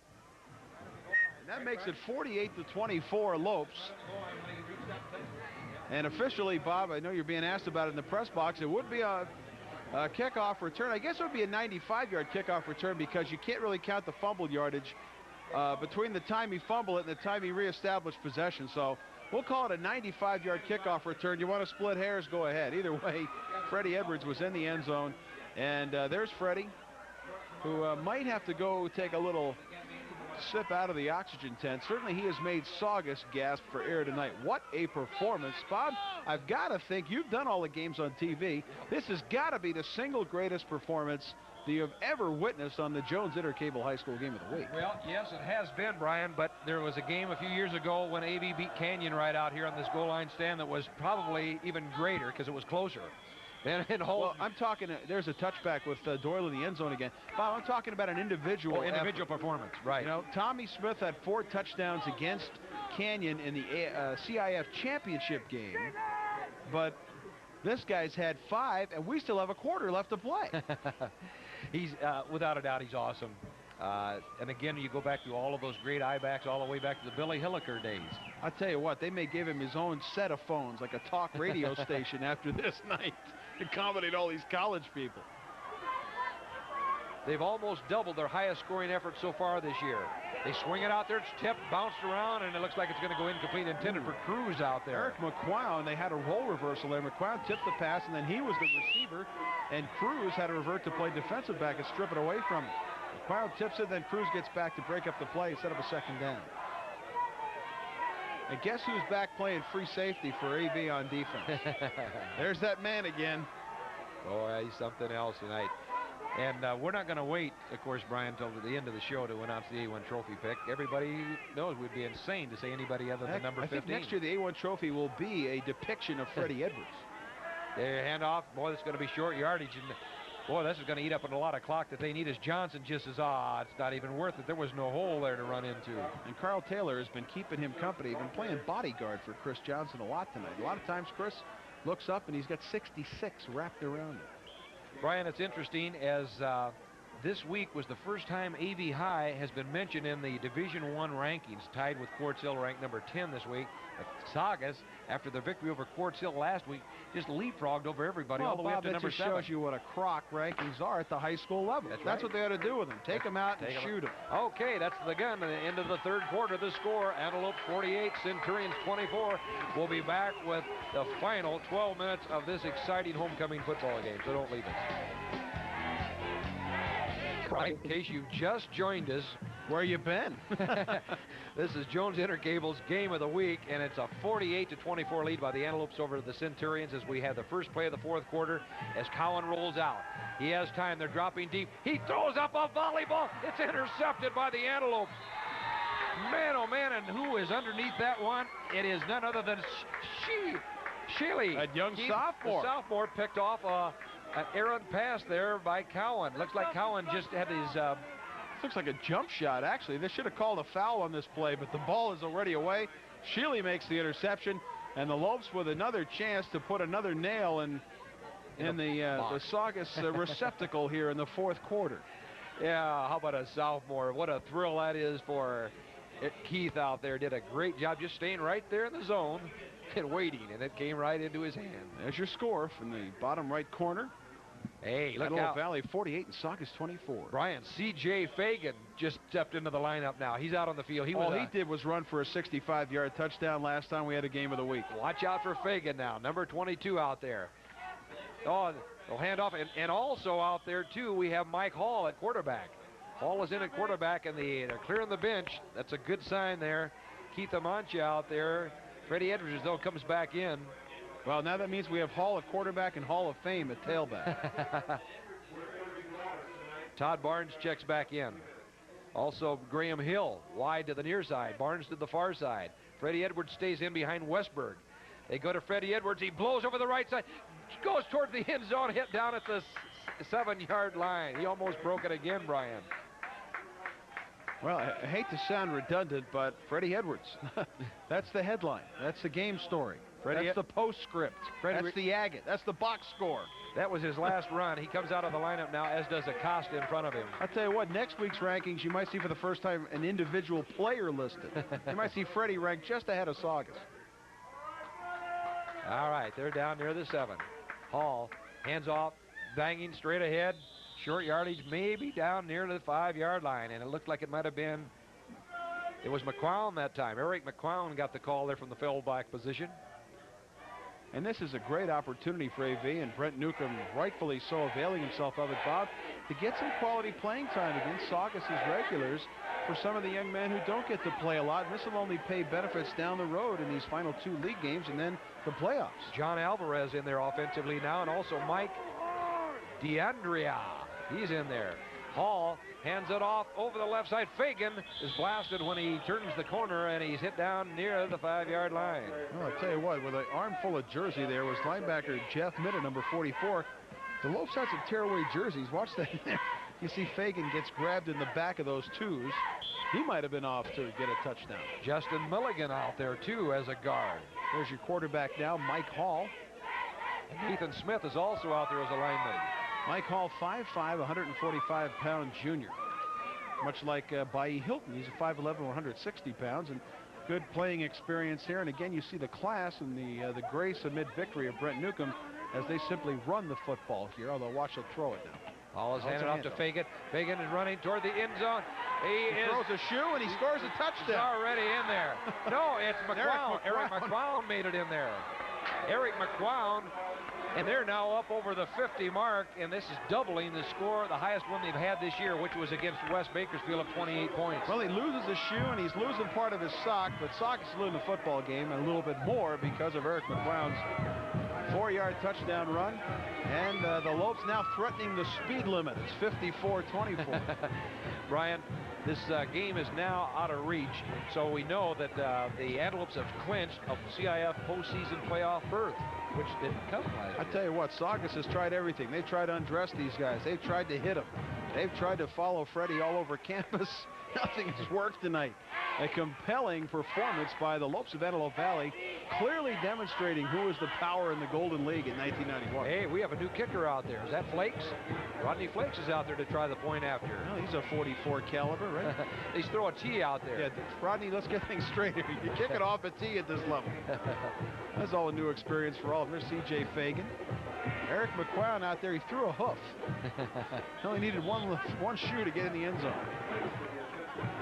And that makes it 48-24 Lopes. And officially, Bob, I know you're being asked about it in the press box. It would be a kickoff return. I guess it would be a 95-yard kickoff return because you can't really count the fumble yardage between the time he fumbled it and the time he reestablished possession. So we'll call it a 95-yard kickoff return. You want to split hairs, go ahead. Either way, Freddie Edwards was in the end zone. And there's Freddie, who might have to go take a little sip out of the oxygen tent. Certainly he has made Saugus gasp for air tonight. What a performance. Bob, I've got to think, you've done all the games on TV. This has got to be the single greatest performance that you have ever witnessed on the Jones Intercable High School Game of the Week. Well, yes, it has been, Brian, but there was a game a few years ago when AV beat Canyon right out here on this goal line stand that was probably even greater because it was closer. Well, I'm talking, there's a touchback with Doyle in the end zone again. Bob, I'm talking about an individual performance, right. You know, Tommy Smith had 4 touchdowns against Canyon in the CIF championship game, but this guy's had 5, and we still have a quarter left to play. He's, without a doubt, he's awesome. And again, you go back to all of those great I-backs all the way back to the Billy Hilliker days. I'll tell you what, they may give him his own set of phones, like a talk radio station after this night, to accommodate all these college people. They've almost doubled their highest scoring effort so far this year. They swing it out there, it's tipped, bounced around, and it looks like it's going to go incomplete, intended for Cruz out there. Eric McQuown, they had a role reversal there. McQuown tipped the pass, and then he was the receiver, and Cruz had to revert to play defensive back and strip it away from him. McQuown tips it, then Cruz gets back to break up the play and set up a second down. And guess who's back playing free safety for AV on defense? There's that man again. Oh, he's something else tonight. And we're not going to wait, of course, Brian, until the end of the show to announce the A1 trophy pick. Everybody knows we'd be insane to say anybody other than number 15. I think next year the A1 trophy will be a depiction of Freddie Edwards. They hand off. Boy, that's going to be short yardage. And boy, this is going to eat up a lot of clock that they need, as Johnson just says, it's not even worth it. There was no hole there to run into. And Carl Taylor has been keeping him company. He's been playing bodyguard for Chris Johnson a lot tonight. A lot of times Chris looks up and he's got 66 wrapped around him. Brian, it's interesting as this week was the first time AV High has been mentioned in the Division I rankings, tied with Quartz Hill, ranked number 10 this week. But Saugus, after the victory over Quartz Hill last week, just leapfrogged over everybody all the way up to number 7. That shows you what a crock rankings are at the high school level. That's what they ought to do with them. Take them out and shoot them. Okay, that's the gun. At the end of the third quarter, the score, Antelope 48, Centurions 24. We'll be back with the final 12 minutes of this exciting homecoming football game, so don't leave us. Right, in case you've just joined us, where you been? This is Jones Intercable's Game of the Week, and it's a 48-24 lead by the Antelopes over the Centurions as we have the first play of the fourth quarter as Cowan rolls out. He has time. They're dropping deep. He throws up a volleyball. It's intercepted by the Antelopes. Man, oh man, and who is underneath that one? It is none other than Sheely. That young sophomore. The sophomore picked off an errant pass there by Cowan. Looks like Cowan just had his... looks like a jump shot, actually. They should have called a foul on this play, but the ball is already away. Sheely makes the interception, and the Lopes with another chance to put another nail in the Saugus receptacle here in the fourth quarter. Yeah, how about a sophomore? What a thrill that is for Keith out there. Did a great job just staying right there in the zone and waiting, and it came right into his hand. There's your score from the bottom right corner. Hey, look Antelope out. Valley 48 and Saugus 24. Brian, C.J. Fagan just stepped into the lineup now. He's out on the field. All he did was run for a 65-yard touchdown last time we had a Game of the Week. Watch out for Fagan now, number 22 out there. Oh, they'll hand off. And also out there, too, we have Mike Hall at quarterback. Hall is in at quarterback, and they're clearing the bench. That's a good sign there. Keith Amancha out there. Freddie Edwards, though, comes back in. Well, now that means we have Hall at quarterback and Hall of Fame at tailback. Todd Barnes checks back in. Also, Graham Hill wide to the near side. Barnes to the far side. Freddie Edwards stays in behind Westberg. They go to Freddie Edwards. He blows over the right side. Goes toward the end zone. Hit down at the 7-yard line. He almost broke it again, Brian. Well, I hate to sound redundant, but Freddie Edwards. That's the headline. That's the game story. That's the postscript. That's the agate. That's the box score. That was his last run. He comes out of the lineup now, as does Acosta in front of him. I'll tell you what, next week's rankings, you might see for the first time an individual player listed. You might see Freddie ranked just ahead of Saugus. All right, they're down near the 7. Hall hands off, banging straight ahead. Short yardage, maybe down near the 5-yard line, and it looked like it might have been. It was McQuown that time. Eric McQuown got the call there from the fullback position. And this is a great opportunity for AV, and Brent Newcomb rightfully so availing himself of it, Bob, to get some quality playing time against Saugus's regulars for some of the young men who don't get to play a lot. And this will only pay benefits down the road in these final 2 league games and then the playoffs. John Alvarez in there offensively now, and also Mike DeAndrea. He's in there. Hall hands it off over the left side. Fagan is blasted when he turns the corner, and he's hit down near the 5-yard line. Well, I'll tell you what, with an armful of jersey there was linebacker Jeff Minna, number 44. The Lopes had some tearaway jerseys. Watch that there. You see Fagan gets grabbed in the back of those 2s. He might have been off to get a touchdown. Justin Milligan out there, too, as a guard. There's your quarterback now, Mike Hall. And Ethan Smith is also out there as a lineman. Mike Hall, 5'5", 145-pound junior. Much like Bailly Hilton, he's a 5'11", 160 pounds, and good playing experience here. And again, you see the class and the grace amid victory of Brent Newcomb as they simply run the football here, although watch them throw it now. Ball is handed off to Fagan. Fagan is running toward the end zone. He throws a shoe and he scores a touchdown. He's already in there. No, it's McQuown. Eric McQuown made it in there. Eric McQuown. And they're now up over the 50 mark, and this is doubling the score, the highest one they've had this year, which was against West Bakersfield of 28 points. Well, he loses his shoe, and he's losing part of his sock, but Saugus is losing the football game and a little bit more because of Eric McQuown's 4-yard touchdown run. And the Lopes now threatening the speed limit. It's 54-24. Brian, this game is now out of reach, so we know that the Antelopes have clinched a CIF postseason playoff berth, which didn't come last year. I tell you what, Saugus has tried everything. They tried to undress these guys. They've tried to hit them. They've tried to follow Freddie all over campus. Nothing has worked tonight. A compelling performance by the Lopes of Antelope Valley, clearly demonstrating who is the power in the Golden League in 1991. Hey, we have a new kicker out there. Is that Flakes? Rodney Flakes is out there to try the point after. Well, he's a 44 caliber, right? They throw a tee out there. Yeah, Rodney, let's get things straight here. You kick it off a tee at this level. That's all a new experience for all of them. There's C.J. Fagan. Eric McQuown out there, he threw a hoof. He only needed one shoe to get in the end zone.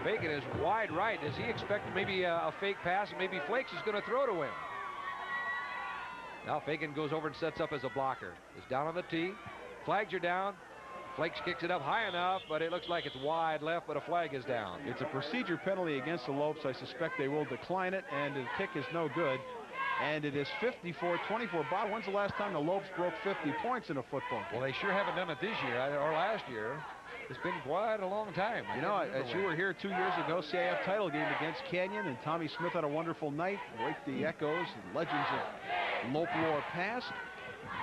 Fagan is wide right. Does he expect maybe a fake pass, and maybe Flakes is going to throw to him? Now Fagan goes over and sets up as a blocker. It's down on the tee. Flags are down. Flakes kicks it up high enough, but it looks like it's wide left, but a flag is down. It's a procedure penalty against the Lopes. I suspect they will decline it, and the kick is no good. And it is 54-24. Bob, when's the last time the Lopes broke 50 points in a football game? Well, they sure haven't done it this year or last year. It's been quite a long time. You know, as you were here 2 years ago, CIF title game against Canyon, and Tommy Smith had a wonderful night. Wake the echoes and legends of Lope lore past.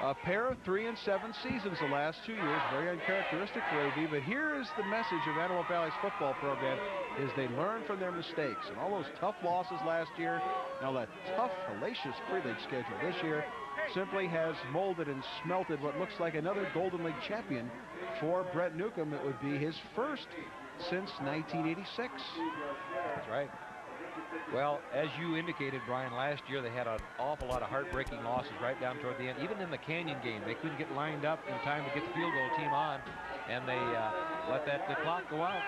A pair of 3 and 7 seasons the last 2 years, very uncharacteristic for AV. But here is the message of Antelope Valley's football program: is they learn from their mistakes. And all those tough losses last year, now that tough, hellacious pre-league schedule this year, simply has molded and smelted what looks like another Golden League champion for Brent Newcomb. It would be his first since 1986. That's right. Well, as you indicated, Brian, last year they had an awful lot of heartbreaking losses right down toward the end. Even in the Canyon game, they couldn't get lined up in time to get the field goal team on, and they let the clock go out.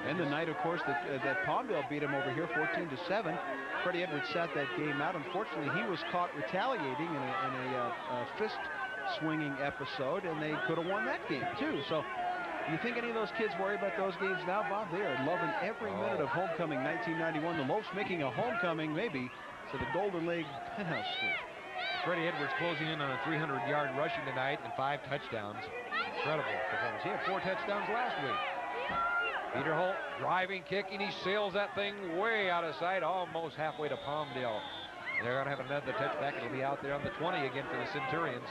And the night, of course, that Palmdale beat him over here 14-7. Freddie Edwards sat that game out. Unfortunately, he was caught retaliating in a fist-swinging episode, and they could have won that game, too. So you think any of those kids worry about those games now, Bob? They are loving every minute of homecoming 1991. The Lopes making a homecoming, maybe, to the Golden League penthouse suite. Freddie Edwards closing in on a 300-yard rushing tonight and 5 touchdowns. Incredible performance. He had 4 touchdowns last week. Peter Holt driving, kicking. He sails that thing way out of sight, almost halfway to Palmdale. They're going to have another touchback. It'll be out there on the 20 again for the Centurions.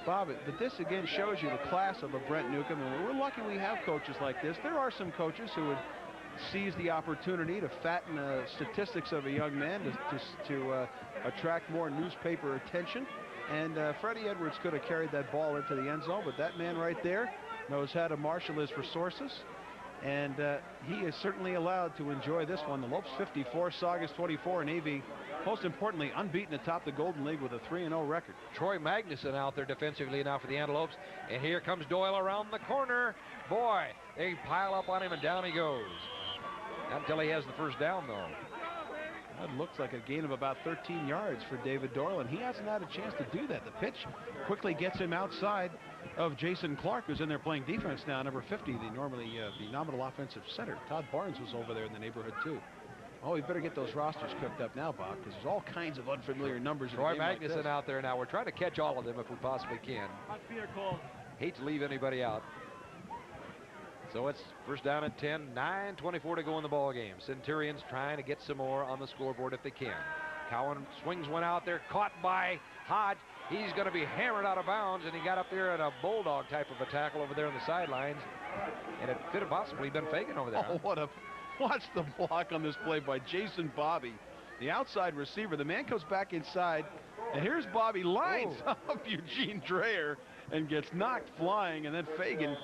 Bob, but this again shows you the class of a Brent Newcomb, and we're lucky we have coaches like this. There are some coaches who would seize the opportunity to fatten the statistics of a young man to attract more newspaper attention. And Freddie Edwards could have carried that ball into the end zone, but that man right there knows how to marshal his resources. And he is certainly allowed to enjoy this one. The Lopes 54, Saugus 24, and AV, most importantly, unbeaten atop the Golden League with a 3-0 record. Troy Magnuson out there defensively now for the Antelopes. And here comes Doyle around the corner. Boy, they pile up on him, and down he goes. Not until he has the first down, though. That looks like a gain of about 13 yards for David Doyle, and he hasn't had a chance to do that. The pitch quickly gets him outside of Jason Clark, who's in there playing defense now, number 50, the nominal offensive center. Todd Barnes was over there in the neighborhood, too. Oh, we better get those rosters cooked up now, Bob, because there's all kinds of unfamiliar numbers. Troy Magnuson out there now. We're trying to catch all of them if we possibly can. Hate to leave anybody out. So it's first down and 10, 9:24 to go in the ball game. Centurions trying to get some more on the scoreboard if they can. Cowan swings one out there, caught by Hodge. He's going to be hammered out of bounds, and he got up there in a bulldog type of a tackle over there on the sidelines. And it could have possibly been Fagan over there. Oh, watch the block on this play by Jason Bobby, the outside receiver. The man comes back inside, and here's Bobby, lines up Eugene Dreyer and gets knocked flying, and then Fagan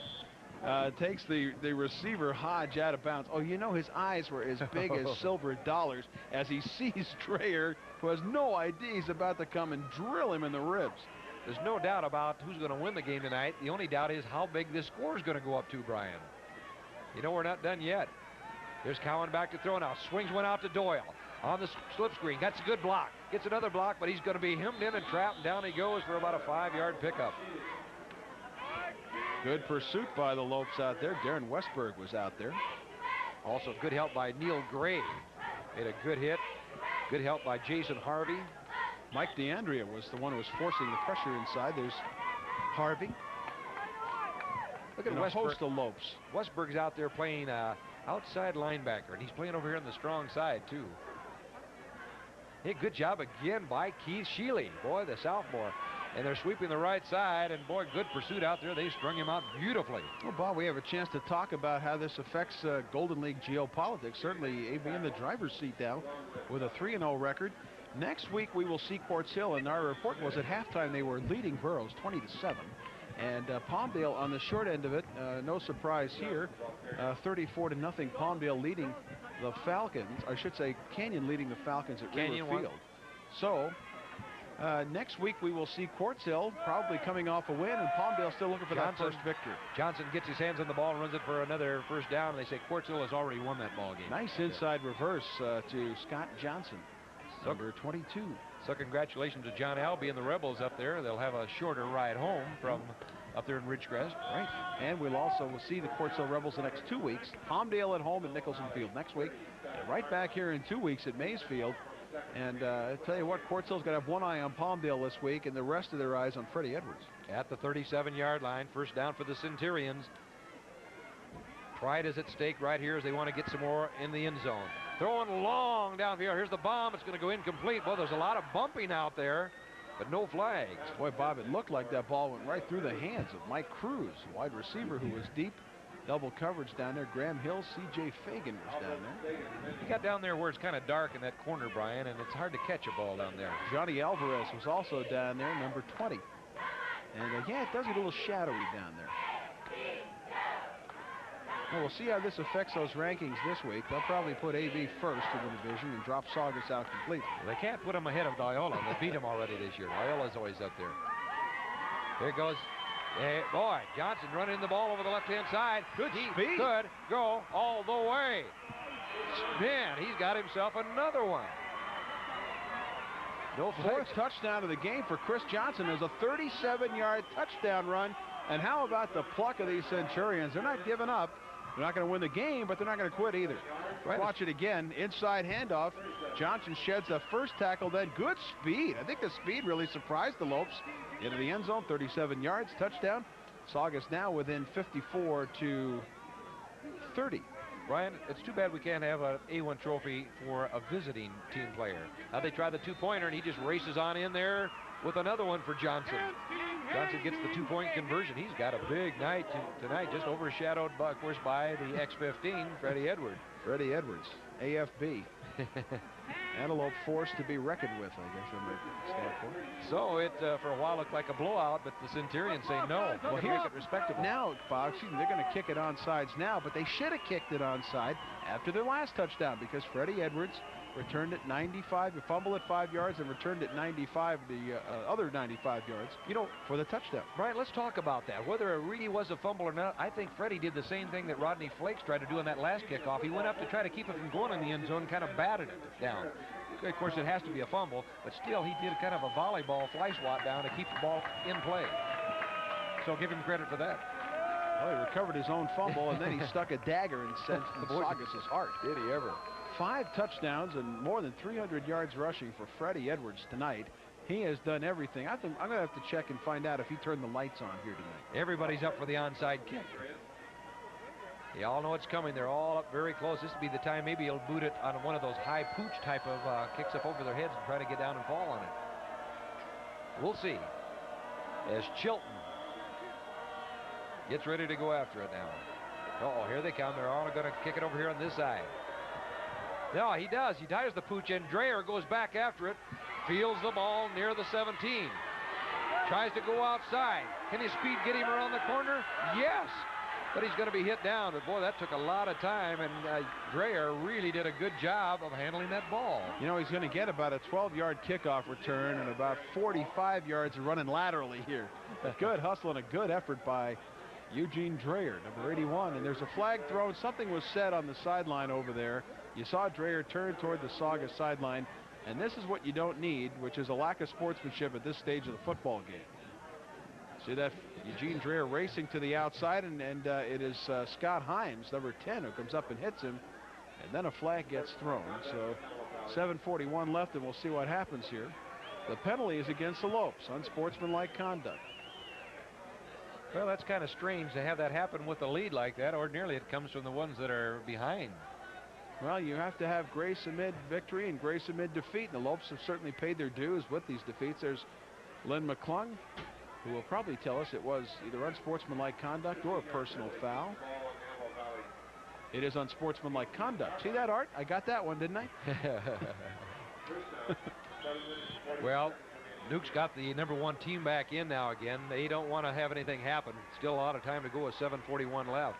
takes the receiver Hodge out of bounds. Oh, you know, his eyes were as big as silver dollars as he sees Dreyer, who has no idea he's about to come and drill him in the ribs. There's no doubt about who's going to win the game tonight. The only doubt is how big this score is going to go up to, Brian. You know, we're not done yet. Here's Cowan back to throw now. Swings one out to Doyle on the slip screen. That's a good block. Gets another block, but he's going to be hemmed in and trapped, and down he goes for about a 5-yard pickup. Good pursuit by the Lopes out there. Darren Westberg was out there. Also good help by Neil Gray. Made a good hit. Good help by Jason Harvey. Mike DeAndrea was the one who was forcing the pressure inside. There's Harvey. Look at a host of Lopes. Westberg's out there playing outside linebacker, and he's playing over here on the strong side, too. Hey, good job again by Keith Shealy. Boy, the sophomore. And they're sweeping the right side, and boy, good pursuit out there. They strung him out beautifully. Well, Bob, we have a chance to talk about how this affects Golden League geopolitics. Certainly, AB in the driver's seat now with a 3-0 record. Next week, we will see Quartz Hill, and our report was at halftime they were leading Burroughs 20-7. And Palmdale on the short end of it, no surprise here, 34-0. Palmdale leading the Falcons. I should say Canyon leading the Falcons at River Field. So next week we will see Quartz Hill probably coming off a win, and Palmdale still looking for that first victory. Johnson gets his hands on the ball and runs it for another first down, and they say Quartz Hill has already won that ball game. Nice inside reverse to Scott Johnson, number 22. So congratulations to John Albee and the Rebels up there. They'll have a shorter ride home from up there in Ridgecrest. Right. And we'll see the Quartz Hill Rebels the next 2 weeks. Palmdale at home at Nicholson Field next week. And right back here in 2 weeks at Maysfield. And I tell you what, Quartz Hill's going to have one eye on Palmdale this week and the rest of their eyes on Freddie Edwards. At the 37-yard line, first down for the Centurions. Pride is at stake right here as they want to get some more in the end zone. Throwing long downfield. Here's the bomb. It's going to go incomplete. Well, there's a lot of bumping out there, but no flags. Boy, Bob, it looked like that ball went right through the hands of Mike Cruz, wide receiver who was deep. Double coverage down there. Graham Hill, C.J. Fagan was down there. He got down there where it's kind of dark in that corner, Brian, and it's hard to catch a ball down there. Johnny Alvarez was also down there, number 20. And yeah, it does get a little shadowy down there. Well, we'll see how this affects those rankings this week. They'll probably put AV first in the division and drop Saugus out completely. They can't put him ahead of Diola. They beat him already this year. Diola's always up there. Here goes. Hey, boy, Johnson running the ball over the left-hand side. Good speed. Could go all the way. Man, he's got himself another one. No fourth touchdown of the game for Chris Johnson. Is a 37-yard touchdown run. And how about the pluck of these Centurions? They're not giving up. They're not going to win the game, but they're not going to quit either. Right. Watch it again. Inside handoff. Johnson sheds a first tackle, then good speed. I think the speed really surprised the Lopes. Into the end zone, 37 yards, touchdown. Saugus now within 54 to 30. Brian, it's too bad we can't have an A1 trophy for a visiting team player. Now they try the two-pointer, and he just races on in there with another one for Johnson. Johnson gets the two-point conversion. He's got a big night tonight, just overshadowed, of course, by the X-15, Freddie Edwards. Freddie Edwards, AFB. Antelope force to be reckoned with, I guess I might stand for. So it, for a while, looked like a blowout, but the Centurions say no. Well, We'll here's make it respectable. Now, Bob, excuse me, they're going to kick it onside now, but they should have kicked it onside after their last touchdown because Freddie Edwards returned it 95, fumbled at 5 yards, and returned it 95, the other 95 yards, for the touchdown. Brian, let's talk about that. Whether it really was a fumble or not, I think Freddie did the same thing that Rodney Flakes tried to do on that last kickoff. He went up to try to keep it from going in the end zone, kind of batted it down. Of course, it has to be a fumble, but still, he did kind of a volleyball fly swat down to keep the ball in play. So give him credit for that. Well, he recovered his own fumble, and then he stuck a dagger in Saugus' heart. Did he ever? 5 touchdowns and more than 300 yards rushing for Freddie Edwards tonight. He has done everything. I'm going to have to check and find out if he turned the lights on here tonight. Everybody's up for the onside kick. They all know it's coming. They're all up very close. This will be the time maybe he'll boot it on one of those high pooch type of kicks up over their heads and try to get down and fall on it. We'll see. As Chilton gets ready to go after it now. Uh-oh, here they come. They're all going to kick it over here on this side. No, he does. He tires the pooch, and Dreyer goes back after it. Fields the ball near the 17. Tries to go outside. Can his speed get him around the corner? Yes. But he's going to be hit down. But, boy, that took a lot of time, and Dreyer really did a good job of handling that ball. You know, he's going to get about a 12-yard kickoff return and about 45 yards running laterally here. A good hustle and a good effort by Eugene Dreyer, number 81. And there's a flag thrown. Something was said on the sideline over there. You saw Dreyer turn toward the Saugus sideline. And this is what you don't need, which is a lack of sportsmanship at this stage of the football game. See that Eugene Dreyer racing to the outside, and it is Scott Himes, number 10, who comes up and hits him, and then a flag gets thrown. So 7:41 left, and we'll see what happens here. The penalty is against the Lopes, unsportsmanlike conduct. Well, that's kind of strange to have that happen with a lead like that. Ordinarily, it comes from the ones that are behind. Well, you have to have grace amid victory and grace amid defeat, and the Lopes have certainly paid their dues with these defeats. There's Lynn McClung, who will probably tell us it was either unsportsmanlike conduct or a personal foul. It is unsportsmanlike conduct. See that, Art? I got that one, didn't I? Well, Duke's got the number 1 team back in now again. They don't want to have anything happen. Still a lot of time to go with 7:41 left.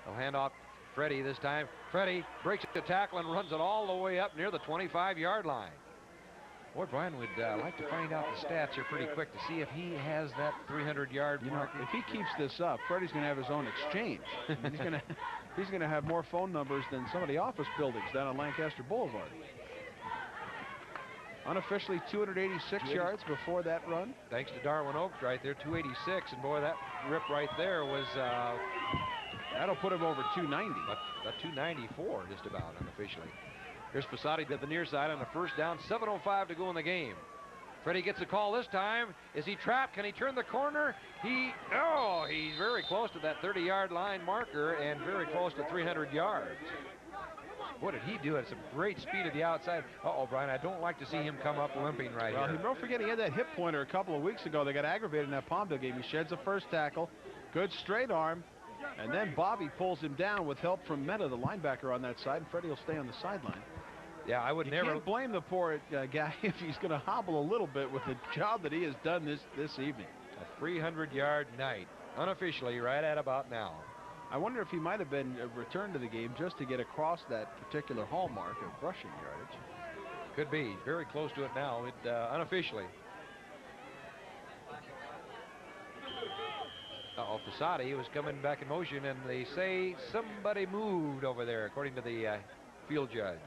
They'll hand off Freddie this time. Freddie breaks the tackle and runs it all the way up near the 25-yard line. Boy, Brian would like to find out the stats here pretty quick to see if he has that 300-yard mark. If he keeps this up, Freddie's going to have his own exchange. He's going to have more phone numbers than some of the office buildings down on Lancaster Boulevard. Unofficially 286 yards before that run. Thanks to Darwin Oaks right there, 286. And boy, that rip right there was... that'll put him over 290. But 294 just about unofficially. Here's Fasati to the near side on the first down. 7:05 to go in the game. Freddie gets a call this time. Is he trapped? Can he turn the corner? He's very close to that 30-yard line marker and very close to 300 yards. What did he do at some great speed at the outside? Uh-oh, Brian, I don't like to see him come up limping right here. Well, don't forget he had that hip pointer a couple of weeks ago. They got aggravated in that Palmdale game. He sheds the first tackle. Good straight arm. And then Bobby pulls him down with help from Meta, the linebacker on that side, and Freddie will stay on the sideline. Yeah, I would you never can't blame the poor guy if he's going to hobble a little bit with the job that he has done this evening. A 300-yard night, unofficially right at about now. I wonder if he might have been returned to the game just to get across that particular hallmark of rushing yardage. Could be. Very close to it now, unofficially. Uh-oh, Fasati was coming back in motion, and they say somebody moved over there, according to the field judge.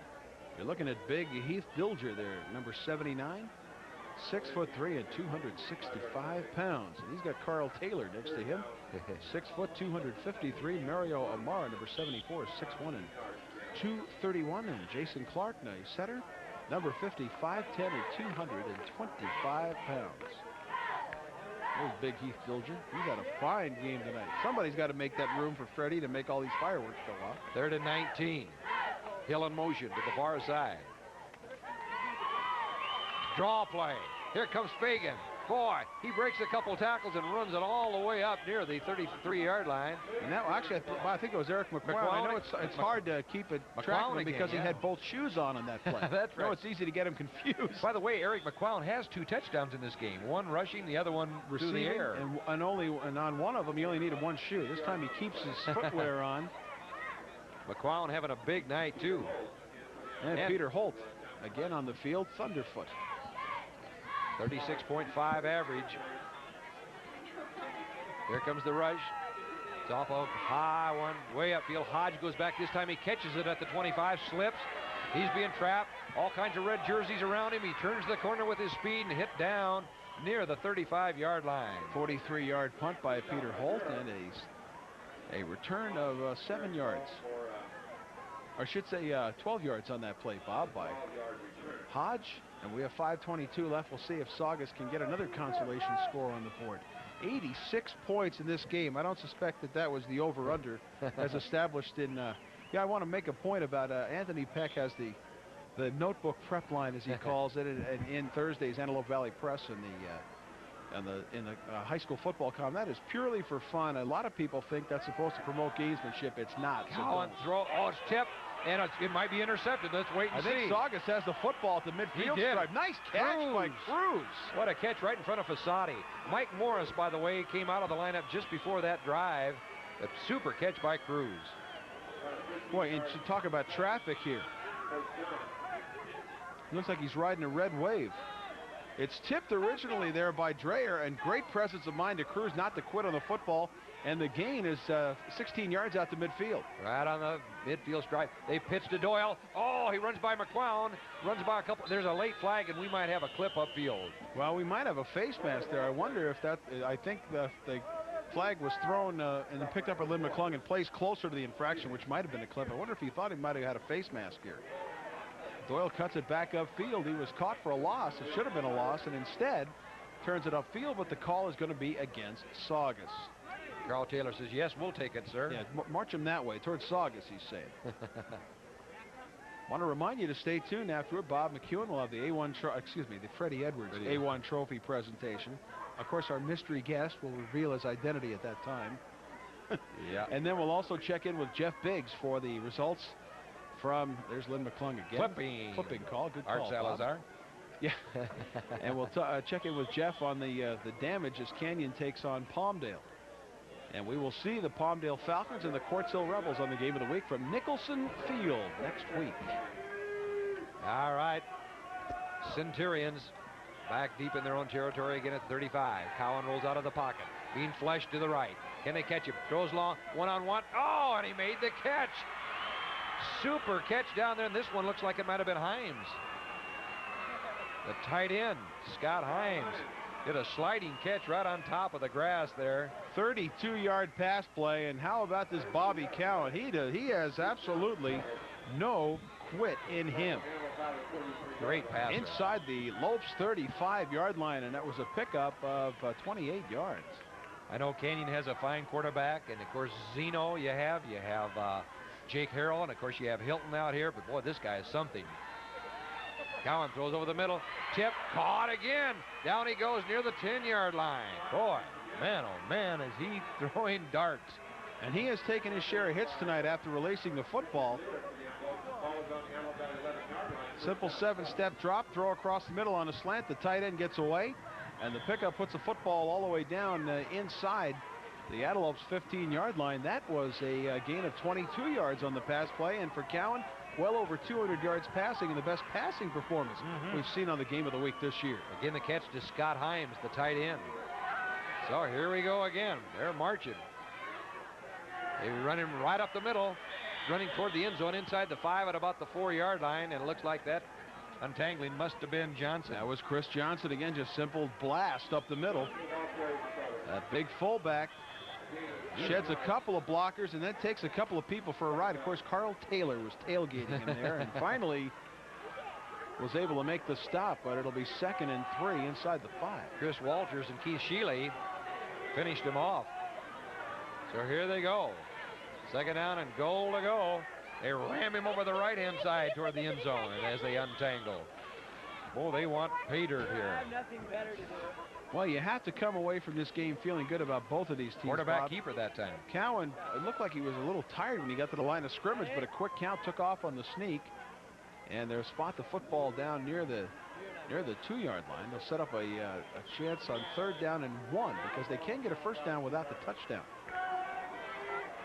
You're looking at big Heath Dilger there, number 79. 6'3" and 265 pounds. And he's got Carl Taylor next to him. 6 foot, 253. Mario Amara, number 74, 6'1" and 231. And Jason Clark, nice setter, number 50, 5'10" and 225 pounds. There's big Heath Dilger. He's had a fine game tonight. Somebody's got to make that room for Freddie to make all these fireworks go off. 3rd and 19. Hill in motion to the far side. Draw play. Here comes Fagan. Boy, he breaks a couple tackles and runs it all the way up near the 33-yard line. And now, actually, I think it was Eric McCown. I know it's hard to keep it track of him because he had both shoes on that play. That's right. No, it's easy to get him confused. By the way, Eric McCown has 2 touchdowns in this game. One rushing, the other one through the air. And on one of them, he only needed one shoe. This time he keeps his footwear on. McCown having a big night, too. And Peter Holt, again on the field, Thunderfoot. 36.5 average. Here comes the rush. It's off a high one, way upfield. Hodge goes back. This time he catches it at the 25, slips. He's being trapped. All kinds of red jerseys around him. He turns the corner with his speed and hit down near the 35-yard line. 43-yard punt by Peter Holt and a return of 7 yards. Or I should say 12 yards on that play, Bob, by Hodge. And we have 5:22 left. We'll see if Saugus can get another consolation score on the board. 86 points in this game. I don't suspect that was the over-under as established in... I want to make a point about Anthony Peck has the notebook prep line, as he calls it, in Thursday's Antelope Valley Press in the high school football column. That is purely for fun. A lot of people think that's supposed to promote gamesmanship. It's not. Cowan throw. Oh, it's tipped. And it might be intercepted. Let's wait and see. I think Saugus has the football at the midfield stripe. Nice catch by Cruz. What a catch right in front of Fasati. Mike Morris, by the way, came out of the lineup just before that drive. A super catch by Cruz. Boy, and you talk about traffic here. Looks like he's riding a red wave. It's tipped originally there by Dreyer, and great presence of mind to Cruz not to quit on the football. And the gain is 16 yards out to midfield. Right on the midfield stripe. They pitch to Doyle. Oh, he runs by McClown. Runs by a couple. There's a late flag, and we might have a clip upfield. Well, we might have a face mask there. I wonder if that... I think the flag was thrown and then picked up by Lynn McClung and placed closer to the infraction, which might have been a clip. I wonder if he thought he might have had a face mask here. Doyle cuts it back upfield. He was caught for a loss. It should have been a loss, and instead turns it upfield, but the call is going to be against Saugus. Carl Taylor says, yes, we'll take it, sir. Yeah, march him that way, towards Saugus, he's saying. Want to remind you to stay tuned. Afterward, Bob McEwen will have the the Freddie Edwards A1 trophy presentation. Of course, our mystery guest will reveal his identity at that time. Yeah. And then we'll also check in with Jeff Biggs for the results from, there's Lynn McClung again. Flipping call, good call, Art Salazar. Bob. Yeah. And we'll check in with Jeff on the damage as Canyon takes on Palmdale. And we will see the Palmdale Falcons and the Quartz Hill Rebels on the game of the week from Nicholson Field next week. All right. Centurions back deep in their own territory again at 35. Cowan rolls out of the pocket. Being flushed to the right. Can they catch him? Throws long. One-on-one. Oh, and he made the catch. Super catch down there. And this one looks like it might have been Himes. The tight end, Scott Himes, did a sliding catch right on top of the grass there. 32-yard pass play, and how about this Bobby Cowan? He has absolutely no quit in him. Great pass. Inside the Lopes 35-yard line, and that was a pickup of 28 yards. I know Canyon has a fine quarterback, and of course Zeno you have Jake Harrell, and of course you have Hilton out here, but boy, this guy is something. Cowan throws over the middle. Tip. Caught again. Down he goes near the 10-yard line. Boy, man, oh man, is he throwing darts. And he has taken his share of hits tonight after releasing the football. Simple 7-step drop, throw across the middle on a slant. The tight end gets away, and the pickup puts the football all the way down inside the Antelopes' 15-yard line. That was a gain of 22 yards on the pass play, and for Cowan, well over 200 yards passing, and the best passing performance we've seen on the game of the week this year. Again, the catch to Scott Himes, the tight end. So here we go again. They're marching. They run him right up the middle, running toward the end zone inside the 5 at about the 4-yard line, and it looks like that untangling must have been Johnson. That was Chris Johnson again, just simple blast up the middle. That big fullback sheds a couple of blockers and then takes a couple of people for a ride. Of course, Carl Taylor was tailgating him there and finally was able to make the stop, but it'll be 2nd and 3 inside the 5. Chris Walters and Keith Shealy finished him off. So here they go. 2nd down and goal to go. They ram him over the right-hand side toward the end zone and as they untangle. Boy, they want pay dirt here. Nothing better to do. Well, you have to come away from this game feeling good about both of these teams. Quarterback Bob. keeper that time. Cowan, it looked like he was a little tired when he got to the line of scrimmage, but a quick count took off on the sneak. And they'll spot the football down near the 2-yard line. They'll set up a chance on 3rd down and 1 because they can get a first down without the touchdown.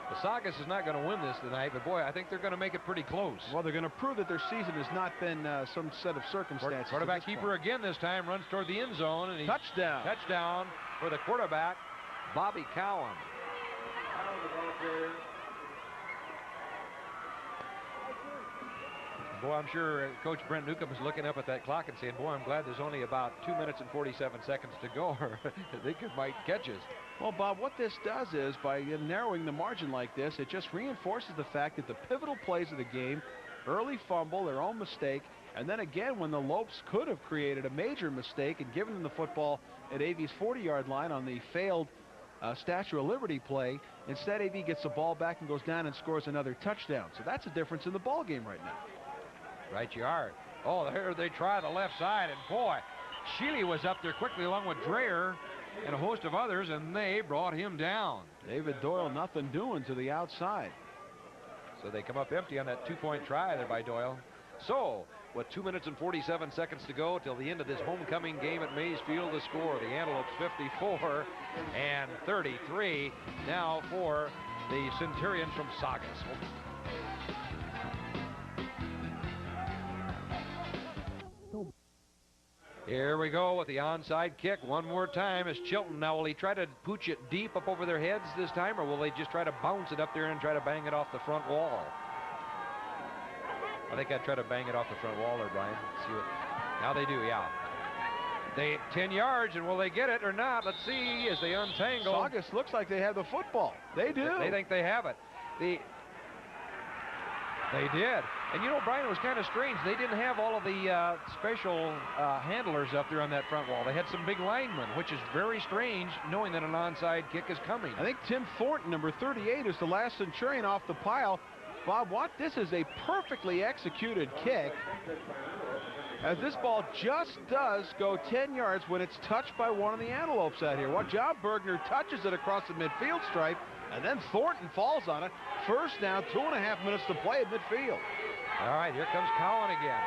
The Saugus is not going to win this tonight, but boy, I think they're going to make it pretty close. Well, they're going to prove that their season has not been some set of circumstances. Quarterback keeper again this time runs toward the end zone and touchdown. Touchdown for the quarterback, Bobby Cowan. Boy, I'm sure Coach Brent Newcomb is looking up at that clock and saying, boy, I'm glad there's only about 2 minutes and 47 seconds to go, or they might catch us. Well, Bob, what this does is, by narrowing the margin like this, it just reinforces the fact that the pivotal plays of the game, early fumble, their own mistake, and then again when the Lopes could have created a major mistake and given them the football at AV's 40-yard line on the failed Statue of Liberty play, instead AV gets the ball back and goes down and scores another touchdown. So that's a difference in the ball game right now. Right you are. Oh, there they try the left side, and boy, Shealy was up there quickly along with Dreyer and a host of others, and they brought him down. David Doyle nothing doing to the outside. So they come up empty on that 2-point try there by Doyle. So with 2 minutes and 47 seconds to go till the end of this homecoming game at Mays Field, the score, the Antelopes 54 and 33 now for the Centurions from Saugus. Here we go with the onside kick one more time as Chilton. Now, will he try to pooch it deep up over their heads this time, or will they just try to bounce it up there and try to bang it off the front wall? I think I'd try to bang it off the front wall there, Brian. See what, now they do, yeah. They 10 yards, and will they get it or not? Let's see as they untangle. Saugus looks like they have the football. They do. They think they have it. They did. And you know, Brian, it was kind of strange. They didn't have all of the special handlers up there on that front wall. They had some big linemen, which is very strange, knowing that an onside kick is coming. I think Tim Thornton, number 38, is the last Centurion off the pile. Bob Watt, this is a perfectly executed kick, as this ball just does go 10 yards when it's touched by one of the Antelopes out here. Well, John Bergner touches it across the midfield stripe, and then Thornton falls on it. First down, 2.5 minutes to play at midfield. All right, here comes Cowan again.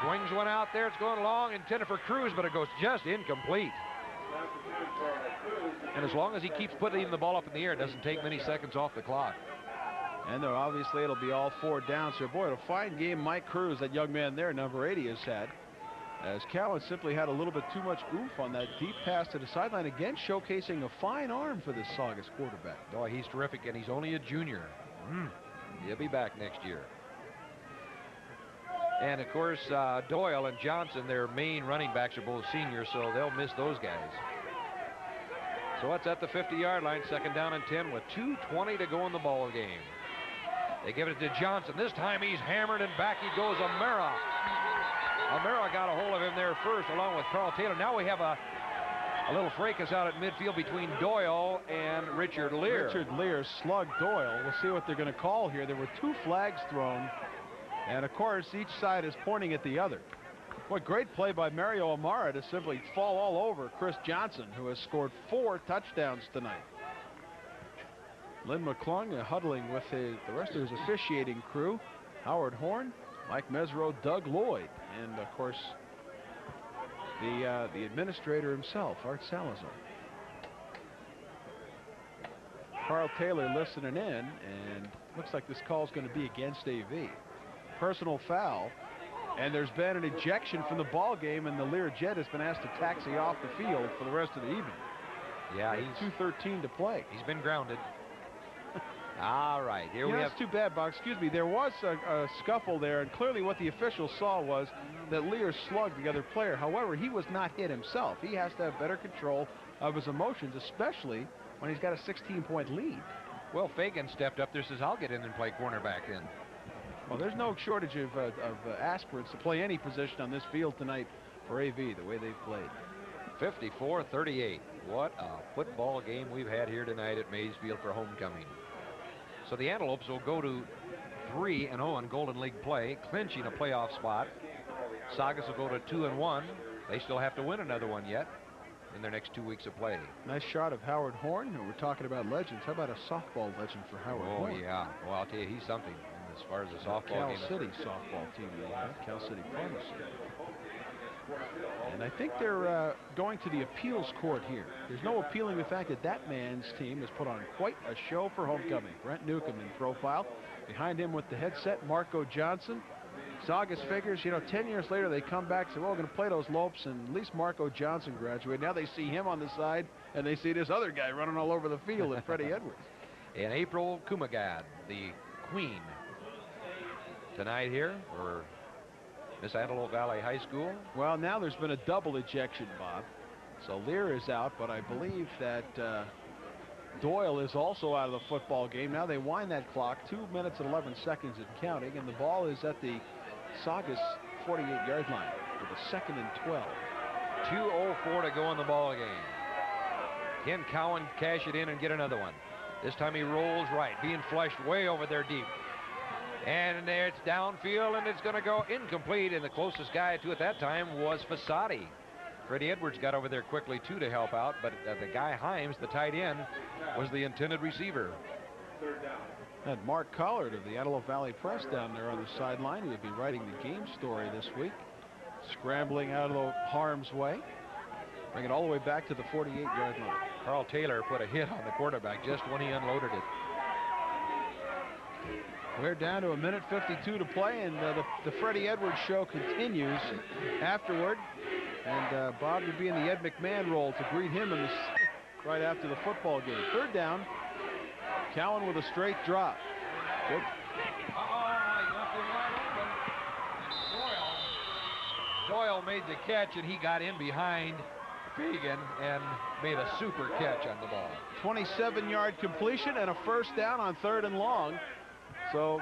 Swings one out there. It's going long, intended for Cruz, but it goes just incomplete. And as long as he keeps putting the ball up in the air, it doesn't take many seconds off the clock. And there, obviously it'll be all 4 downs here. Boy, a fine game Mike Cruz, that young man there, number 80, has had. As Cowan simply had a little bit too much oomph on that deep pass to the sideline, again showcasing a fine arm for this Saugus quarterback. Oh, he's terrific, and he's only a junior. He'll be back next year. And of course, Doyle and Johnson, their main running backs, are both seniors, so they'll miss those guys. So it's at the 50-yard line, 2nd down and 10 with 2:20 to go in the ball game. They give it to Johnson. This time he's hammered, and back he goes, O'Mara. O'Mara got a hold of him there first, along with Carl Taylor. Now we have a little fracas out at midfield between Doyle and Richard Lear. Richard Lear slugged Doyle. We'll see what they're going to call here. There were 2 flags thrown, and of course each side is pointing at the other. What great play by Mario O'Mara to simply fall all over Chris Johnson, who has scored 4 touchdowns tonight. Lynn McClung huddling with the rest of his officiating crew. Howard Horn, Mike Mesro, Doug Lloyd, and of course the administrator himself, Art Salazar. Carl Taylor listening in, and looks like this call is going to be against AV. Personal foul, and there's been an ejection from the ball game, and the Lear Jet has been asked to taxi off the field for the rest of the evening. Yeah, he's 2:13 to play. He's been grounded. All right, here we have. That's too bad, Bob. Excuse me. There was a scuffle there, and clearly what the officials saw was that Lear slugged the other player. However, he was not hit himself. He has to have better control of his emotions, especially when he's got a 16-point lead. Well, Fagan stepped up there, says, I'll get in and play cornerback then. Well, there's no shortage of aspirants to play any position on this field tonight for AV, the way they've played. 54-38. What a football game we've had here tonight at Maysfield for homecoming. So the Antelopes will go to 3-0 in Golden League play, clinching a playoff spot. Saugus will go to 2-1. They still have to win another one yet in their next 2 weeks of play. Nice shot of Howard Horn. We're talking about legends. How about a softball legend for Howard Horn? Oh, yeah. Well, I'll tell you, he's something as far as the softball Cal game. City softball team, Cal City Pharmacy. And I think they're going to the appeals court here. There's no appealing the fact that that man's team has put on quite a show for homecoming. Brent Newcomb in profile. Behind him with the headset, Marco Johnson. Saugus figures, 10 years later they come back and say, well, we're going to play those Lopes, and at least Marco Johnson graduated. Now they see him on the side, and they see this other guy running all over the field, and Freddie Edwards. And April Kumagad, the queen, tonight here for Miss Antelope Valley High School. Well, now there's been a double ejection, Bob. So Lear is out, but I believe that Doyle is also out of the football game. Now they wind that clock, 2 minutes and 11 seconds and counting, and the ball is at the Saugus 48-yard line with a 2nd and 12. 2:04 to go in the ball game. Can Cowan cash it in and get another one? This time he rolls right, being flushed way over there deep. And there it's downfield, and it's going to go incomplete, and the closest guy to it that time was Fasati. Freddie Edwards got over there quickly, too, to help out, but the guy Himes, the tight end, was the intended receiver. And Mark Collard of the Antelope Valley Press down there on the sideline. He would be writing the game story this week. Scrambling out of the harm's way. Bring it all the way back to the 48-yard line. Carl Taylor put a hit on the quarterback just when he unloaded it. We're down to 1:52 to play, and the Freddie Edwards show continues afterward. And Bob would be in the Ed McMahon role to greet him in right after the football game. 3rd down. Cowan with a straight drop. Good. Doyle made the catch, and he got in behind Fagan and made a super catch on the ball. 27-yard completion and a 1st down on 3rd and long. So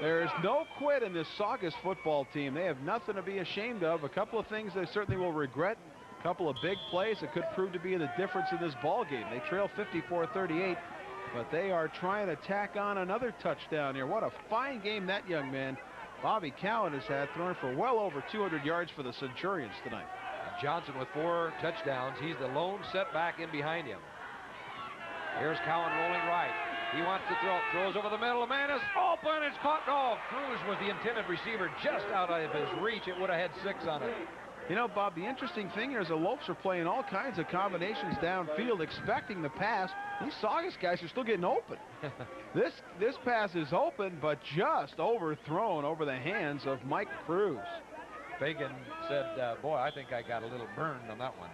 there's no quit in this Saugus football team. They have nothing to be ashamed of. A couple of things they certainly will regret. A couple of big plays that could prove to be the difference in this ball game. They trail 54-38, but they are trying to tack on another touchdown here. What a fine game that young man, Bobby Cowan, has had, throwing for well over 200 yards for the Centurions tonight. Johnson with 4 touchdowns. He's the lone setback in behind him. Here's Cowan rolling right. He wants to throw. Throws over the middle. The man is open. It's caught. Oh, Cruz was the intended receiver, just out of his reach. It would have had 6 on it. Bob, the interesting thing here is the Lopes are playing all kinds of combinations downfield, expecting the pass. These Saugus guys are still getting open. This pass is open, but just overthrown over the hands of Mike Cruz. Fagan said, boy, I think I got a little burned on that one.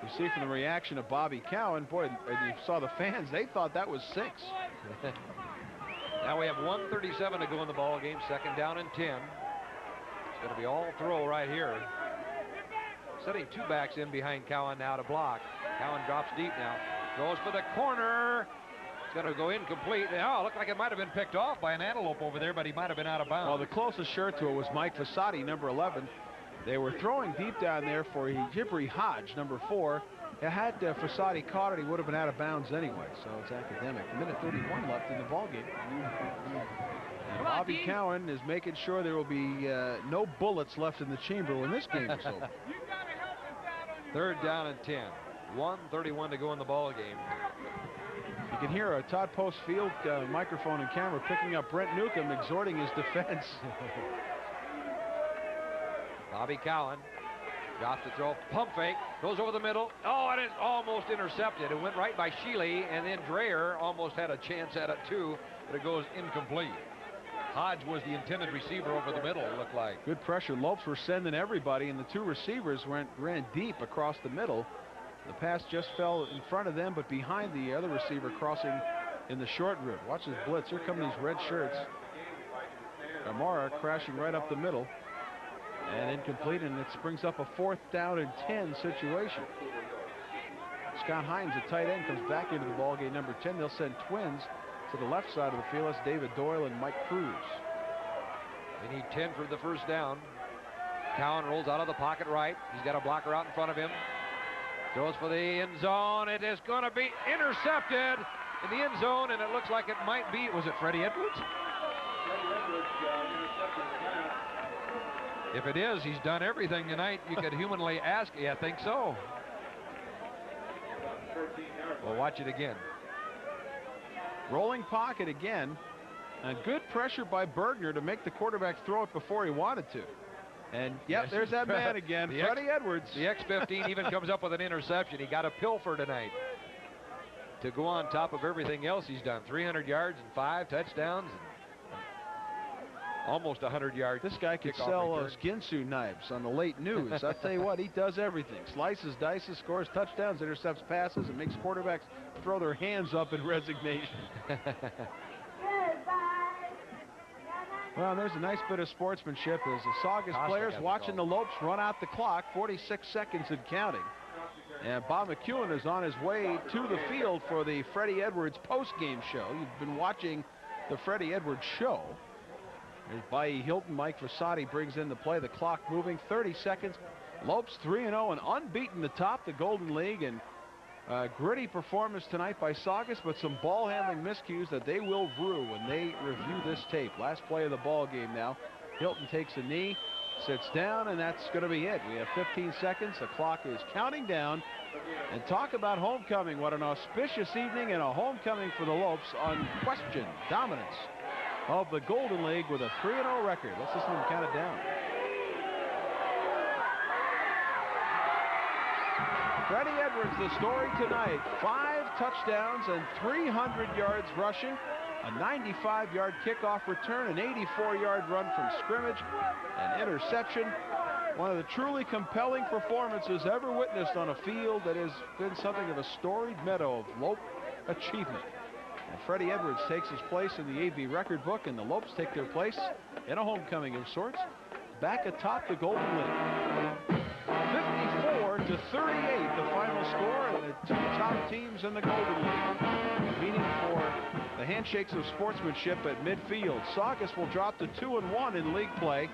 You see from the reaction of Bobby Cowan, boy, and you saw the fans, they thought that was 6. Now we have 1:37 to go in the ball game. 2nd down and 10. It's going to be all throw right here. Setting 2 backs in behind Cowan now to block. Cowan drops deep now. Goes for the corner. It's going to go incomplete. Oh, it looked like it might have been picked off by an Antelope over there, but he might have been out of bounds. Well, the closest shirt to it was Mike Fasati, number 11. They were throwing deep down there for Jibri Hodge, number 4. Had Fasati caught it, he would have been out of bounds anyway, so it's academic. 1:31 left in the ballgame. And Bobby Cowan is making sure there will be no bullets left in the chamber when this game is over. 3rd down and 10. 1:31 to go in the ball game. You can hear a Todd Post Field microphone and camera picking up Brent Newcomb exhorting his defense. Bobby Cowan drops the throw, pump fake, goes over the middle. Oh, and it's almost intercepted. It went right by Sheely, and then Dreyer almost had a chance at it too, but it goes incomplete. Hodge was the intended receiver over the middle, it looked like. Good pressure. Lopes were sending everybody, and the 2 receivers ran deep across the middle. The pass just fell in front of them, but behind the other receiver crossing in the short route. Watch this blitz. Here come these red shirts. Amara crashing right up the middle. And incomplete, and it brings up a 4th down and 10 situation. Scott Hines, the tight end, comes back into the ball game, number 10. They'll send twins to the left side of the field. That's David Doyle and Mike Cruz. They need 10 for the first down. Cowan rolls out of the pocket right. He's got a blocker out in front of him. Throws for the end zone. It is going to be intercepted in the end zone, and it looks like it might be, was it Freddie Edwards? If it is, he's done everything tonight you could humanly ask. Yeah, I think so. We'll watch it again. Rolling pocket again. And good pressure by Bergner to make the quarterback throw it before he wanted to. And yep, there's that man again, Freddie Edwards. The X-15 even comes up with an interception. He got a pilfer tonight to go on top of everything else he's done. 300 yards and 5 touchdowns. Almost 100 yards. This guy could sell those Ginsu knives on the late news. I'll tell you what, he does everything. Slices, dices, scores touchdowns, intercepts passes, and makes quarterbacks throw their hands up in resignation. Well, there's a nice bit of sportsmanship as the Saugus players watching the Lopes run out the clock. 46 seconds and counting. And Bob McEwen is on his way to the field for the Freddie Edwards post-game show. You've been watching the Freddie Edwards show. There's Bailey Hilton. Mike Varsity brings in the play. The clock moving. 30 seconds. Lopes 3-0 and unbeaten atop the Golden League. And gritty performance tonight by Saugus, but some ball handling miscues that they will rue when they review this tape. Last play of the ball game now. Hilton takes a knee, sits down, and that's going to be it. We have 15 seconds. The clock is counting down. And talk about homecoming. What an auspicious evening and a homecoming for the Lopes. Unquestioned dominance of the Golden League with a 3-0 record. Let's listen to them count it down. Freddie Edwards, the story tonight. 5 touchdowns and 300 yards rushing. A 95-yard kickoff return, an 84-yard run from scrimmage, an interception. One of the truly compelling performances ever witnessed on a field that has been something of a storied meadow of Lope achievement. And Freddie Edwards takes his place in the AV record book, and the Lopes take their place in a homecoming of sorts, back atop the Golden League. 54-38, the final score, and the 2 top teams in the Golden League. Meaning for the handshakes of sportsmanship at midfield. Saugus will drop to 2-1 in league play.